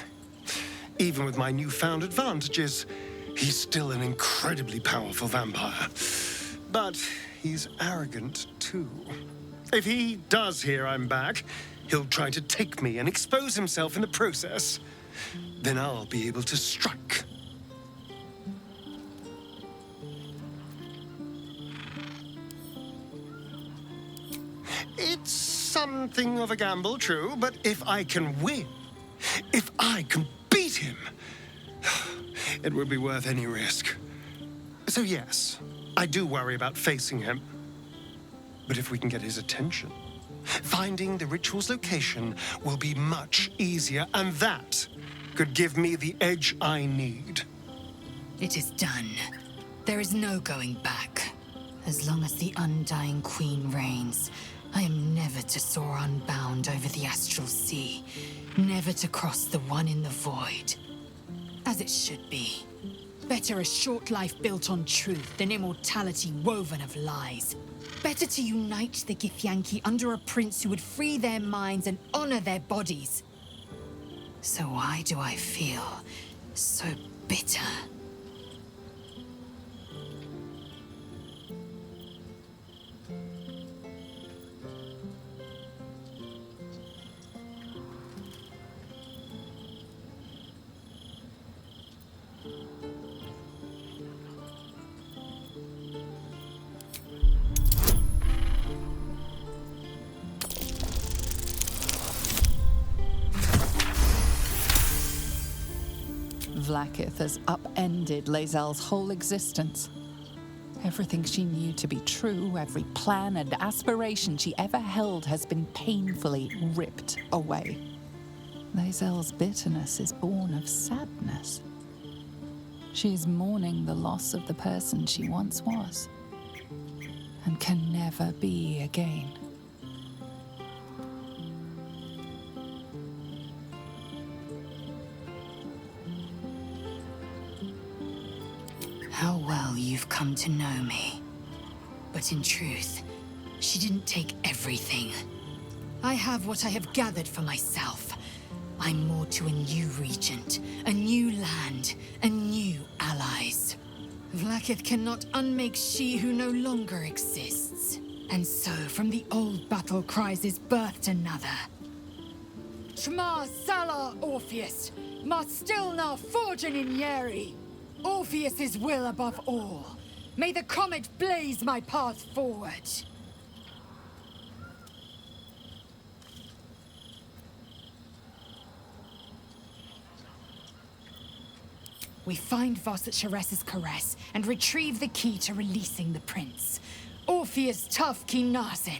Even with my newfound advantages, he's still an incredibly powerful vampire. But he's arrogant, too. If he does hear I'm back, he'll try to take me and expose himself in the process. Then I'll be able to strike. It's something of a gamble, true, but if I can win, if I can beat him, it would be worth any risk. So yes, I do worry about facing him. But if we can get his attention, finding the ritual's location will be much easier, and that could give me the edge I need. It is done. There is no going back. As long as the Undying Queen reigns, I am never to soar unbound over the astral sea, never to cross the one in the void. As it should be. Better a short life built on truth than immortality woven of lies. Better to unite the Githyanki under a prince who would free their minds and honor their bodies. So why do I feel so bitter? Vlaakith has upended Lae'zel's whole existence. Everything she knew to be true, every plan and aspiration she ever held has been painfully ripped away. Lae'zel's bitterness is born of sadness. She is mourning the loss of the person she once was, and can never be again. How well you've come to know me. But in truth, she didn't take everything. I have what I have gathered for myself. I'm more to a new regent, a new land, and new allies. Vlaakith cannot unmake she who no longer exists. And so, from the old battle cries is birthed another. Shma Salar Orpheus, Ma Stilna Forgin in Yeri. Orpheus's will above all. May the comet blaze my path forward. We find Voss at Sharess's caress and retrieve the key to releasing the prince. Orpheus tough Kinazin.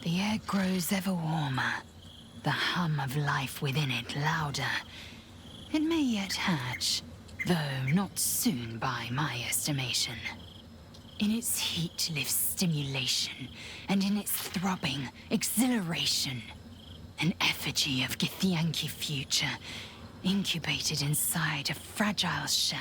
The air grows ever warmer, the hum of life within it louder. It may yet hatch, though not soon by my estimation. In its heat lives stimulation, and in its throbbing, exhilaration. An effigy of Githyanki future, incubated inside a fragile shell.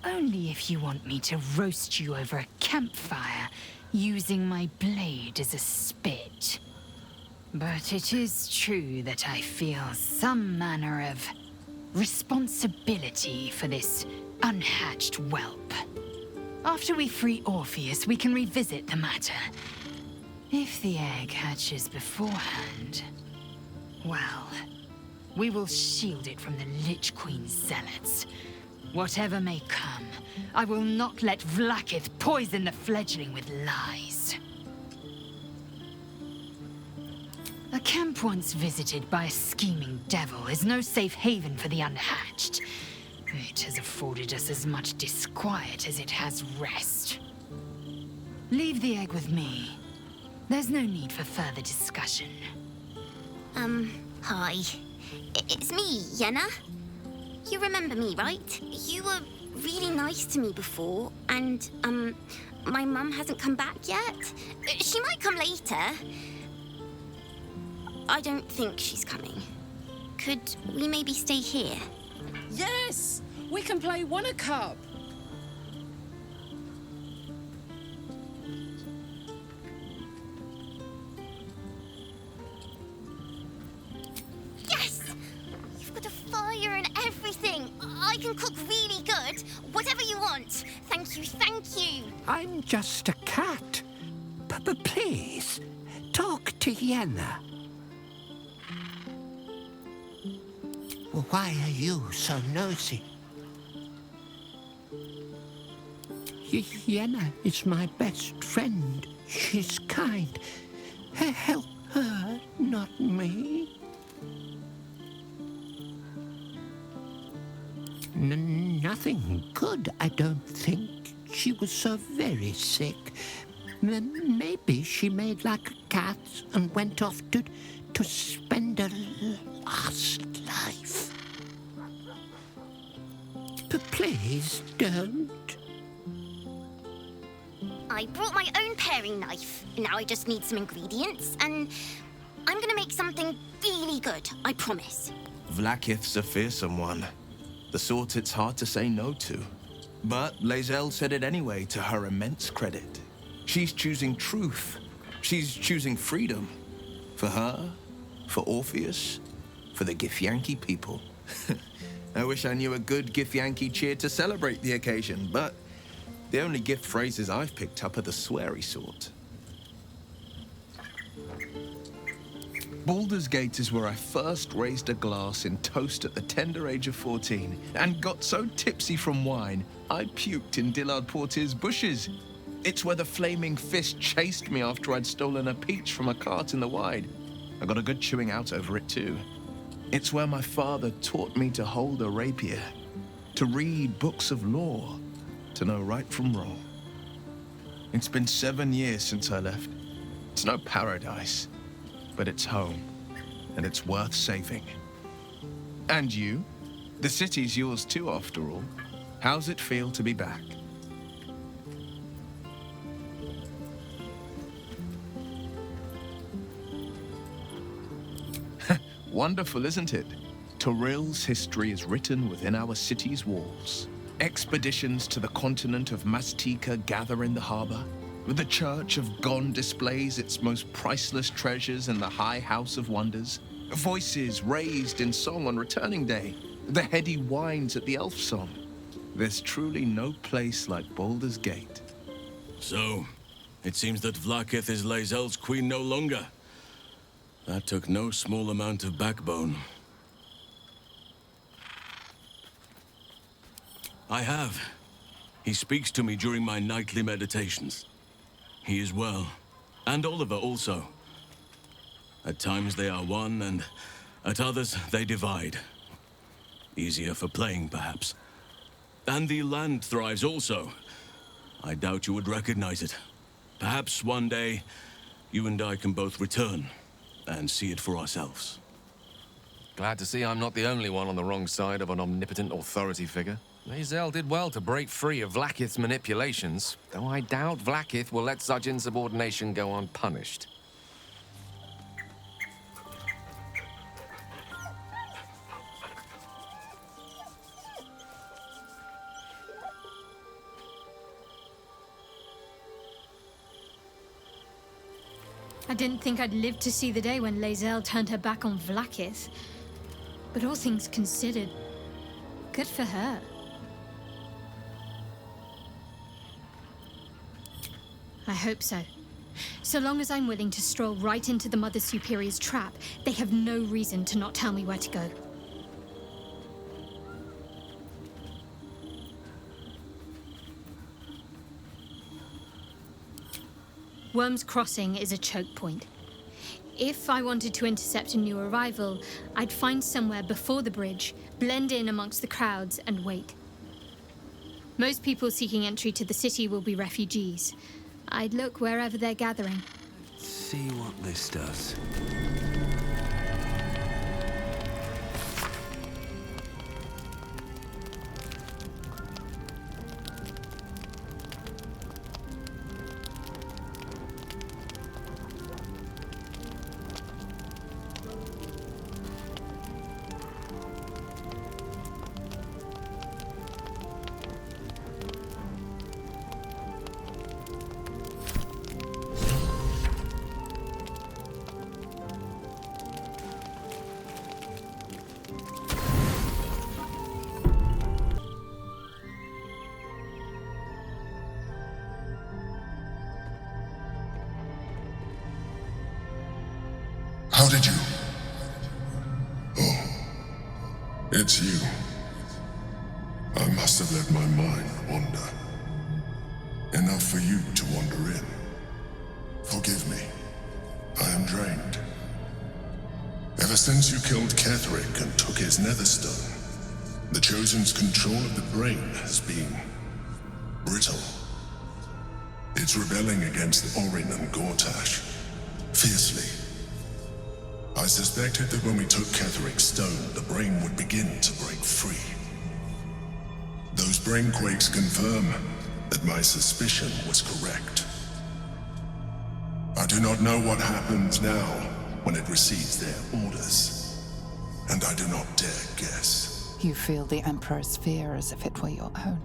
Only if you want me to roast you over a campfire, using my blade as a spit. But it is true that I feel some manner of responsibility for this unhatched whelp. After we free Orpheus, we can revisit the matter. If the egg hatches beforehand, well, we will shield it from the Lich Queen's zealots. Whatever may come, I will not let Vlaakith poison the fledgling with lies. A camp once visited by a scheming devil is no safe haven for the unhatched. It has afforded us as much disquiet as it has rest. Leave the egg with me. There's no need for further discussion. Hi. It's me, Yenna. You remember me, right? You were really nice to me before, and, my mum hasn't come back yet. She might come later. I don't think she's coming. Could we maybe stay here? Yes! We can play One a Cup. Yes! You've got a fire and everything. I can cook really good. Whatever you want. Thank you, thank you. I'm just a cat. But please, talk to Yenna. Well, why are you so nosy? Yenna is my best friend. She's kind. Help her, not me. Nothing good, I don't think. She was so very sick. Maybe she made like a cat and went off to spend her last life. But please don't. I brought my own paring knife. Now I just need some ingredients, and I'm gonna make something really good, I promise. Vlaakith's a fearsome one. The sort it's hard to say no to. But Lae'zel said it anyway, to her immense credit. She's choosing truth. She's choosing freedom. For her, for Orpheus, for the Githyanki people. I wish I knew a good Githyanki cheer to celebrate the occasion, but the only gift phrases I've picked up are the sweary sort. Baldur's Gate is where I first raised a glass in toast at the tender age of 14 and got so tipsy from wine, I puked in Dillard Portier's bushes. It's where the flaming fist chased me after I'd stolen a peach from a cart in the Wide. I got a good chewing out over it too. It's where my father taught me to hold a rapier, to read books of law, to know right from wrong. It's been 7 years since I left. It's no paradise, but it's home, and it's worth saving. And you? The city's yours too, after all. How's it feel to be back? Wonderful, isn't it? Torril's history is written within our city's walls. Expeditions to the continent of Mastika gather in the harbor. The Church of Gon displays its most priceless treasures in the High House of Wonders. Voices raised in song on Returning Day. The heady wines at the Elf Song. There's truly no place like Baldur's Gate. So, it seems that Vlaakith is Lae'zel's queen no longer. That took no small amount of backbone. I have. He speaks to me during my nightly meditations. He is well. And Oliver also. At times they are one, and at others they divide. Easier for playing, perhaps. And the land thrives also. I doubt you would recognize it. Perhaps one day, you and I can both return and see it for ourselves. Glad to see I'm not the only one on the wrong side of an omnipotent authority figure. Lae'zel did well to break free of Vlaakith's manipulations, though I doubt Vlaakith will let such insubordination go unpunished. I didn't think I'd live to see the day when Lae'zel turned her back on Vlaakith. But all things considered, good for her. I hope so. So long as I'm willing to stroll right into the Mother Superior's trap, they have no reason to not tell me where to go. Worm's Crossing is a choke point. If I wanted to intercept a new arrival, I'd find somewhere before the bridge, blend in amongst the crowds, and wait. Most people seeking entry to the city will be refugees. I'd look wherever they're gathering. Let's see what this does. How did you? Oh, it's you. I must have let my mind wander. Enough for you to wander in. Forgive me. I am drained. Ever since you killed Ketheric and took his netherstone, the Chosen's control of the brain has been brittle. It's rebelling against Orin and Gortash fiercely. I suspected that when we took Ketheric's stone, the brain would begin to break free. Those brain quakes confirm that my suspicion was correct. I do not know what happens now when it receives their orders, and I do not dare guess. You feel the Emperor's fear as if it were your own.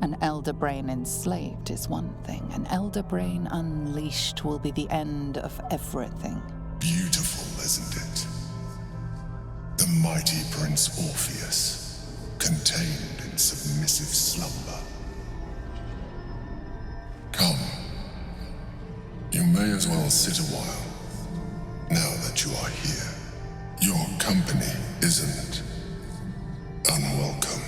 An elder brain enslaved is one thing. An elder brain unleashed will be the end of everything. Beautiful, isn't it? The mighty Prince Orpheus, contained in submissive slumber. Come. You may as well sit a while, now that you are here. Your company isn't unwelcome.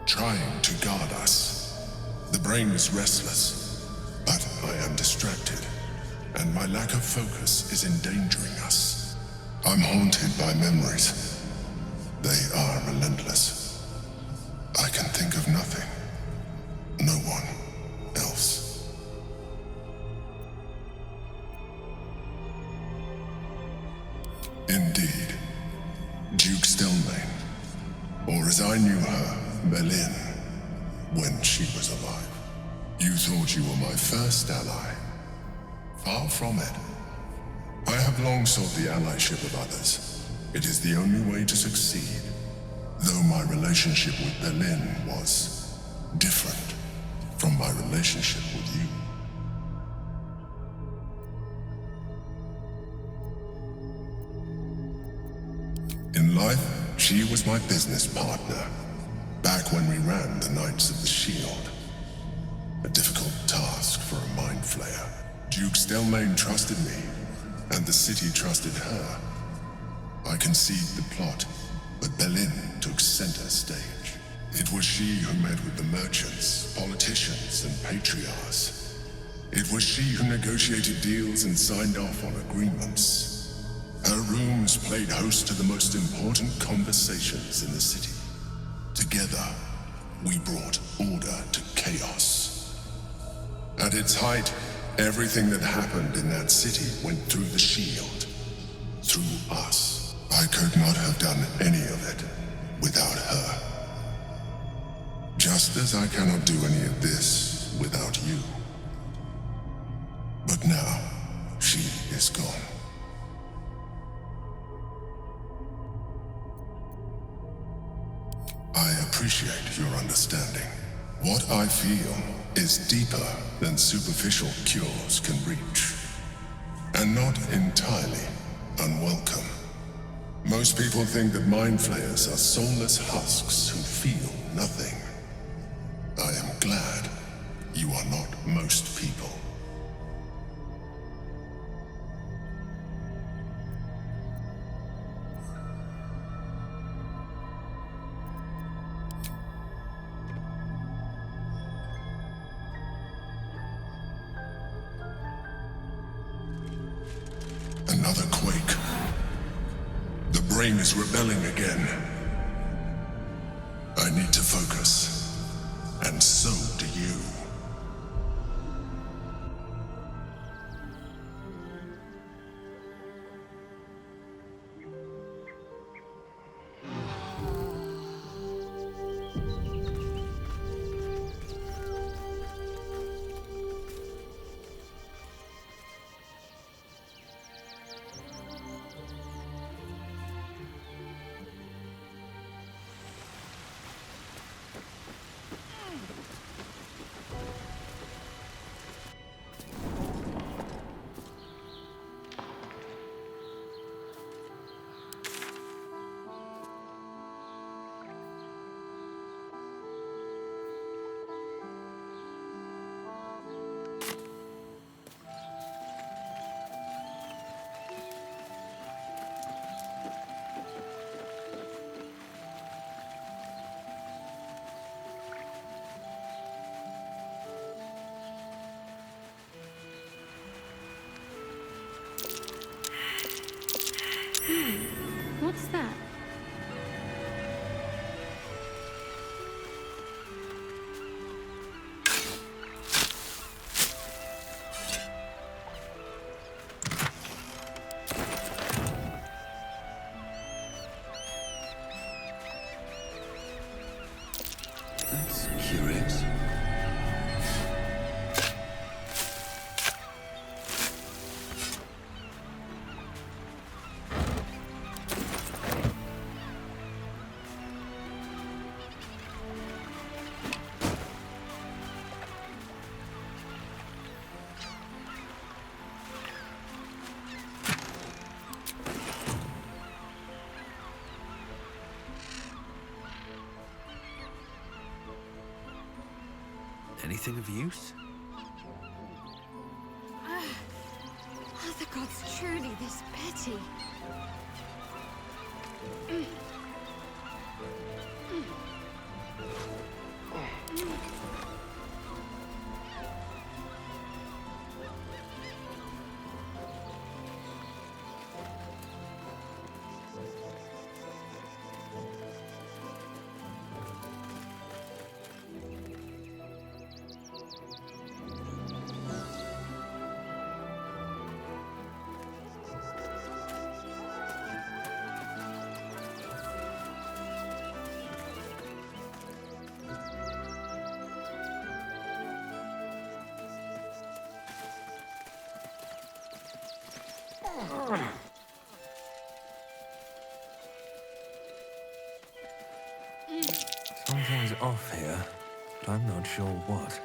Trying to guard us. The brain is restless, but I am distracted, and my lack of focus is endangering us. I'm haunted by memories. They are relentless. I can think of nothing. No one else. Indeed. Duke Stelmane, or as I knew her, Berlin, when she was alive. You thought you were my first ally. Far from it. I have long sought the allyship of others. It is the only way to succeed. Though my relationship with Berlin was different from my relationship with you. In life, she was my business partner. Back when we ran the Knights of the Shield. A difficult task for a mind flayer. Duke Stelmane trusted me, and the city trusted her. I conceived the plot, but Berlin took center stage. It was she who met with the merchants, politicians, and patriarchs. It was she who negotiated deals and signed off on agreements. Her rooms played host to the most important conversations in the city. Together, we brought order to chaos. At its height, everything that happened in that city went through the shield. Through us. I could not have done any of it without her. Just as I cannot do any of this without you. But now, she is gone. I appreciate your understanding. What I feel is deeper than superficial cures can reach. And not entirely unwelcome. Most people think that mind flayers are soulless husks who feel nothing. I am glad you are not most people. Another quake. The brain is rebelling again. I need to focus. And so do you. What's that? That's curious. Anything of use? Are the gods truly this petty? Something's off here, but I'm not sure what.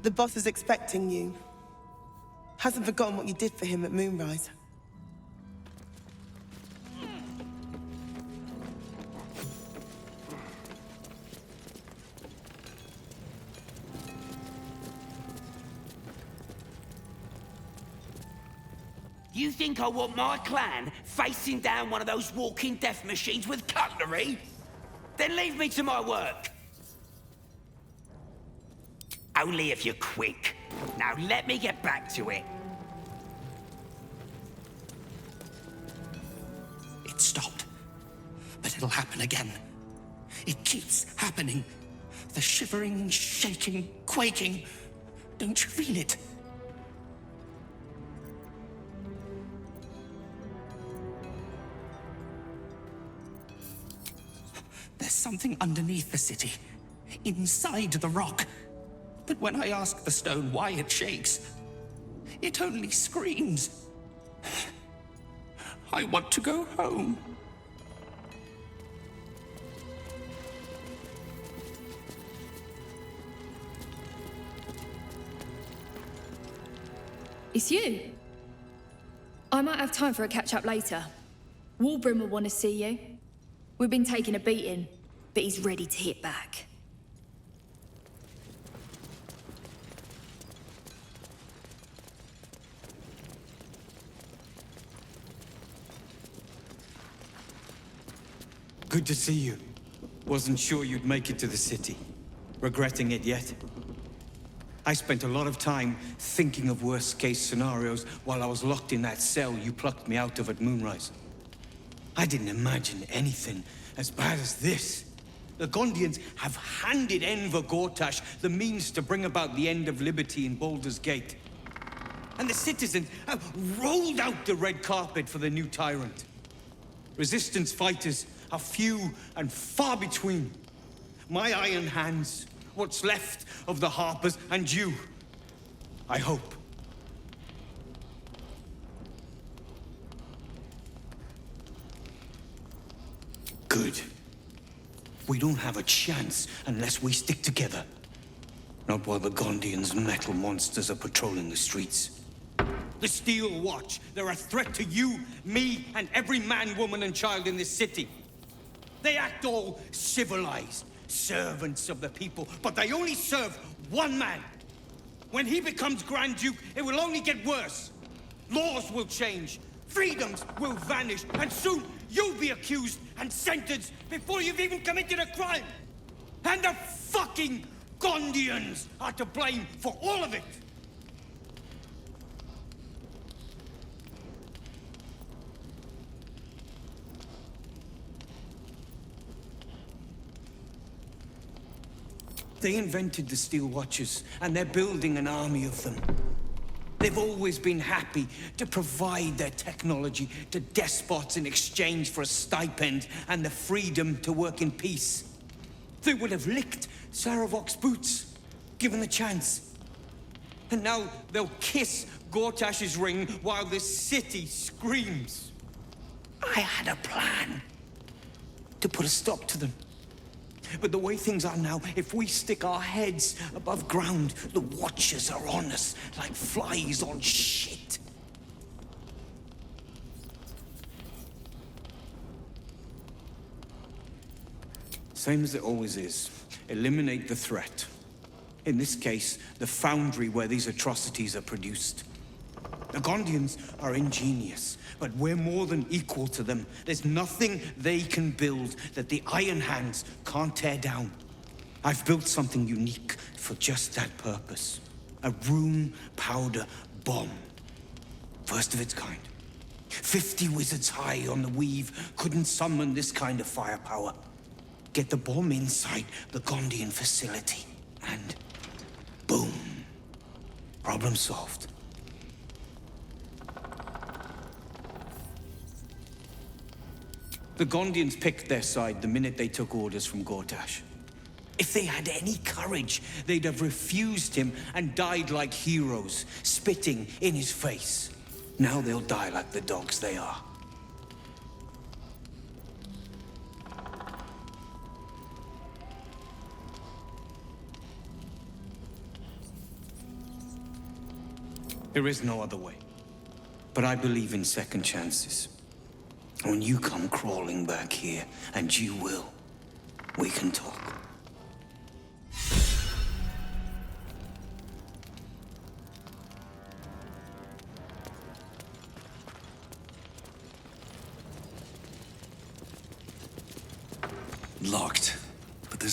The boss is expecting you. Hasn't forgotten what you did for him at Moonrise. You think I want my clan facing down one of those walking death machines with cutlery? Then leave me to my work. Only if you're quick. Now let me get back to it. It stopped. But it'll happen again. It keeps happening. The shivering, shaking, quaking. Don't you feel it? There's something underneath the city, inside the rock. But when I ask the stone why it shakes, it only screams. I want to go home. It's you. I might have time for a catch-up later. Walbrin will want to see you. We've been taking a beating, but he's ready to hit back. Good to see you. Wasn't sure you'd make it to the city. Regretting it yet? I spent a lot of time thinking of worst-case scenarios while I was locked in that cell you plucked me out of at Moonrise. I didn't imagine anything as bad as this. The Gondians have handed Enver Gortash the means to bring about the end of liberty in Baldur's Gate. And the citizens have rolled out the red carpet for the new tyrant. Resistance fighters are few and far between. My iron hands, what's left of the Harpers, and you, I hope. Good. We don't have a chance unless we stick together. Not while the Gondians' metal monsters are patrolling the streets. The Steel Watch, they're a threat to you, me, and every man, woman, and child in this city. They act all civilized, servants of the people, but they only serve one man. When he becomes Grand Duke, it will only get worse. Laws will change, freedoms will vanish, and soon you'll be accused and sentenced before you've even committed a crime. And the fucking Gondians are to blame for all of it. They invented the Steel Watchers, and they're building an army of them. They've always been happy to provide their technology to despots in exchange for a stipend and the freedom to work in peace. They would have licked Saravok's boots, given the chance. And now they'll kiss Gortash's ring while this city screams. I had a plan to put a stop to them. But the way things are now, if we stick our heads above ground, the Watchers are on us like flies on shit. Same as it always is. Eliminate the threat. In this case, the foundry where these atrocities are produced. The Gondians are ingenious, but we're more than equal to them. There's nothing they can build that the Iron Hands can't tear down. I've built something unique for just that purpose. A room powder bomb. First of its kind. 50 wizards high on the weave couldn't summon this kind of firepower. Get the bomb inside the Gondian facility, and boom. Problem solved. The Gondians picked their side the minute they took orders from Gortash. If they had any courage, they'd have refused him and died like heroes, spitting in his face. Now they'll die like the dogs they are. There is no other way. But I believe in second chances. When you come crawling back here, and you will, we can talk.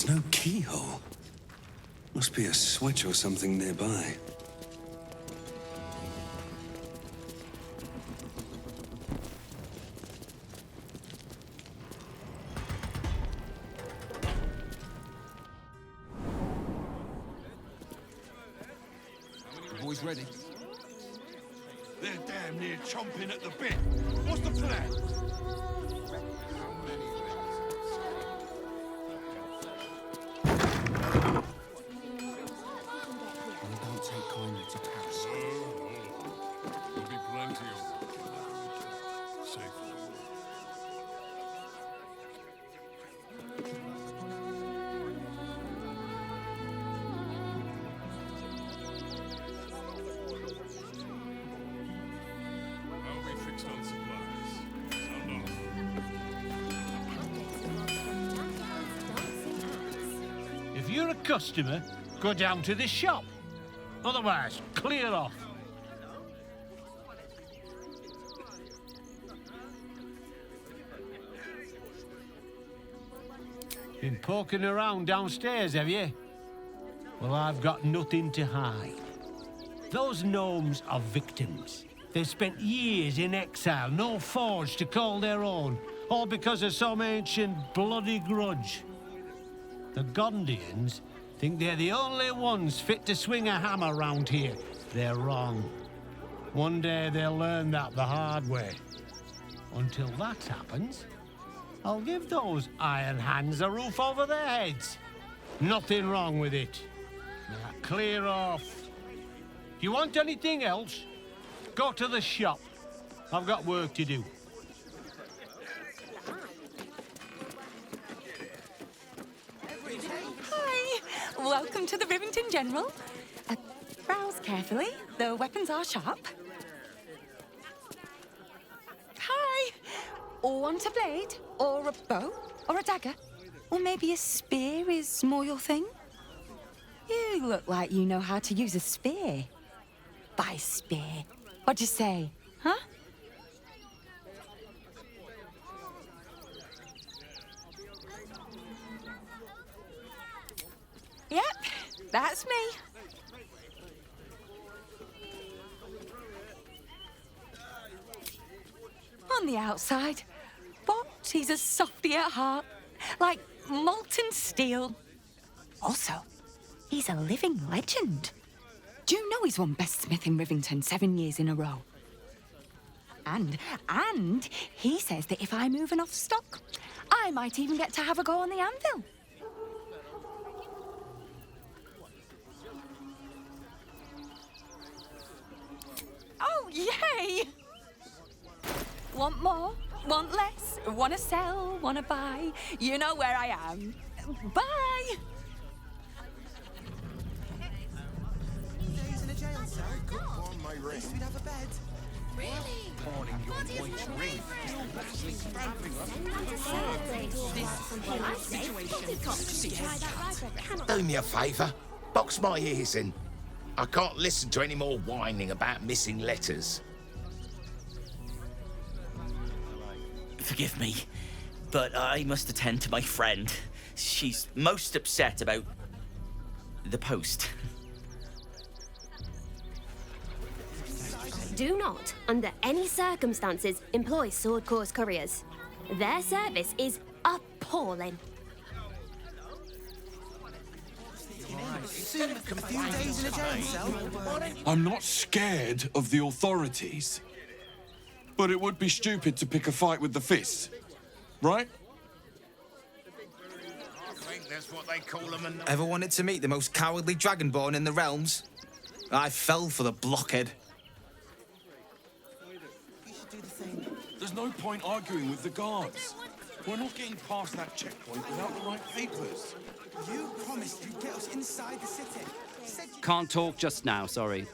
There's no keyhole. Must be a switch or something nearby. Boys ready? They're damn near chomping at the bit. What's the plan? Don't take kindly to task. There'll be plenty of them. Safe. I'll be fixed on supplies. So long. If you're a customer, go down to the shop. Otherwise, clear off. Been poking around downstairs, have you? Well, I've got nothing to hide. Those gnomes are victims. They've spent years in exile, no forge to call their own, all because of some ancient bloody grudge. The Gondians think they're the only ones fit to swing a hammer round here. They're wrong. One day they'll learn that the hard way. Until that happens, I'll give those iron hands a roof over their heads. Nothing wrong with it. Now clear off. If you want anything else, go to the shop. I've got work to do. Hi! Welcome to the Rivington General. Browse carefully. The weapons are sharp. Hi! Want a blade? Or a bow? Or a dagger? Or maybe a spear is more your thing? You look like you know how to use a spear. By spear. What'd you say? Huh? Yep, that's me. On the outside, but he's a softy at heart, like molten steel. Also, he's a living legend. Do you know he's won Best Smith in Rivington 7 years in a row? And he says that if I move enough stock, I might even get to have a go on the anvil. Oh, yay! Want more? Want less? Want to sell? Want to buy? You know where I am. Bye! Days in a jail cell. Good one, my ring. We'd have a bed. Really? Pawning your white ring. Do me a favour. Box my ears in. I can't listen to any more whining about missing letters. Forgive me, but I must attend to my friend. She's most upset about the post. Do not, under any circumstances, employ Sword Corps couriers. Their service is appalling. I'm not scared of the authorities. But it would be stupid to pick a fight with the fists, right? I think that's what they call them. Ever wanted to meet the most cowardly dragonborn in the realms? I fell for the blockhead. There's no point arguing with the guards. We're not getting past that checkpoint without the right papers. You promised you'd get us inside the city. Can't talk just now, sorry.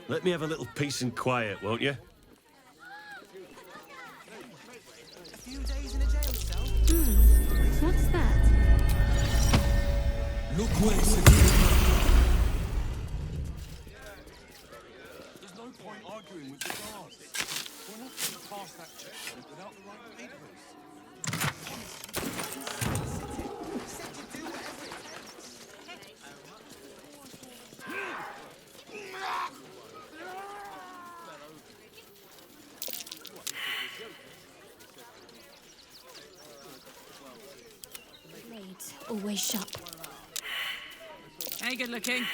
Let me have a little peace and quiet, won't you? A few days in a jail cell. What's that? Look where it's There's no point arguing with the guards. We're not getting past that checkpoint without the right papers. Blades always sharp. Hey, good looking.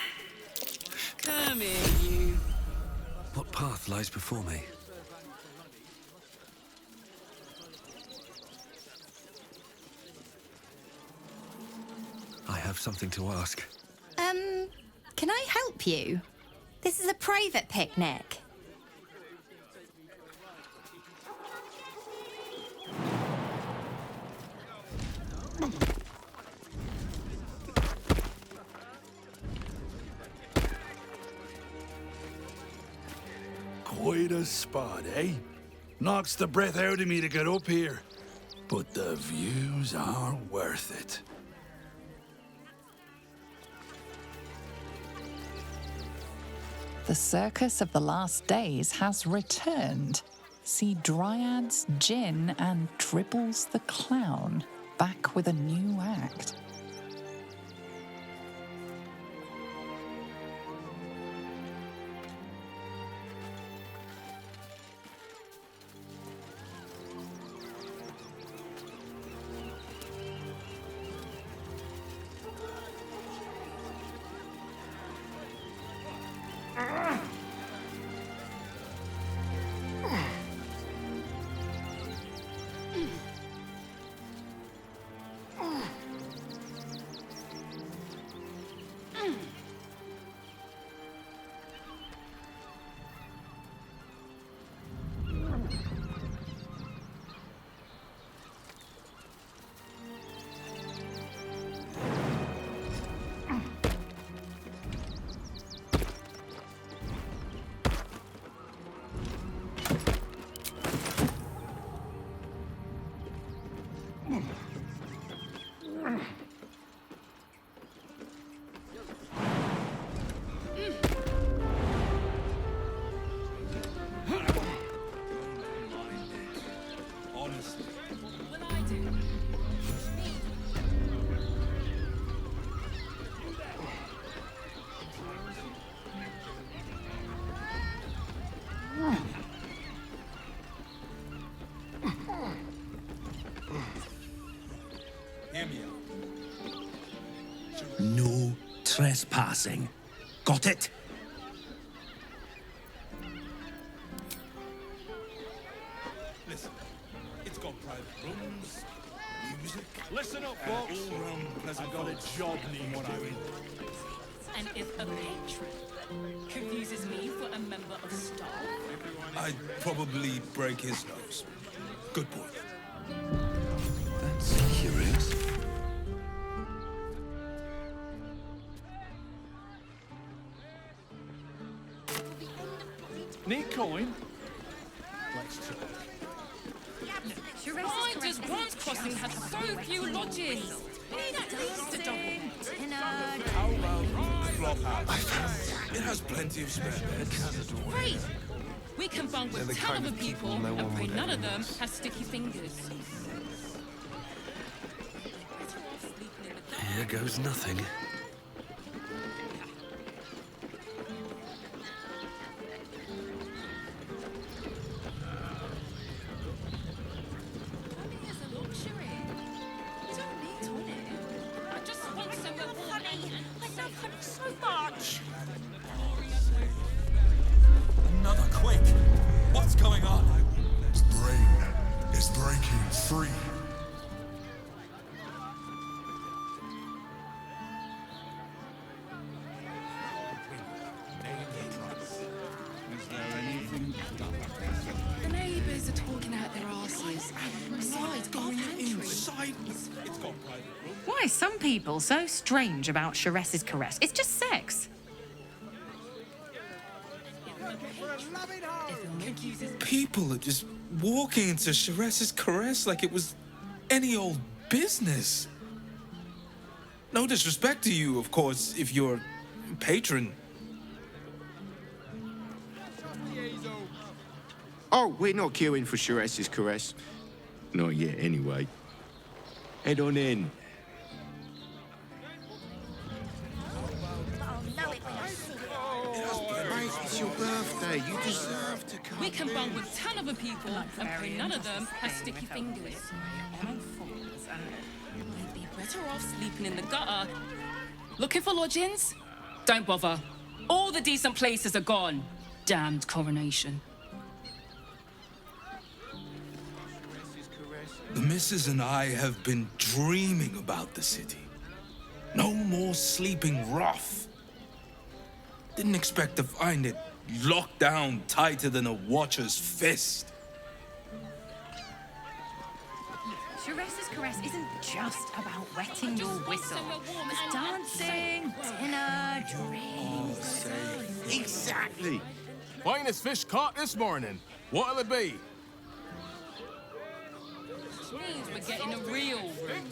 Come here, you. What path lies before me? I have something to ask. Can I help you? This is a private picnic. Quite a spot, eh? Knocks the breath out of me to get up here. But the views are worth it. The circus of the last days has returned. See Dryads, Jinn, and Dribbles the Clown back with a new act. No trespassing. Got it? Listen, it's got private rooms, music. Listen up, folks. I've got a job near doing. And if a patron confuses me for a member of staff, I'd probably break his nose. Good point. That's curious. Need coin? Let's talk. Just Worms Crossing has so few lodges. How about Flophouse? It has plenty of spare beds. Great! We can bunk with 10 other people and pray none of them have sticky fingers. Here goes nothing. Another quake. What's going on? The brain is breaking free. The neighbours are talking out their asses. Besides, going inside. It's got private rooms. Why are some people so strange about Sheress's caress? It's just sex. People are just walking into Sheress's caress like it was any old business. No disrespect to you, of course, if you're a patron. Oh, we're not queuing for Sheress's caress. Not yet, anyway. Head on in. It's your birthday. You deserve to come. We can bond with 10 other people, and pray none of them has sticky fingers. We'd be better off sleeping in the gutter. Looking for lodgings? Don't bother. All the decent places are gone. Damned coronation. The missus and I have been dreaming about the city. No more sleeping rough. Didn't expect to find it locked down tighter than a watcher's fist. Shiressa's caress isn't just about wetting your whistle. It's dancing, dinner, drinks. Exactly. Finest fish caught this morning. What'll it be? Means we're getting a real room.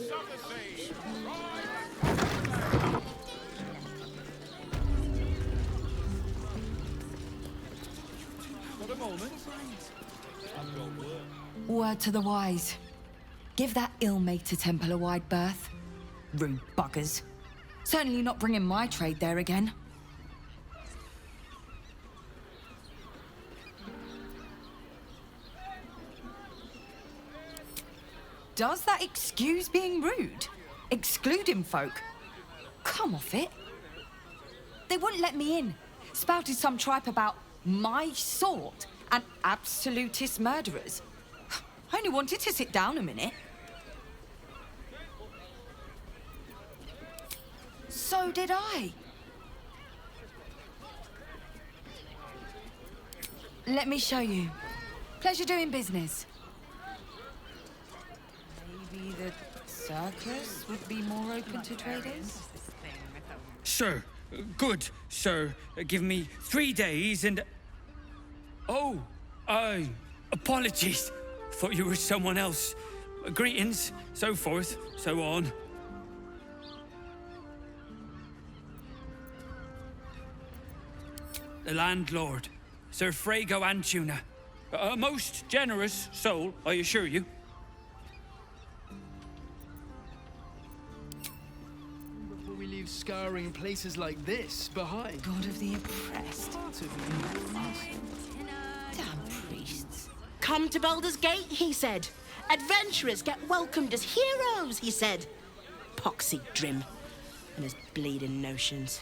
For the moment. Word to the wise. Give that ill-mate a temple a wide berth. Rude buggers. Certainly not bringing my trade there again. Does that excuse being rude? Excluding folk? Come off it. They wouldn't let me in. Spouted some tripe about my sort and absolutist murderers. I only wanted to sit down a minute. So did I. Let me show you. Pleasure doing business. Maybe the circus would be more open to traders? Sure. Good, sir. Give me 3 days and... Oh, apologies. Thought you were someone else. Greetings, so forth, so on. The landlord, Sir Frago Antuna. A most generous soul, I assure you. Before we leave scouring places like this behind. God of the oppressed. Damn priests. Come to Baldur's Gate, he said. Adventurers get welcomed as heroes, he said. Poxy Drim and his bleeding notions.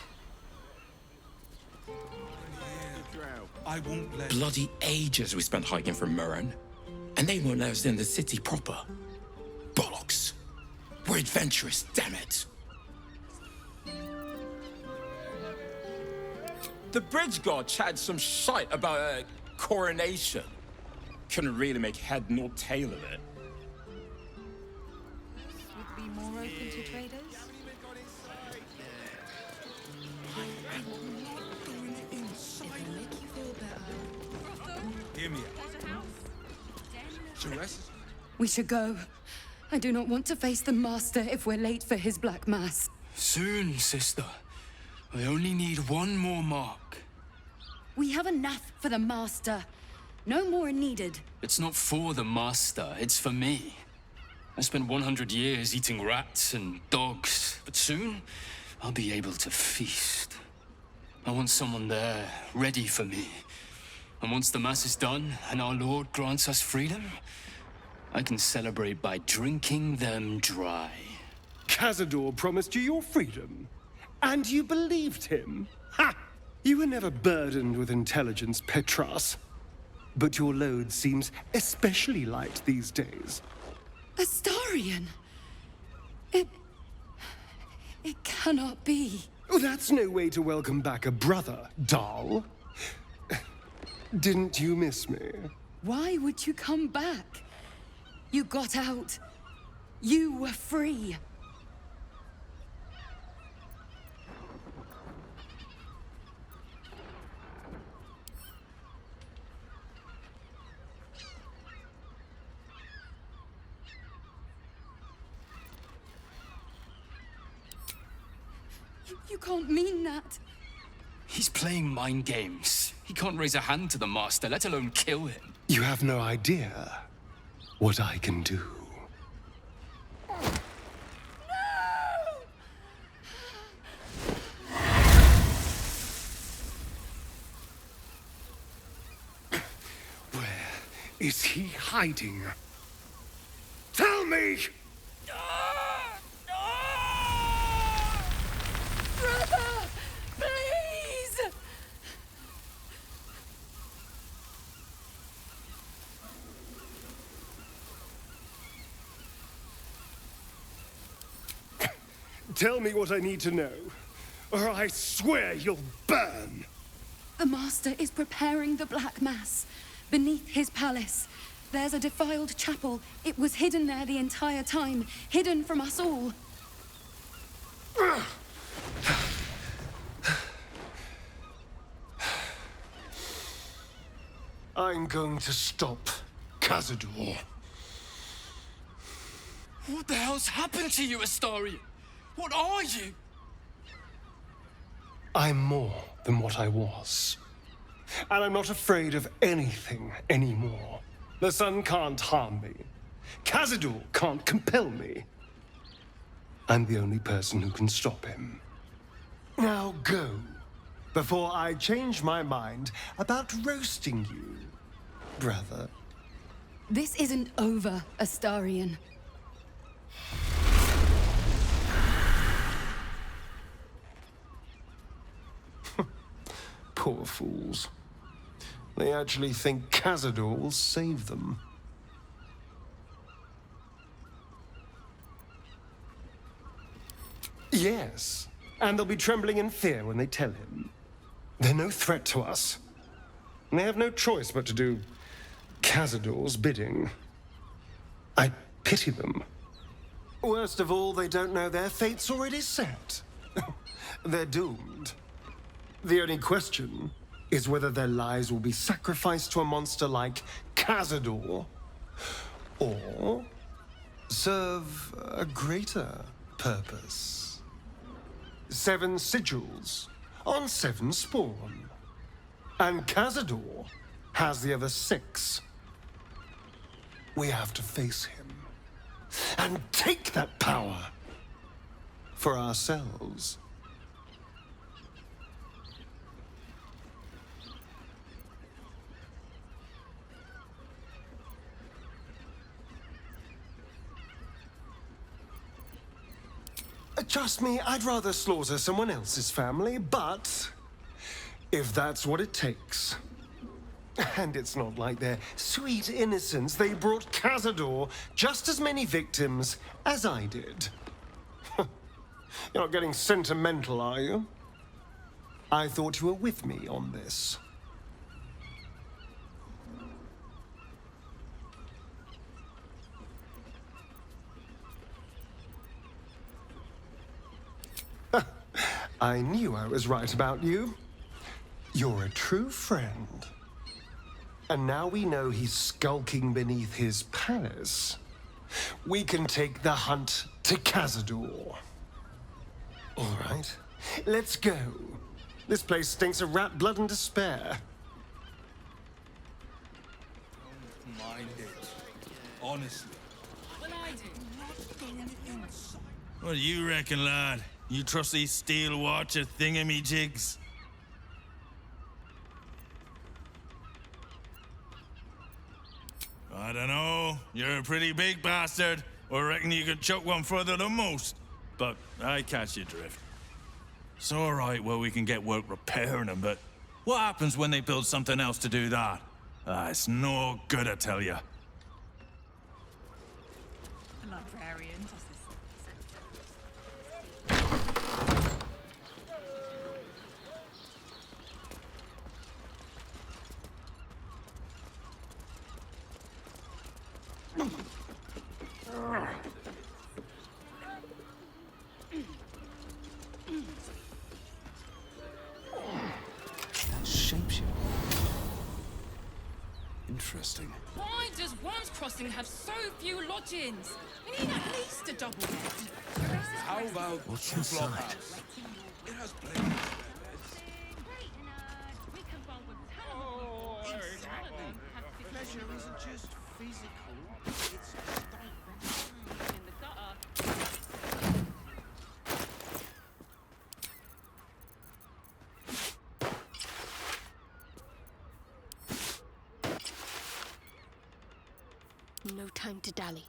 I won't let... Bloody ages we spent hiking from Murren. And they won't let us in the city proper. Bollocks. We're adventurous, damn it. The bridge god chatted some shite about a coronation. Couldn't really make head nor tail of it. Would be more open to traders? Hear me out. Sheress? We should go. I do not want to face the Master if we're late for his Black Mass. Soon, sister. I only need one more mark. We have enough for the Master. No more are needed. It's not for the Master, it's for me. I spent 100 years eating rats and dogs, but soon I'll be able to feast. I want someone there, ready for me. And once the Mass is done and our Lord grants us freedom, I can celebrate by drinking them dry. Cazador promised you your freedom, and you believed him. Ha! You were never burdened with intelligence, Petras. But your load seems especially light these days. Astarion! It cannot be. Oh, that's no way to welcome back a brother, doll. Didn't you miss me? Why would you come back? You got out. You were free. You can't mean that. He's playing mind games. He can't raise a hand to the Master, let alone kill him. You have no idea what I can do. is he hiding? Tell me! Brother! Please! Tell me what I need to know, or I swear you'll burn! The Master is preparing the Black Mass beneath his palace. There's a defiled chapel. It was hidden there the entire time, hidden from us all. I'm going to stop Cazador. What the hell's happened to you, Astarion? What are you? I'm more than what I was. And I'm not afraid of anything anymore. The sun can't harm me. Cazador can't compel me. I'm the only person who can stop him. Now go, before I change my mind about roasting you, brother. This isn't over, Astarion. Poor fools. They actually think Cazador will save them. Yes, and they'll be trembling in fear when they tell him. They're no threat to us. And they have no choice but to do Cazador's bidding. I pity them. Worst of all, they don't know their fate's already set. They're doomed. The only question is whether their lives will be sacrificed to a monster like Cazador, or serve a greater purpose. 7 sigils on 7 spawn. And Cazador has the other 6. We have to face him and take that power for ourselves. Trust me, I'd rather slaughter someone else's family, but if that's what it takes. And it's not like their sweet innocence. They brought Cazador just as many victims as I did. You're not getting sentimental, are you? I thought you were with me on this. I knew I was right about you. You're a true friend. And now we know he's skulking beneath his palace. We can take the hunt to Cazador. All right, let's go. This place stinks of rat blood and despair. Don't mind it. Honestly. Well, I do. What do you reckon, lad? You trust these steel watcher thingamajigs? I don't know. You're a pretty big bastard. I reckon you could chuck one further than most. But I catch your drift. It's all right, well, we can get work repairing them, but what happens when they build something else to do that? It's no good, I tell you. Librarian. Shapeshift. Interesting. Why does Worms Crossing have so few lodgings? We need at least a double bed. How about What's inside? It has plenty. Pleasure isn't just physical, it's in the gutter. no time to dally.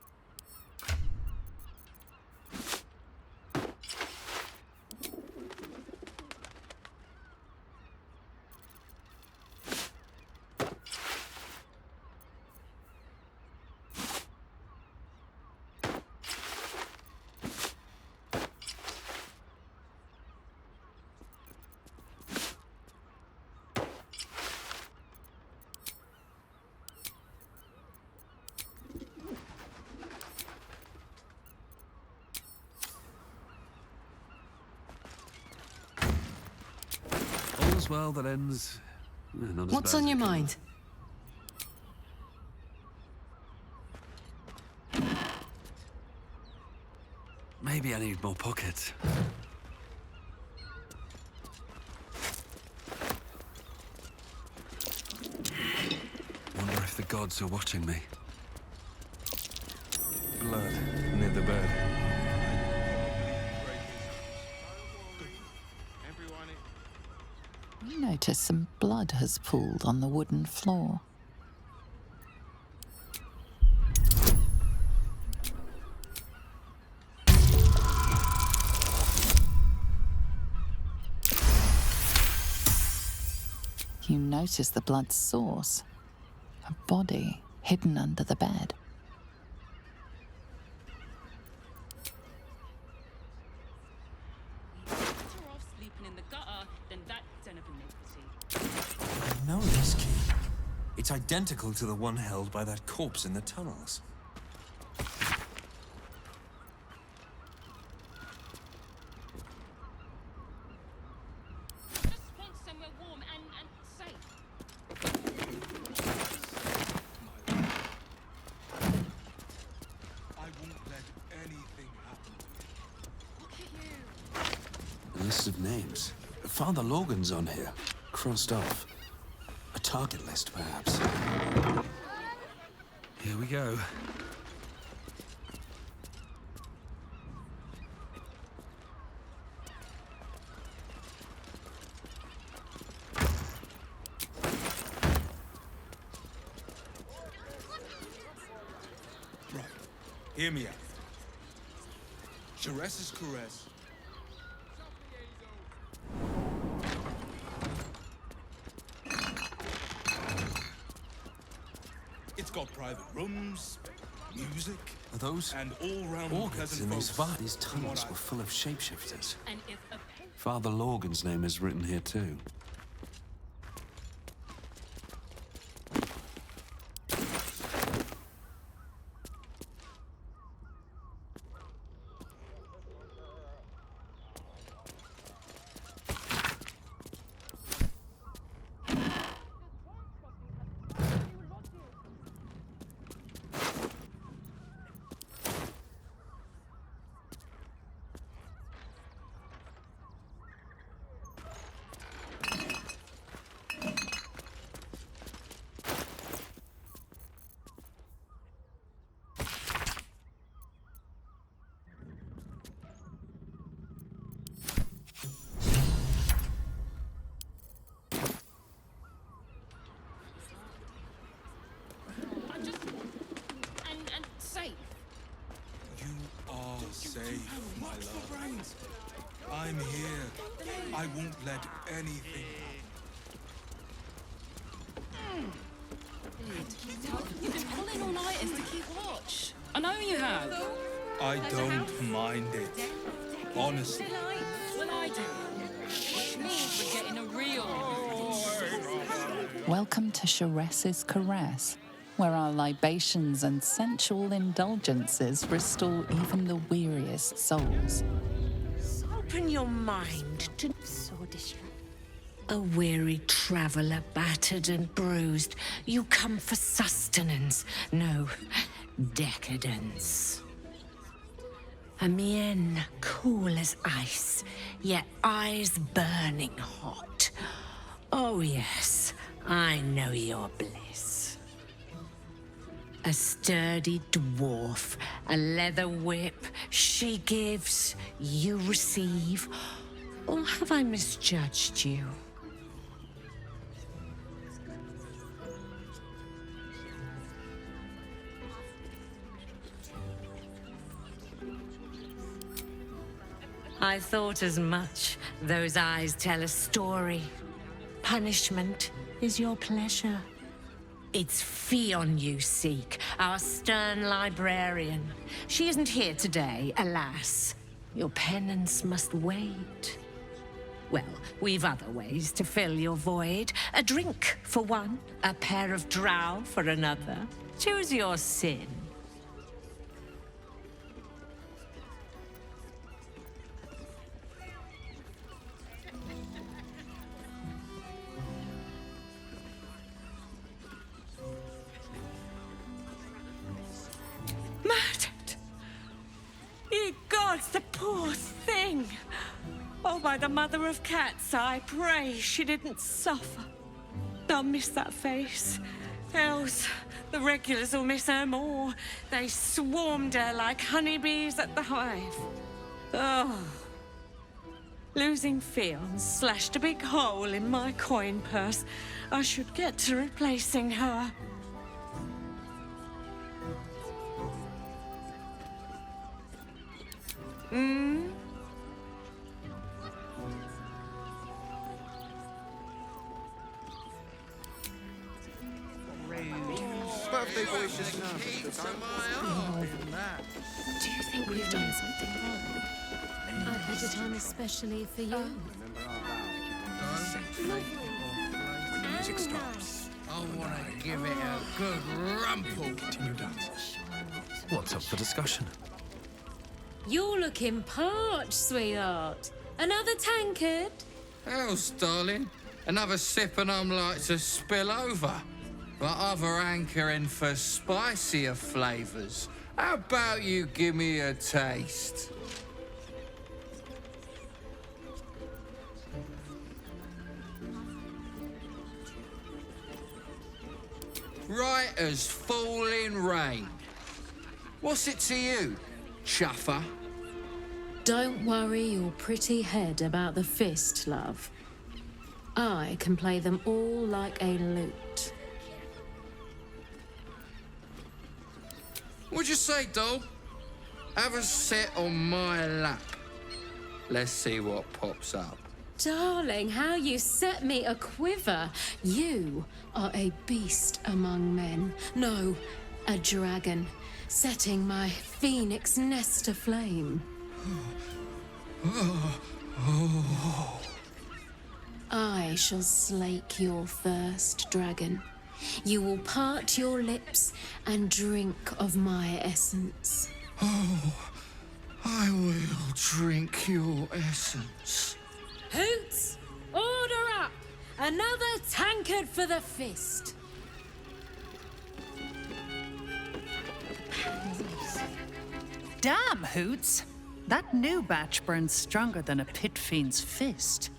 All's well that ends. Not as What's bad on as your it mind? Maybe I need more pockets. Wonder if the gods are watching me. Blood near the bed. You notice some blood has pooled on the wooden floor. You notice the blood's source. A body hidden under the bed. I know this key. It's identical to the one held by that corpse in the tunnels. A list of names. Father Logan's on here. Crossed off. A target list, perhaps. Here we go. Right. Hear me out. Sheress's caress. It's got private rooms, music, Are those and all-round organs pleasant in these folks. These tunnels were full of shapeshifters. And if a Father Logan's name is written here too. Safe, my love. I'm here. I won't let anything You've been pulling all-nighters to keep watch. I know you have. I don't mind it. Honestly. Well, I do. Which means we're getting a real... Welcome to Sheress's Caress, where our libations and sensual indulgences restore even the weariest souls. Open your mind to So distracted. a weary traveller, battered and bruised. You come for sustenance, no decadence. A mien cool as ice, yet eyes burning hot. Oh yes, I know your bliss. A sturdy dwarf, a leather whip, she gives, you receive. Or have I misjudged you? I thought as much. Those eyes tell a story. Punishment is your pleasure. It's Fionn you seek, our stern librarian. She isn't here today, alas. Your penance must wait. Well, we've other ways to fill your void. A drink for one, a pair of drow for another. Choose your sin. Murdered! Ye gods, the poor thing! Oh, by the mother of cats, I pray she didn't suffer. I'll miss that face. Else, the regulars will miss her more. They swarmed her like honeybees at the hive. Oh. Losing Fionn slashed a big hole in my coin purse. I should get to replacing her. Birthday boy should know. Do you think we've done something wrong? I put it on especially for you. Music stops. I want to give it a good rumple. Continue dance. What's up for discussion? You're looking parched, sweetheart. Another tankard? Else, darling. Another sip and I'm like to spill over. But other hankering for spicier flavours. How about you give me a taste? Right as falling rain. What's it to you, chuffer? Don't worry your pretty head about the fist, love. I can play them all like a lute. What'd you say, doll? Have a sit on my lap. Let's see what pops up. Darling, how you set me a quiver. You are a beast among men. No, a dragon, setting my phoenix nest aflame. I shall slake your thirst, dragon. You will part your lips and drink of my essence. Oh, I will drink your essence. Hoots, order up! Another tankard for the fist. Damn, Hoots! That new batch burns stronger than a pit fiend's fist.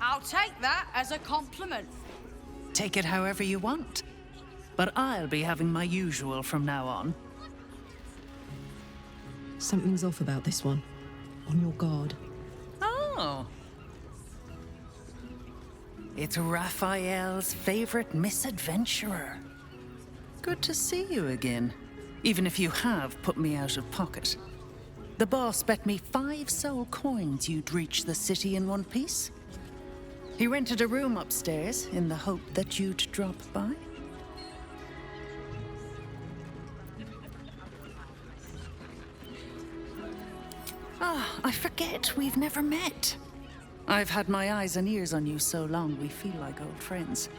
I'll take that as a compliment. Take it however you want. But I'll be having my usual from now on. Something's off about this one. On your guard. Oh. It's Raphael's favorite misadventurer. Good to see you again. Even if you have put me out of pocket. The boss bet me 5 soul coins you'd reach the city in one piece. He rented a room upstairs in the hope that you'd drop by. Ah, I forget we've never met. I've had my eyes and ears on you so long we feel like old friends.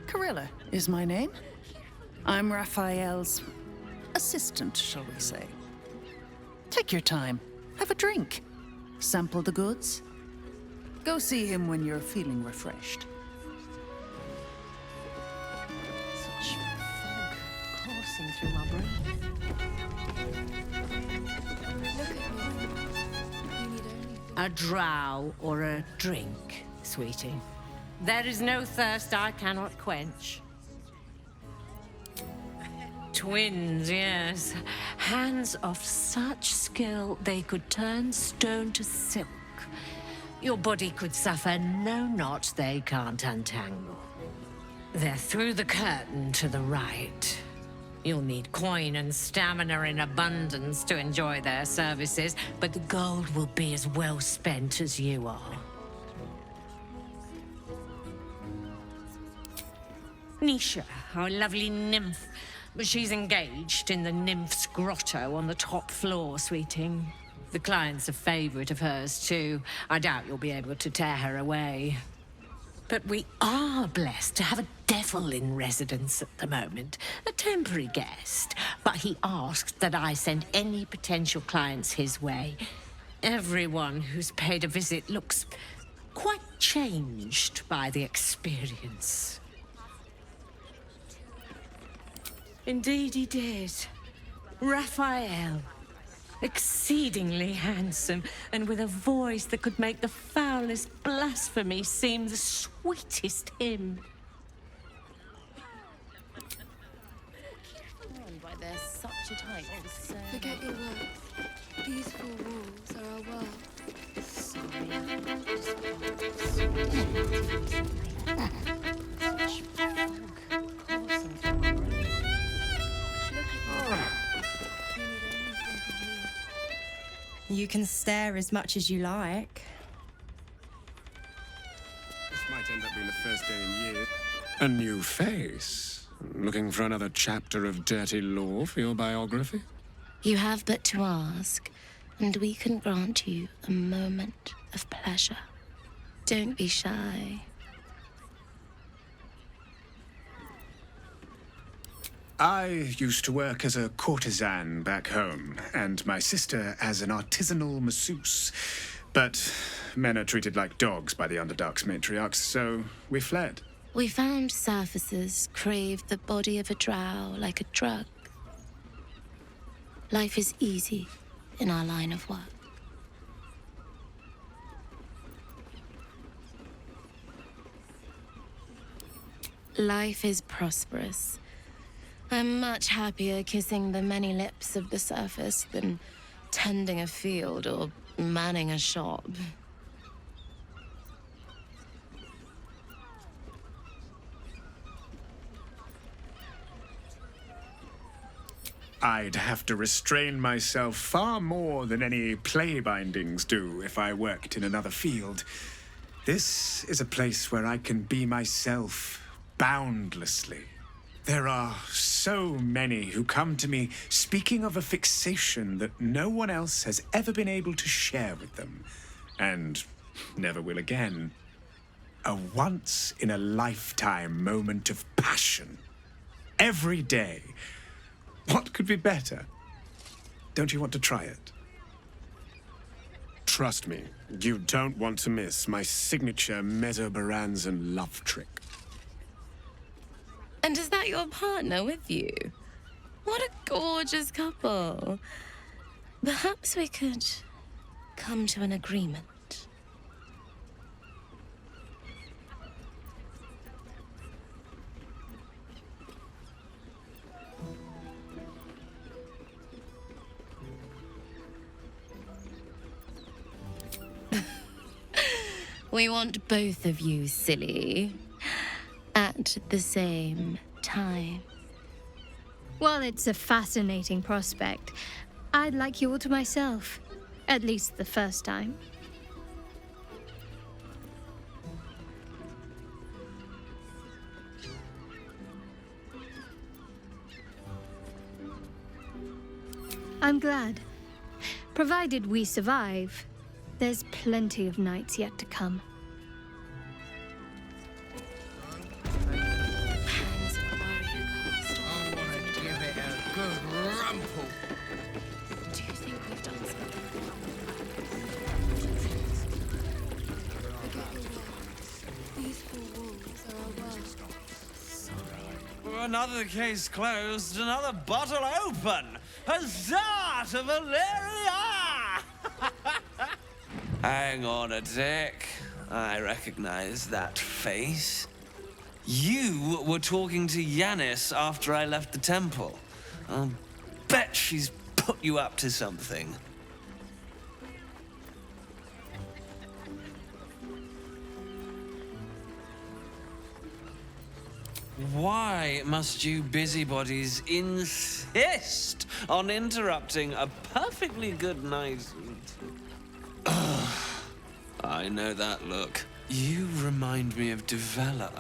Carilla is my name. I'm Raphael's assistant, shall we say. Take your time. Have a drink. Sample the goods. Go see him when you're feeling refreshed. Such fog coursing through my brain. A drow or a drink, sweetie. There is no thirst I cannot quench. Twins, yes. Hands of such skill they could turn stone to silk. Your body could suffer no knot they can't untangle. They're through the curtain to the right. You'll need coin and stamina in abundance to enjoy their services, but the gold will be as well spent as you are. Nisha, our lovely nymph. She's engaged in the nymph's grotto on the top floor, sweeting. The client's a favorite of hers, too. I doubt you'll be able to tear her away. But we are blessed to have a devil in residence at the moment. A temporary guest. But he asked that I send any potential clients his way. Everyone who's paid a visit looks quite changed by the experience. Indeed he did. Rafael. Exceedingly handsome, and with a voice that could make the foulest blasphemy seem the sweetest hymn. Why they're such a type for so Forget your worth. These four walls are our world. You can stare as much as you like. This might end up being the first day in years. A new face? Looking for another chapter of dirty law for your biography? You have but to ask, and we can grant you a moment of pleasure. Don't be shy. I used to work as a courtesan back home, and my sister as an artisanal masseuse. But men are treated like dogs by the Underdark's matriarchs, so we fled. We found surfacers craved the body of a drow like a drug. Life is easy in our line of work. Life is prosperous. I'm much happier kissing the many lips of the surface than tending a field or manning a shop. I'd have to restrain myself far more than any play bindings do if I worked in another field. This is a place where I can be myself boundlessly. There are so many who come to me speaking of a fixation that no one else has ever been able to share with them, and never will again. A once-in-a-lifetime moment of passion. Every day. What could be better? Don't you want to try it? Trust me, you don't want to miss my signature Mesobaranzan love trick. And is that your partner with you? What a gorgeous couple. Perhaps we could come to an agreement. We want both of you, silly. At the same time. Well, it's a fascinating prospect. I'd like you all to myself. At least the first time. I'm glad. Provided we survive, there's plenty of nights yet to come. Another case closed, another bottle open. Huzzah to Valeria! Hang on a tick. I recognize that face. You were talking to Yanis after I left the temple. I'll bet she's put you up to something. Why must you busybodies insist on interrupting a perfectly good night? I know that look. You remind me of Devella.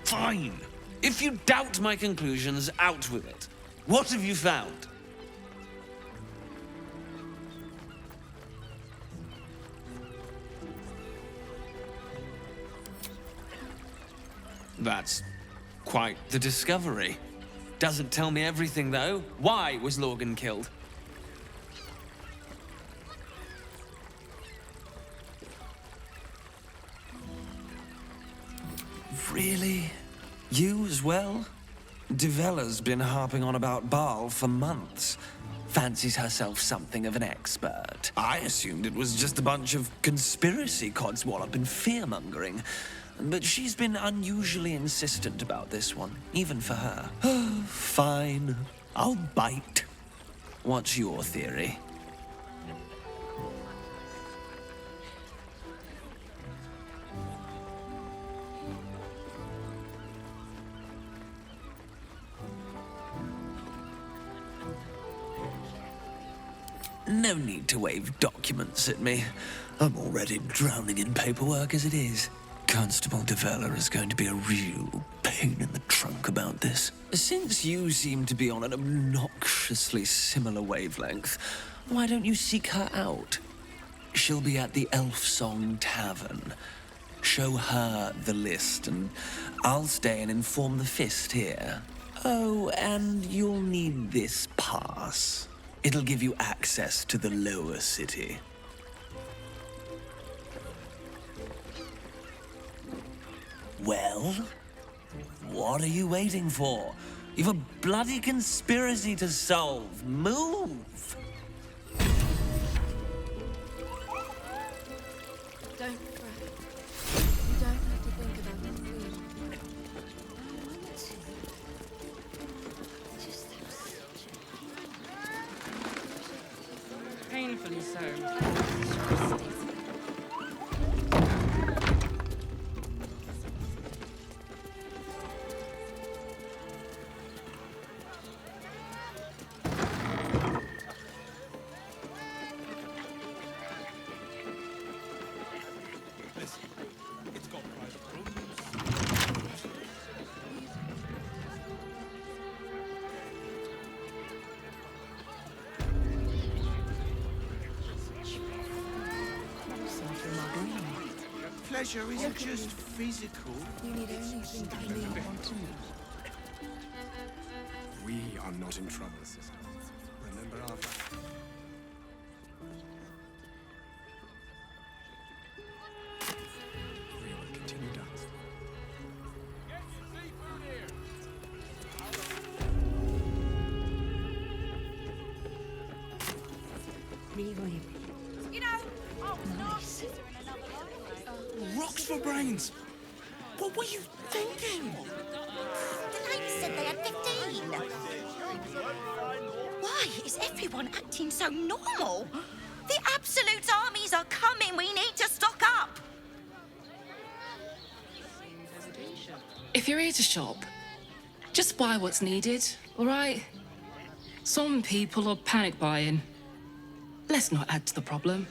Fine. If you doubt my conclusions, out with it. What have you found? That's quite the discovery. Doesn't tell me everything, though. Why was Lorgan killed? Really? You as well? Devella's been harping on about Baal for months. Fancies herself something of an expert. I assumed it was just a bunch of conspiracy codswallop and fear-mongering. But she's been unusually insistent about this one, even for her. Fine, I'll bite. What's your theory? No need to wave documents at me. I'm already drowning in paperwork as it is. Constable Devella is going to be a real pain in the trunk about this. Since you seem to be on an obnoxiously similar wavelength, why don't you seek her out? She'll be at the Elf Song Tavern. Show her the list, and I'll stay and inform the Fist here. Oh, and you'll need this pass. It'll give you access to the lower city. Well, what are you waiting for? You've a bloody conspiracy to solve. Move! Don't fret. You don't have to think about the queen. Painfully so. Pleasure isn't just physical. You need only think of me wanting me. We are not in trouble, sister. Remember our vow. We will continue dancing. Really? You know, I was nice. Rocks for brains! What were you thinking? The ladies said they had 15. Why is everyone acting so normal? The Absolute armies are coming. We need to stock up. If you're here to shop, just buy what's needed, all right? Some people are panic buying. Let's not add to the problem.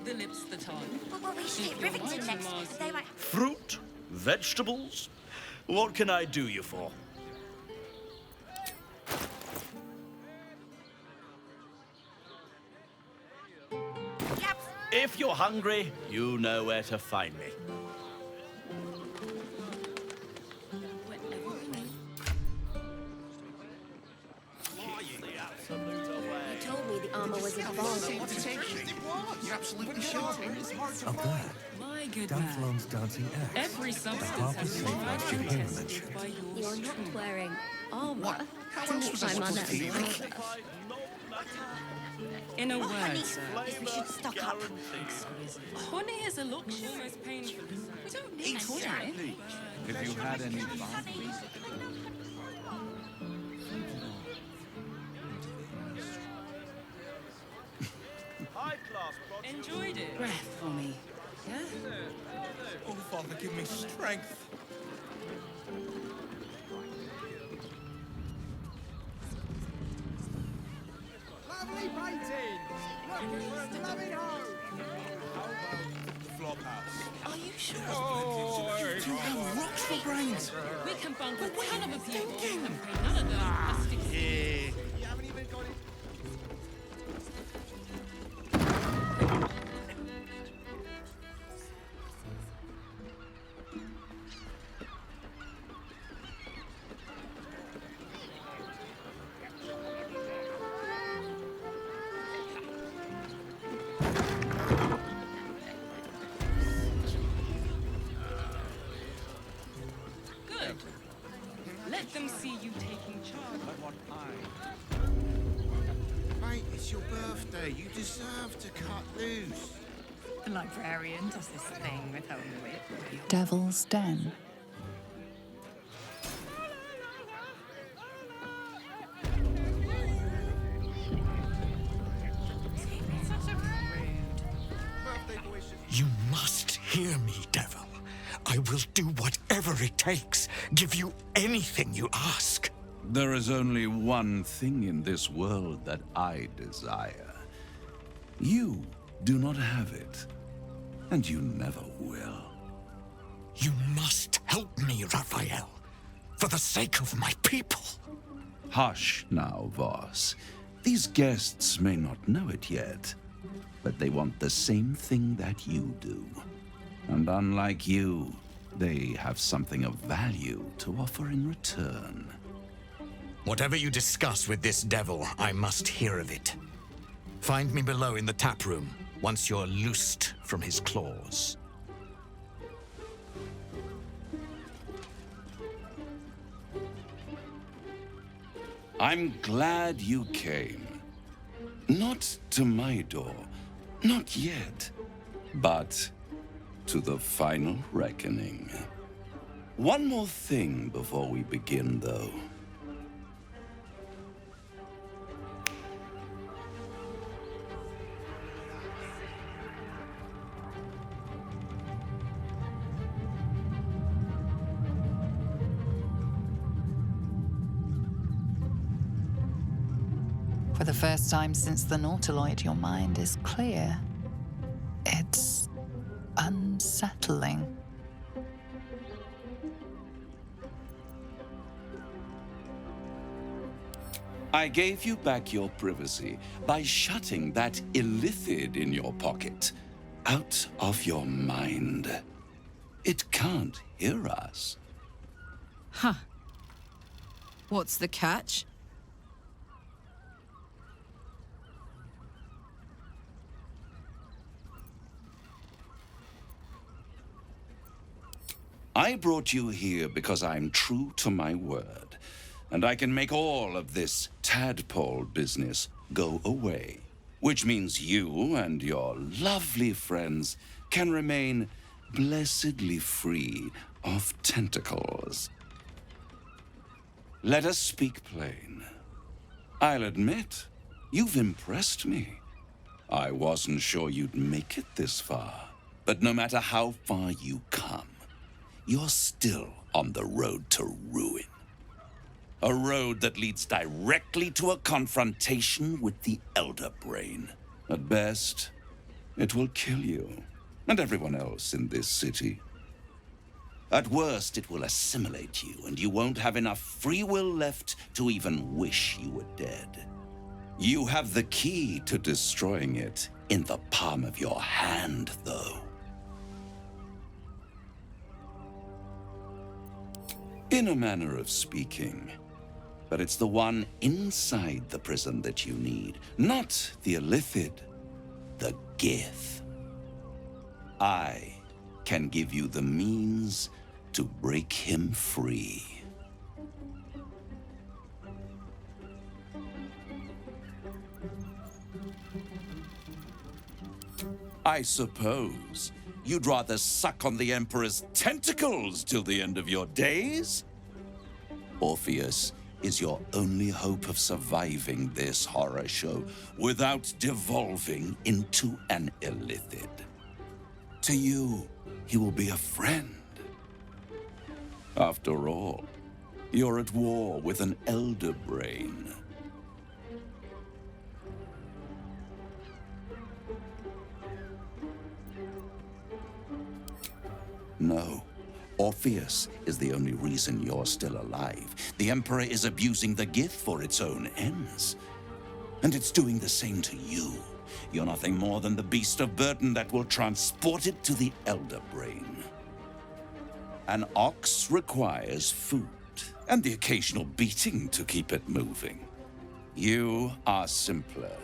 The lips, the tongue. Well, we should hit Rivington next. They might... Fruit? Vegetables? What can I do you for? Yep. If you're hungry, you know where to find me. You told me the armor was advanced. You're absolutely shouting. Up there. My good Danflon's dancing axe. Every The substance harp has is saved last year here in the church. You're not wearing armor How to else meet was I my supposed mother. to feel? In a Oh, word, honey, sir. we should stock up. Honey is a luxury. Almost painful. We don't need honey. Have you had any Enjoyed it. Breath for me. Oh, Father, give me strength. Lovely painting! Looking for a loving home! How about the flop house? Are you sure? Oh, you have rocks for brains. We can bunk with 10 other people and pay none of those plastic. You haven't even got it. Good. Let them see you taking charge. Mate, it's your birthday. You deserve to cut loose. The librarian does this thing with Holy Whip. Devil's Den. You must hear me, devil. I will do whatever it takes, give you anything you ask. There is only one thing in this world that I desire. You do not have it, and you never will. You must help me, Raphael, for the sake of my people. Hush now, Voss. These guests may not know it yet, but they want the same thing that you do. And unlike you, they have something of value to offer in return. Whatever you discuss with this devil, I must hear of it. Find me below in the tap room, once you're loosed from his claws. I'm glad you came. Not to my door, not yet, but to the final reckoning. One more thing before we begin, though. For the first time since the Nautiloid, your mind is clear. It's unsettling. I gave you back your privacy by shutting that illithid in your pocket out of your mind. It can't hear us. Huh. What's the catch? I brought you here because I'm true to my word, and I can make all of this tadpole business go away, which means you and your lovely friends can remain blessedly free of tentacles. Let us speak plain. I'll admit, you've impressed me. I wasn't sure you'd make it this far, but no matter how far you come, you're still on the road to ruin. A road that leads directly to a confrontation with the Elder Brain. At best, it will kill you and everyone else in this city. At worst, it will assimilate you, and you won't have enough free will left to even wish you were dead. You have the key to destroying it in the palm of your hand, though. In a manner of speaking. But it's the one inside the prison that you need, not the illithid, the Gith. I can give you the means to break him free. I suppose you'd rather suck on the Emperor's tentacles till the end of your days? Orpheus is your only hope of surviving this horror show without devolving into an illithid. To you, he will be a friend. After all, you're at war with an elder brain. No. Orpheus is the only reason you're still alive. The Emperor is abusing the gift for its own ends. And it's doing the same to you. You're nothing more than the beast of burden that will transport it to the elder brain. An ox requires food, and the occasional beating to keep it moving. You are simpler.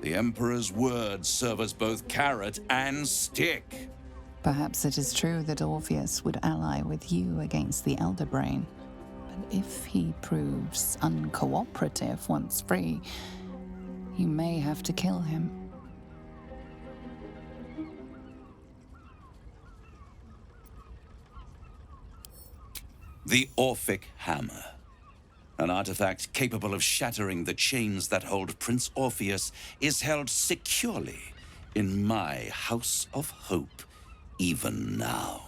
The Emperor's words serve as both carrot and stick. Perhaps it is true that Orpheus would ally with you against the Elder Brain. But if he proves uncooperative once free, you may have to kill him. The Orphic Hammer. An artifact capable of shattering the chains that hold Prince Orpheus is held securely in my House of Hope, even now.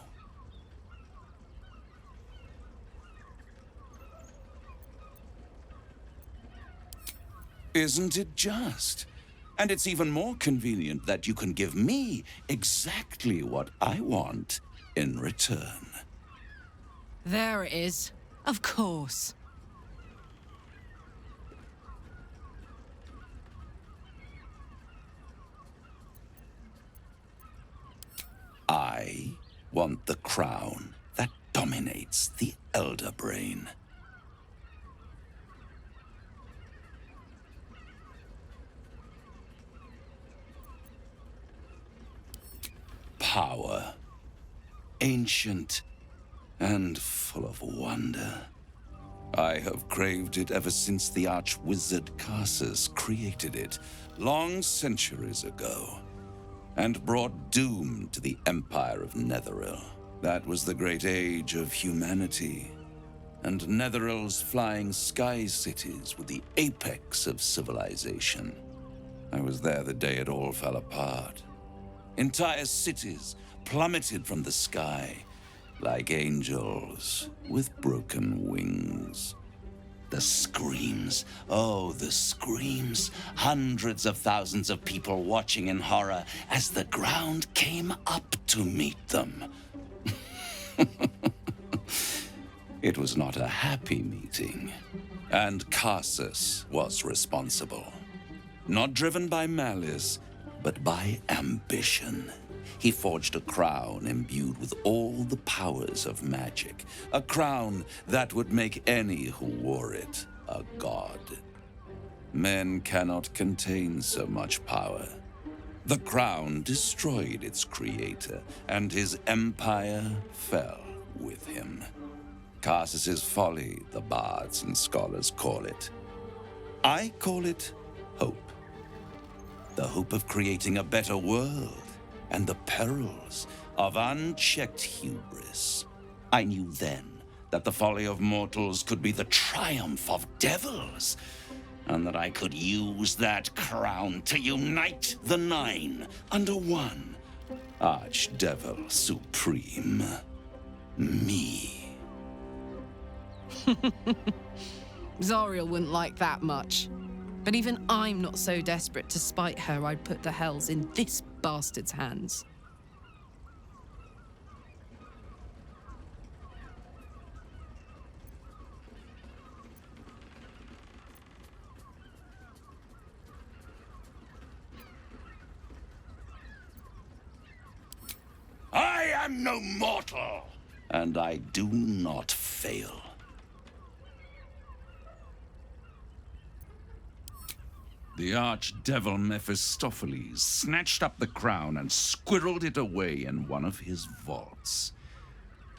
Isn't it just? And it's even more convenient that you can give me exactly what I want in return. There it is. Of course. I want the crown that dominates the Elder Brain. Power. Ancient and full of wonder. I have craved it ever since the arch-wizard Carsus created it, long centuries ago, and brought doom to the Empire of Netheril. That was the great age of humanity, and Netheril's flying sky cities were the apex of civilization. I was there the day it all fell apart. Entire cities plummeted from the sky, like angels with broken wings. The screams, oh, the screams. Hundreds of thousands of people watching in horror as the ground came up to meet them. It was not a happy meeting, and Carsus was responsible. Not driven by malice, but by ambition. He forged a crown imbued with all the powers of magic. A crown that would make any who wore it a god. Men cannot contain so much power. The crown destroyed its creator, and his empire fell with him. Carsus's folly, the bards and scholars call it. I call it hope. The hope of creating a better world, and the perils of unchecked hubris. I knew then that the folly of mortals could be the triumph of devils, and that I could use that crown to unite the Nine under one Archdevil Supreme. Me. Zariel wouldn't like that much. But even I'm not so desperate to spite her I'd put the hells in this bastard's hands. I am no mortal, and I do not fail. The archdevil Mephistopheles snatched up the crown and squirreled it away in one of his vaults.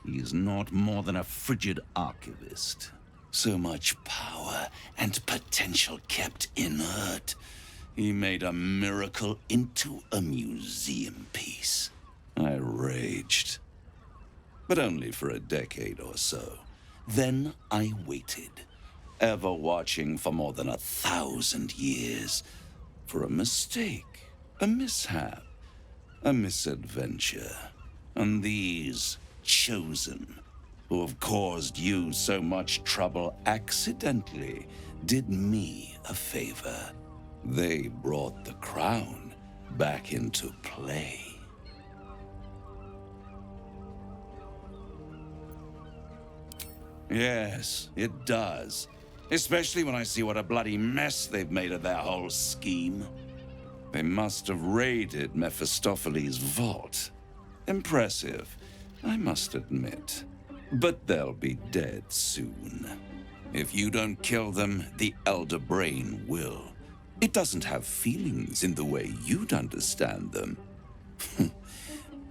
He is not more than a frigid archivist. So much power and potential kept inert. He made a miracle into a museum piece. I raged. But only for a decade or so. Then I waited. Ever watching for more than 1,000 years. For a mistake, a mishap, a misadventure. And these chosen, who have caused you so much trouble accidentally, did me a favor. They brought the crown back into play. Yes, it does. Especially when I see what a bloody mess they've made of their whole scheme. They must have raided Mephistopheles' vault. Impressive, I must admit. But they'll be dead soon. If you don't kill them, the Elder Brain will. It doesn't have feelings in the way you'd understand them.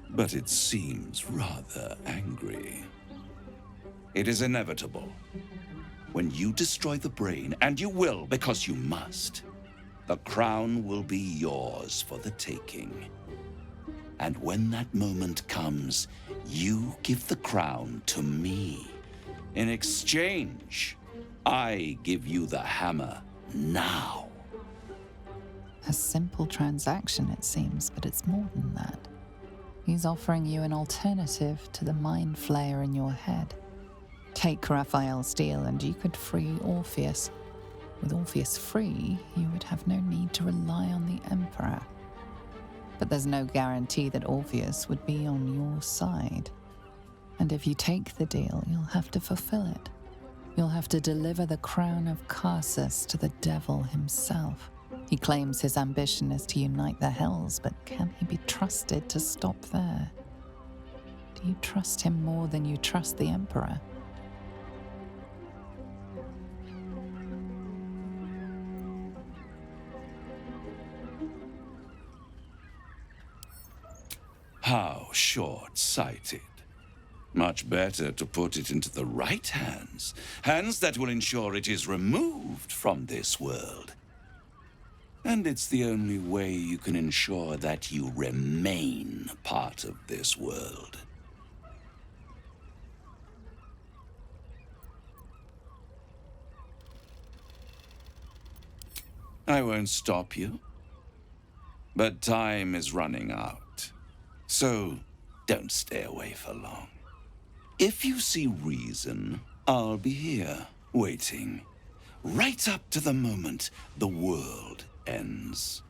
But it seems rather angry. It is inevitable. When you destroy the brain, and you will because you must, the crown will be yours for the taking. And when that moment comes, you give the crown to me. In exchange, I give you the hammer now. A simple transaction, it seems, but it's more than that. He's offering you an alternative to the mind flayer in your head. Take Raphael's deal and you could free Orpheus. With Orpheus free, you would have no need to rely on the Emperor. But there's no guarantee that Orpheus would be on your side. And if you take the deal, you'll have to fulfill it. You'll have to deliver the crown of Carsus to the devil himself. He claims his ambition is to unite the Hells, but can he be trusted to stop there? Do you trust him more than you trust the Emperor? How short-sighted. Much better to put it into the right hands. Hands that will ensure it is removed from this world. And it's the only way you can ensure that you remain part of this world. I won't stop you. But time is running out. So, don't stay away for long. If you see reason, I'll be here, waiting. Right up to the moment the world ends.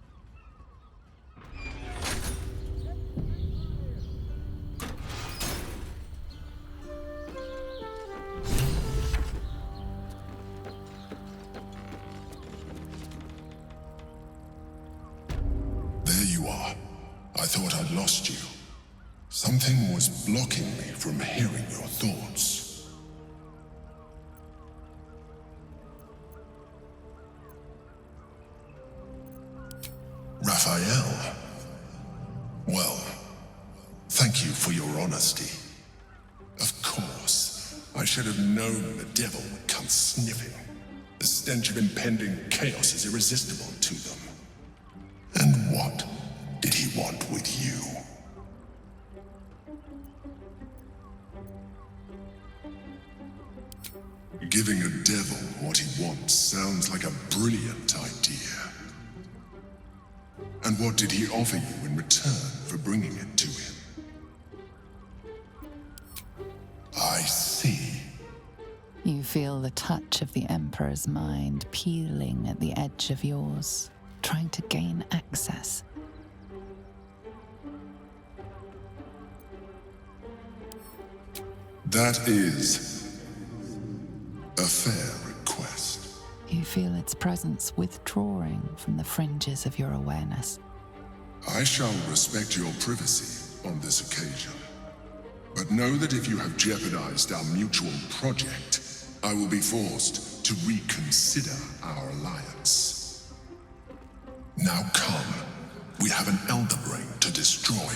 There you are. I thought I'd lost you. Something was blocking me from hearing your thoughts. Raphael. Well, thank you for your honesty. Of course, I should have known the devil would come sniffing. The stench of impending chaos is irresistible to them. And what did he want with you? Giving a devil what he wants sounds like a brilliant idea. And what did he offer you in return for bringing it to him? I see. You feel the touch of the Emperor's mind peeling at the edge of yours, trying to gain access. That is a fair request. You feel its presence withdrawing from the fringes of your awareness. I shall respect your privacy on this occasion. But know that if you have jeopardized our mutual project, I will be forced to reconsider our alliance. Now come. We have an Elder Brain to destroy.